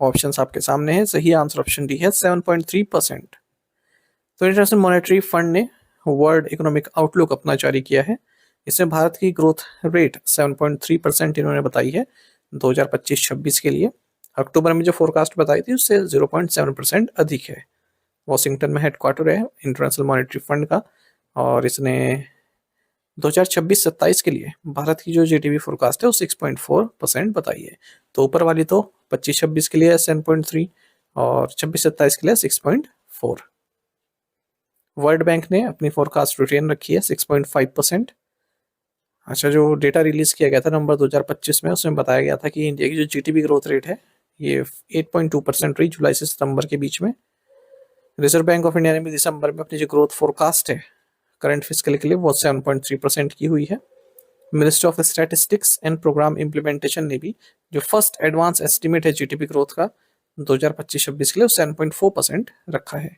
ऑप्शंस आपके सामने हैं। सही आंसर ऑप्शन डी है 7.3%। तो इंटरनेशनल मॉनेटरी फंड ने वर्ल्ड इकोनॉमिक आउटलुक अपना जारी किया है। इसमें भारत की ग्रोथ रेट 7.3% इन्होंने बताई है 2025-26 के लिए। अक्टूबर में जो फोरकास्ट बताई थी उससे 0.7% अधिक है। वॉशिंगटन में हेडक्वार्टर है इंटरनेशनल मॉनेटरी फंड का। और इसने 2026-27 के लिए भारत की जो जीडीपी फोरकास्ट है वो 6.4% बताई है। तो ऊपर वाली तो 25-26 के लिए 7.3 और 26-27 के लिए 6.4। वर्ल्ड बैंक ने अपनी फोरकास्ट रिटेन रखी है 6.5%। अच्छा, जो डेटा रिलीज किया गया था नवंबर 2025 में, उसमें बताया गया था कि इंडिया की जो जीडीपी ग्रोथ रेट है ये 8.2% रही जुलाई से सितंबर के बीच में। रिजर्व बैंक ऑफ इंडिया ने भी दिसंबर में अपनी जो ग्रोथ फोरकास्ट है करंट फिस्कल के लिए वो 7.3% की हुई है। Ministry of statistics and programme implementation ने भी जो फर्स्ट एडवांस एस्टिमेट है जीडीपी ग्रोथ का 2025-26 के लिए 7.4% रखा है।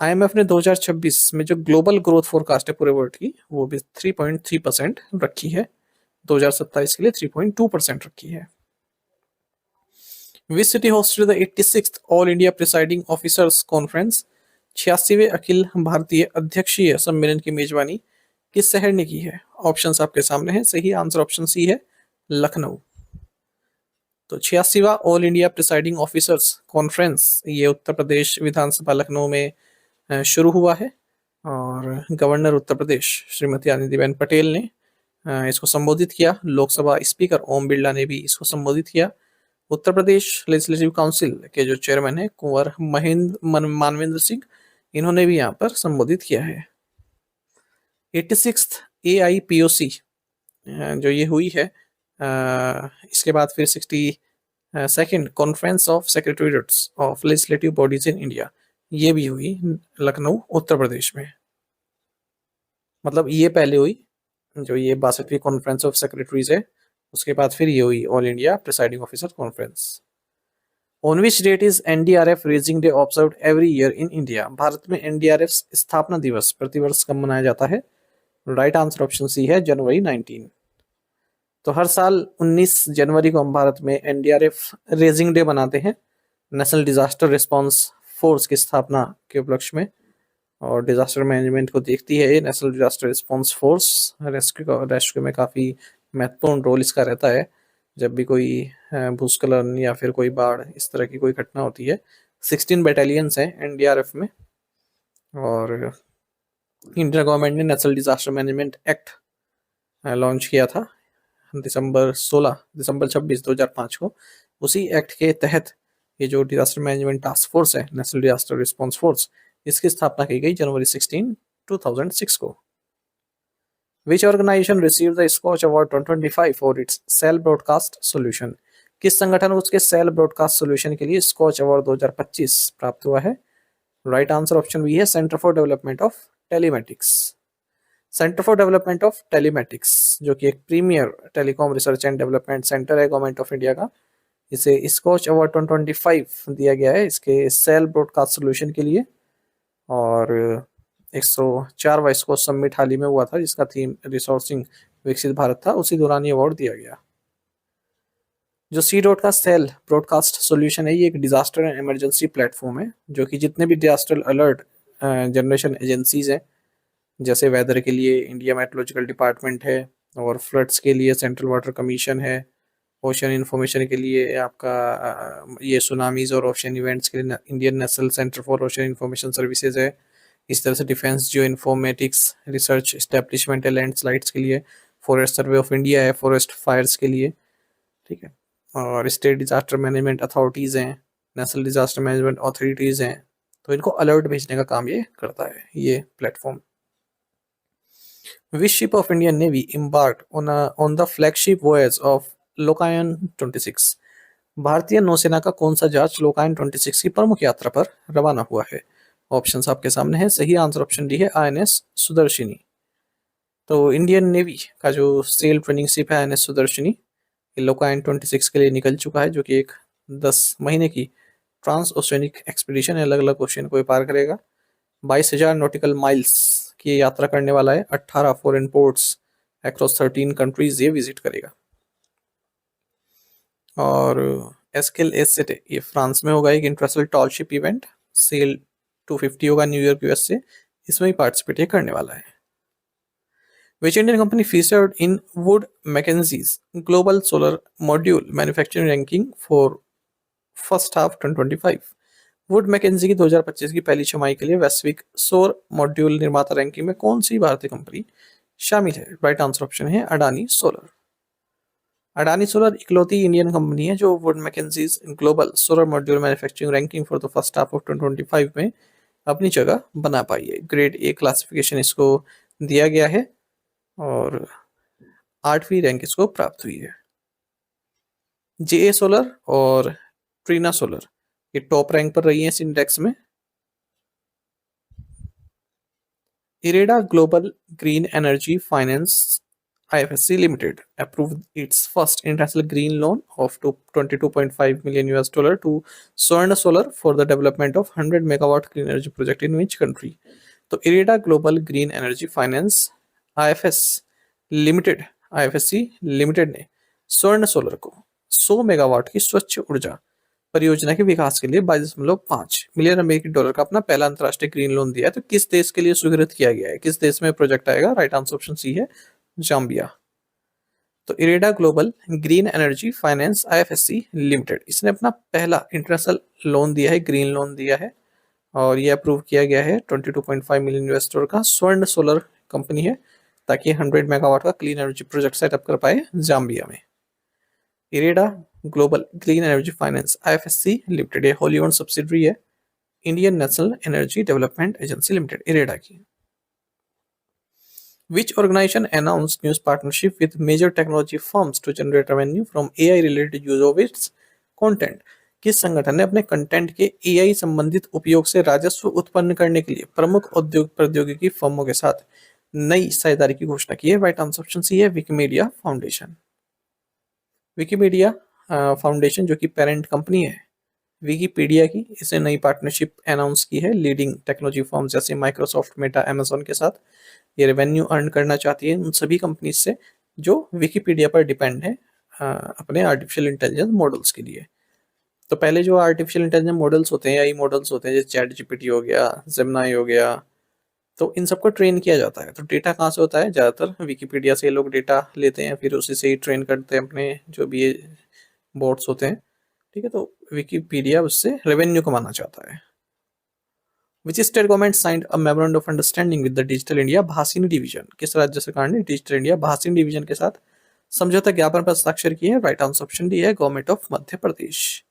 आईएमएफ ने 2026 में जो ग्लोबल ग्रोथ फोरकास्ट है पूरे वर्ल्ड की वो भी 3.3% रखी है। 2027 के लिए 3.2% रखी है। Which city hosted the 86th all India presiding officers conference? 86वें अखिल भारतीय अध्यक्षीय सम्मेलन की मेजबानी किस शहर ने की है? ऑप्शंस आपके सामने हैं। सही आंसर ऑप्शन सी है, लखनऊ। तो 86वां all India presiding officers conference ये उत्तर प्रदेश विधानसभा लखनऊ में शुरू हुआ है और गवर्नर उत्तर प्रदेश श्रीमती आनंदीबेन पटेल ने इसको संबोधित किया। लोकसभा स्पीकर ओम बिरला ने भी इसको संबोधित किया। उत्तर प्रदेश लेजिस्लेटिव काउंसिल के जो चेयरमैन है कुंवर मानवेंद्र सिंह, इन्होंने भी यहाँ पर संबोधित किया है। 86th AIPOC जो ये हुई है, इसके बाद फिर 62nd conference of secretariats of legislative bodies in India, ये भी हुई लखनऊ उत्तर प्रदेश में। मतलब ये पहले हुई, जो ये 62वीं कॉन्फ्रेंस ऑफ सेक्रेटरीज है, उसके बाद फिर ये हुई all India presiding officer conference. On which date is NDRF raising day observed every year in India? भारत में NDRF स्थापना दिवस प्रतिवर्ष कब मनाया जाता है? राइट आंसर ऑप्शन सी है, जनवरी 19। तो हर साल 19 जनवरी को हम भारत में NDRF रेजिंग डे मनाते हैं, नेशनल डिजास्टर रिस्पॉन्स फोर्स की स्थापना के उपलक्ष्य में। और डिजास्टर मैनेजमेंट को देखती है ये national disaster response force. Rescue में काफ़ी महत्वपूर्ण रोल इसका रहता है। जब भी कोई भूस्खलन या फिर कोई बाढ़ इस तरह की कोई घटना होती है। 16 बटालियंस हैं NDRF में। और इंडियन गवर्नमेंट ने national disaster management act launch किया था दिसंबर 26 2005 को। उसी एक्ट के तहत ये जो डिजास्टर मैनेजमेंट टास्क फोर्स है, नेशनल डिजास्टर रिस्पॉन्स फोर्स, इसकी स्थापना की गई जनवरी 16, 2006 को। Which organization received the Scotch Award 2025 for its Cell Broadcast Solution? किस संगठन को उसके सेल ब्रॉडकास्ट सॉल्यूशन के लिए स्कॉच अवार्ड 2025 प्राप्त हुआ है? राइट आंसर ऑप्शन बी है, centre for development of telematics. Centre for development of telematics जो कि एक premier telecom research and development centre है गवर्नमेंट ऑफ इंडिया का, इसे स्कॉच अवार्ड 2025 दिया गया है इसके सेल ब्रॉडकास्ट सॉल्यूशन के लिए। और 104वां स्कॉच समिट हाल ही में हुआ था जिसका थीम रिसोर्सिंग विकसित भारत था, उसी दौरान ये अवार्ड दिया गया। जो सी डॉट का सेल ब्रॉडकास्ट सॉल्यूशन है, ये एक डिजास्टर एंड इमरजेंसी प्लेटफॉर्म है जो कि जितने भी डिजास्टर अलर्ट जनरेशन एजेंसीज हैं, जैसे वेदर के लिए इंडिया मेट्रोलॉजिकल डिपार्टमेंट है, और फ्लड्स के लिए सेंट्रल वाटर कमीशन है, ओशन इन्फॉर्मेशन के लिए आपका ये सुनामीज और ओशन इवेंट्स के लिए Indian national centre for ocean information services है। इस तरह से defence geo informatics research establishment है लैंडस्लाइड्स के लिए, फॉरेस्ट सर्वे ऑफ इंडिया है फॉरेस्ट फायर्स के लिए, ठीक है। और स्टेट डिजास्टर मैनेजमेंट अथॉरिटीज़ हैं, नेशनल डिजास्टर मैनेजमेंट अथॉरिटीज़ हैं, तो इनको अलर्ट भेजने का काम ये करता है ये platform. Which ship of Indian navy embarked on the flagship voyage of लोकायन 26? भारतीय नौसेना का कौन सा जहाज लोकायन 26 की प्रमुख यात्रा पर रवाना हुआ है? ऑप्शंस आपके सामने हैं। सही आंसर ऑप्शन डी है, INS सुदर्शनी। तो इंडियन नेवी का जो सेल ट्रेनिंग शिप है INS सुदर्शनी, ये लोकायन 26 के लिए निकल चुका है, जो कि एक 10 महीने की ट्रांस ओशियनिक एक्सपीडिशन है, अलग अलग ओशियन को पार करेगा। 22,000 नॉटिकल माइल्स की यात्रा करने वाला है। 18 फॉरेन पोर्ट्स अक्रॉस 13 कंट्रीज ये विजिट करेगा। और एस्केल एसेट ये फ्रांस में होगा, एक इंटरनेशनल टॉलशिप इवेंट। सेल 250 होगा न्यूयॉर्क US से, इसमें ही पार्टिसिपेट करने वाला है। Which Indian company featured in Wood Mackenzie's Global Solar Module Manufacturing Ranking for first half 2025? Wood Mackenzie की 2025 की पहली छमाही के लिए वैश्विक सौर मॉड्यूल निर्माता रैंकिंग में कौन सी भारतीय कंपनी शामिल है? राइट आंसर ऑप्शन है, अडानी सोलर। अडानी सोलर इकलौती इंडियन कंपनी है जो Wood Mackenzie's global solar module manufacturing ranking for the first half of 2025 में अपनी जगह बना पाई है। ग्रेड A क्लासिफिकेशन इसको दिया गया है और 8वीं रैंक इसको प्राप्त हुई है। JA सोलर और ट्रीना सोलर ये टॉप रैंक पर रही है इस इंडेक्स में। IREDA global green energy finance IFSC Limited approved its first international green loan of $22.5 million to Swarna Solar for the development of 100 megawatt clean energy project in which country? तो IREDA global green energy finance IFS limited IFSC limited ने स्वर्ण solar को 100 megawatt की स्वच्छ ऊर्जा परियोजना के विकास के लिए 22.5 मिलियन अमेरिकी डॉलर का अपना पहला अंतर्राष्ट्रीय ग्रीन लोन दिया है। तो किस देश के लिए स्वीकृत किया गया है, किस देश में प्रोजेक्ट आएगा? राइट आंसर ऑप्शन सी है, जाम्बिया। तो IREDA global green energy finance IFSC limited, इसने अपना पहला इंटरनेशनल लोन दिया है, ग्रीन लोन दिया है, और ये अप्रूव किया गया है 22.5 मिलियन इन्वेस्टर का। स्वर्ण सोलर कंपनी है, ताकि 100 मेगावाट का क्लीन एनर्जी प्रोजेक्ट सेटअप कर पाए जाम्बिया में। IREDA global green energy finance IFSC limited ये होली ओन्ड सब्सिडरी है Indian national energy development agency limited, IREDA की। Which organization announced news partnership with major technology firms to generate revenue from AI related use of its content? किस संगठन ने अपने content के AI संबंधित उपयोग से राजस्व उत्पन्न करने के लिए प्रमुख उद्योग प्रौद्योगिकी फर्मों के साथ नई साझेदारी की घोषणा की है? राइट आंसर ऑप्शन सी है, विकिमीडिया फाउंडेशन। विकिमीडिया फाउंडेशन जो कि पेरेंट कंपनी है विकीपीडिया की, इसे नई पार्टनरशिप अनाउंस की है लीडिंग टेक्नोलॉजी फर्म्स जैसे माइक्रोसॉफ्ट, मेटा, अमेजोन के साथ। ये रेवेन्यू अर्न करना चाहती है उन सभी कंपनीज से जो विकीपीडिया पर डिपेंड है अपने आर्टिफिशियल इंटेलिजेंस मॉडल्स के लिए। तो पहले जो आर्टिफिशियल इंटेलिजेंस मॉडल्स होते हैं, एआई मॉडल्स होते हैं, जैसे चैट जीपीटी हो गया, जेमिनी हो गया, तो इन सबको ट्रेन किया जाता है। तो डेटा कहाँ से होता है? ज़्यादातर विकीपीडिया से लोग डेटा लेते हैं, फिर उसी से ही ट्रेन करते हैं अपने जो भी ये बोट्स होते हैं। ठीक है, तो विकीपीडिया उससे रेवेन्यू कमाना चाहता है। Which state government signed a memorandum of understanding with the digital India Bhashini division? किस राज्य सरकार ने डिजिटल इंडिया भासीनी डिवीजन के साथ समझौता ज्ञापन पर हस्ताक्षर किए हैं? राइट आंसर ऑप्शन डी है, government of Madhya Pradesh.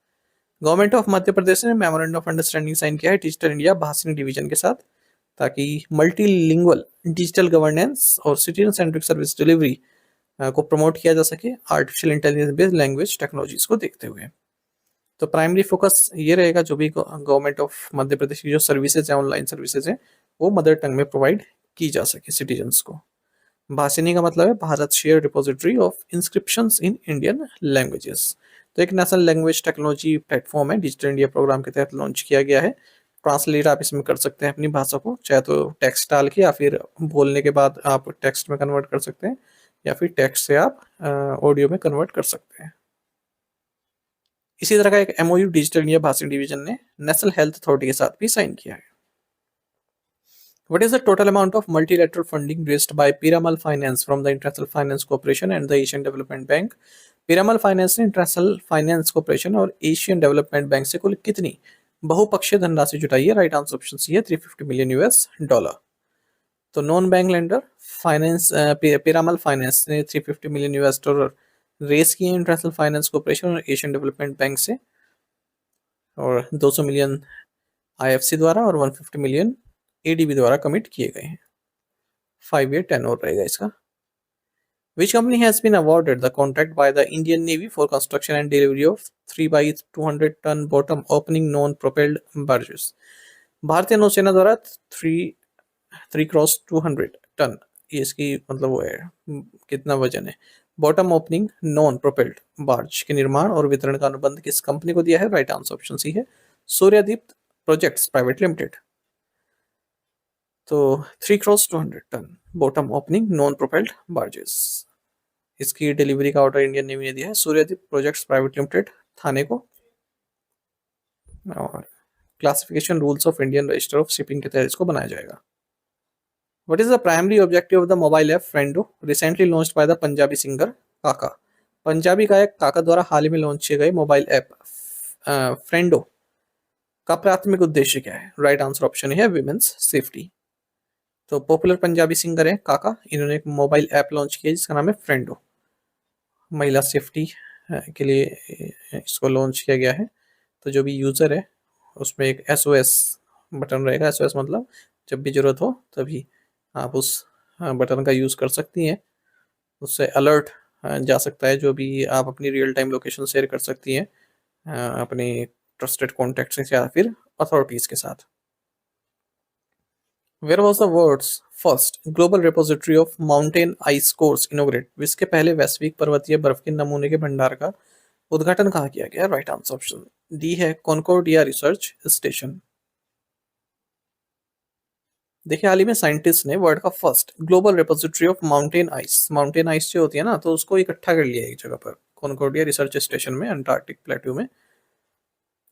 Government of Madhya Pradesh ने मेमोरेंडम ऑफ अंडरस्टैंडिंग साइन किया है डिजिटल इंडिया भासीनी डिवीजन के साथ, ताकि मल्टीलिंगुअल डिजिटल गवर्नेंस और सिटीजन सेंट्रिक सर्विस डिलीवरी को प्रमोट किया जा सके artificial intelligence based language technologies को देखते हुए। तो प्राइमरी फोकस ये रहेगा, जो भी गवर्नमेंट ऑफ मध्य प्रदेश की जो सर्विसेज है, ऑनलाइन सर्विसेज है, वो मदर टंग में प्रोवाइड की जा सके सिटीजन्स को। भाषिनी का मतलब है Bharat share repository of inscriptions in Indian languages. तो एक नेशनल लैंग्वेज टेक्नोलॉजी प्लेटफॉर्म है, डिजिटल इंडिया प्रोग्राम के तहत लॉन्च किया गया है। ट्रांसलेट आप इसमें कर सकते हैं अपनी भाषा को, चाहे तो टेक्स्ट डाल के या फिर बोलने के बाद आप टेक्स्ट में कन्वर्ट कर सकते हैं, या फिर टेक्स्ट से आप ऑडियो में कन्वर्ट कर सकते हैं। इसी तरह का एक एमओयू डिजिटल इंडिया भाषण डिवीजन ने नेशनल हेल्थ अथॉरिटी के साथ भी साइन किया है। What is the total amount of multilateral funding raised by Piramal Finance from the International Finance Corporation and the Asian Development Bank? Piramal Finance ने international finance corporation और Asian development bank से कुल कितनी बहुपक्षीय धनराशि जुटाई है? राइट आंसर ऑप्शन सी है, 350 मिलियन यूएस डॉलर। तो non bank lender finance Piramal finance ने 350 मिलियन यूएस डॉलर रेस किए इंटरनेशनल फाइनेंस कॉर्पोरेशन और एशियन डेवलपमेंट बैंक से, और 200 मिलियन आईएफसी द्वारा और 150 मिलियन एडीबी द्वारा कमिट किए गए हैं। 5 ईयर टेन्योर रहेगा इसका। Which company has been awarded the contract by the Indian Navy for construction and delivery of 3 by 200 ton bottom opening non-propelled barges? भारतीय नौसेना द्वारा 3x200 टन, ये इसकी मतलब वो है कितना वजन है, bottom opening non propelled barge के निर्माण और वितरण का अनुबंध किस कंपनी को दिया है? राइट आंसर ऑप्शन सी है, सूर्यदीप प्रोजेक्ट्स प्राइवेट लिमिटेड। तो 3x200 ton bottom opening non propelled barges, इसकी डिलीवरी का ऑर्डर इंडियन नेवी ने दिया है Suryadeep projects private limited Thane को, और classification rules of Indian register of shipping के तहत इसको बनाया जाएगा। What is the primary objective of the mobile app Friendo recently launched by the Punjabi singer काका? पंजाबी गायक काका द्वारा हाल ही में लॉन्च किए गए मोबाइल ऐप फ्रेंडो का प्राथमिक उद्देश्य क्या है? राइट आंसर ऑप्शन है, विमेंस सेफ्टी। तो पॉपुलर पंजाबी सिंगर है काका, इन्होंने एक मोबाइल ऐप लॉन्च किया जिसका नाम है फ्रेंडो, महिला सेफ्टी के लिए इसको लॉन्च किया गया है। तो जो भी यूज़र है उसमें एक SOS बटन रहेगा, SOS मतलब जब भी ज़रूरत हो तभी आप उस बटन का यूज़ कर सकती हैं, उससे अलर्ट जा सकता है, जो भी आप अपनी रियल टाइम लोकेशन शेयर कर सकती हैं अपने ट्रस्टेड कॉन्टैक्ट से या फिर अथॉरिटीज़ के साथ। Where was the world's first global repository of mountain ice cores inaugurate? विश्व के पहले वैश्विक पर्वतीय बर्फ के नमूने के भंडार का उद्घाटन कहाँ किया गया? राइट आंसर ऑप्शन डी है, कॉनकोर्डिया रिसर्च स्टेशन। देखिए हाल ही में साइंटिस्ट ने वर्ल्ड का first global repository of mountain ice जो होती है ना, तो उसको इकट्ठा कर लिया है एक जगह पर कॉनकॉर्डिया रिसर्च स्टेशन में अंटार्कटिक प्लेट्यू में।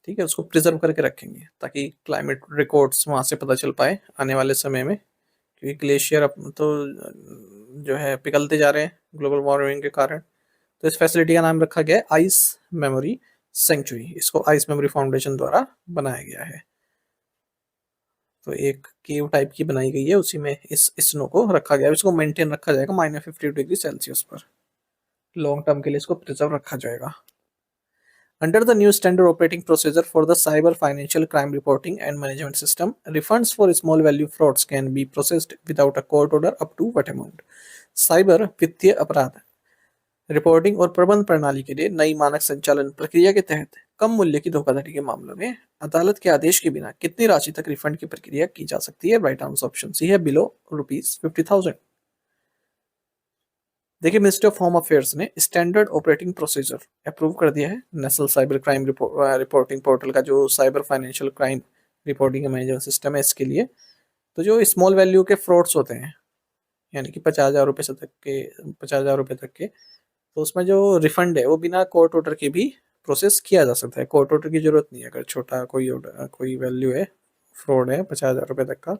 ठीक है, उसको प्रिजर्व करके रखेंगे ताकि क्लाइमेट रिकॉर्ड्स वहां से पता चल पाए आने वाले समय में, क्योंकि ग्लेशियर अब तो जो है पिघलते जा रहे हैं ग्लोबल वार्मिंग के कारण। तो इस फैसिलिटी का नाम रखा गया है आइस मेमोरी सेंचुरी। इसको आइस मेमोरी फाउंडेशन द्वारा बनाया गया है। तो एक केव टाइप की बनाई गई है, उसी में इस स्नो को रखा गया है। इसको मेंटेन रखा जाएगा -50 डिग्री सेल्सियस पर। लॉन्ग टर्म के लिए इसको प्रिजर्व रखा जाएगा। Under the new standard operating procedure for the cyber financial crime reporting and management system, refunds for small value frauds can be processed without a court order up to what amount? Cyber वित्तीय अपराध reporting और प्रबंध प्रणाली के लिए नई मानक संचालन प्रक्रिया के तहत कम मूल्य की धोखाधड़ी के मामलों में अदालत के आदेश के बिना कितनी राशि तक रिफंड की प्रक्रिया की जा सकती है? राइट आंसर ऑप्शन सी है, बिलो ₹50,000। देखिए मिनिस्ट्री ऑफ होम अफेयर्स ने स्टैंडर्ड ऑपरेटिंग प्रोसीजर अप्रूव कर दिया है national cyber crime reporting portal का, जो cyber financial crime reporting management system है इसके लिए। तो जो स्मॉल वैल्यू के फ्रॉड्स होते हैं, यानी कि 50,000 रुपये से तक के 50,000 रुपये तक के, तो उसमें जो रिफंड है वो बिना कोर्ट ऑर्डर के भी प्रोसेस किया जा सकता है। कोर्ट ऑर्डर की जरूरत नहीं है अगर छोटा कोई वैल्यू है, फ्रॉड है 50,000 रुपये तक का।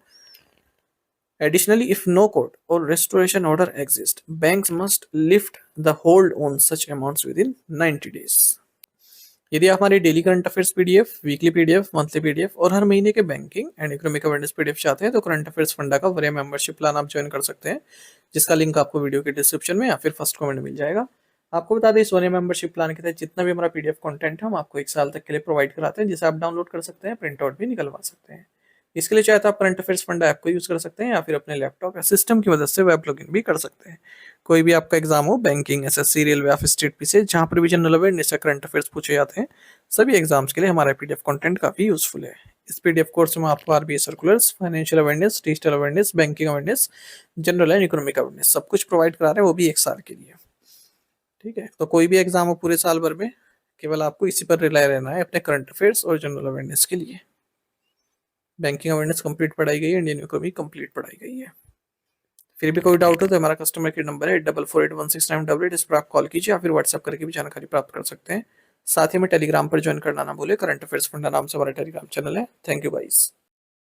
Additionally, if no court or restoration order exists, banks must lift the hold on such amounts within 90 days. यदि आप हमारी daily current affairs PDF, weekly PDF, monthly PDF और हर महीने के banking and economic awareness PDF चाहते हैं तो current affairs funda का वरीय मेंबरशिप प्लान आप ज्वाइन कर सकते हैं, जिसका लिंक आपको वीडियो के डिस्क्रिप्शन में या फिर फर्स्ट कमेंट में मिल जाएगा। आपको बता दें इस वरीय मेंबरशिप प्लान के तहत जितना भी हमारा पीडीएफ कंटेंट है हम आपको 1 साल तक के लिए प्रोवाइड कराते हैं, जिसे आप डाउनलोड कर सकते हैं, प्रिंट आउट भी निकलवा सकते हैं। इसके लिए चाहे तो आप करंट अफेयर्स फंडा ऐप को यूज कर सकते हैं या फिर अपने लैपटॉप या सिस्टम की मदद से वेब लॉगिन भी कर सकते हैं। कोई भी आपका एग्जाम हो, बैंकिंग, एसएससी, रेलवे या फिर स्टेट पी से, जहां पर भी जनरल अवेयरनेस या करंट अफेयर्स पूछे जाते हैं, सभी एग्जाम्स के लिए हमारा पीडीएफ कंटेंट काफी यूजफुल है। इस पीडीएफ कोर्स में आपको RBI circulars, financial awareness, digital awareness, banking awareness, general and economic awareness सब कुछ प्रोवाइड करा रहे हैं, वो भी 1 साल के लिए। ठीक है, तो कोई भी एग्जाम हो पूरे साल भर में, केवल आपको इसी पर रिलाय रहना है अपने करंट अफेयर्स और जनरल अवेयरनेस के लिए। बैंकिंग अवेयरनेस कंप्लीट पढ़ाई गई है, इंडियन इकोनॉमी कंप्लीट पढ़ाई गई है। फिर भी कोई डाउट हो तो हमारा कस्टमर केयर नंबर है 84481698, इस पर आप कॉल कीजिए या फिर व्हाट्सएप करके भी जानकारी प्राप्त कर सकते हैं। साथ ही में टेलीग्राम पर ज्वाइन करना ना भूले, करंट अफेयर्स फंडा नाम से हमारा टेलीग्राम चैनल है। Thank you guys.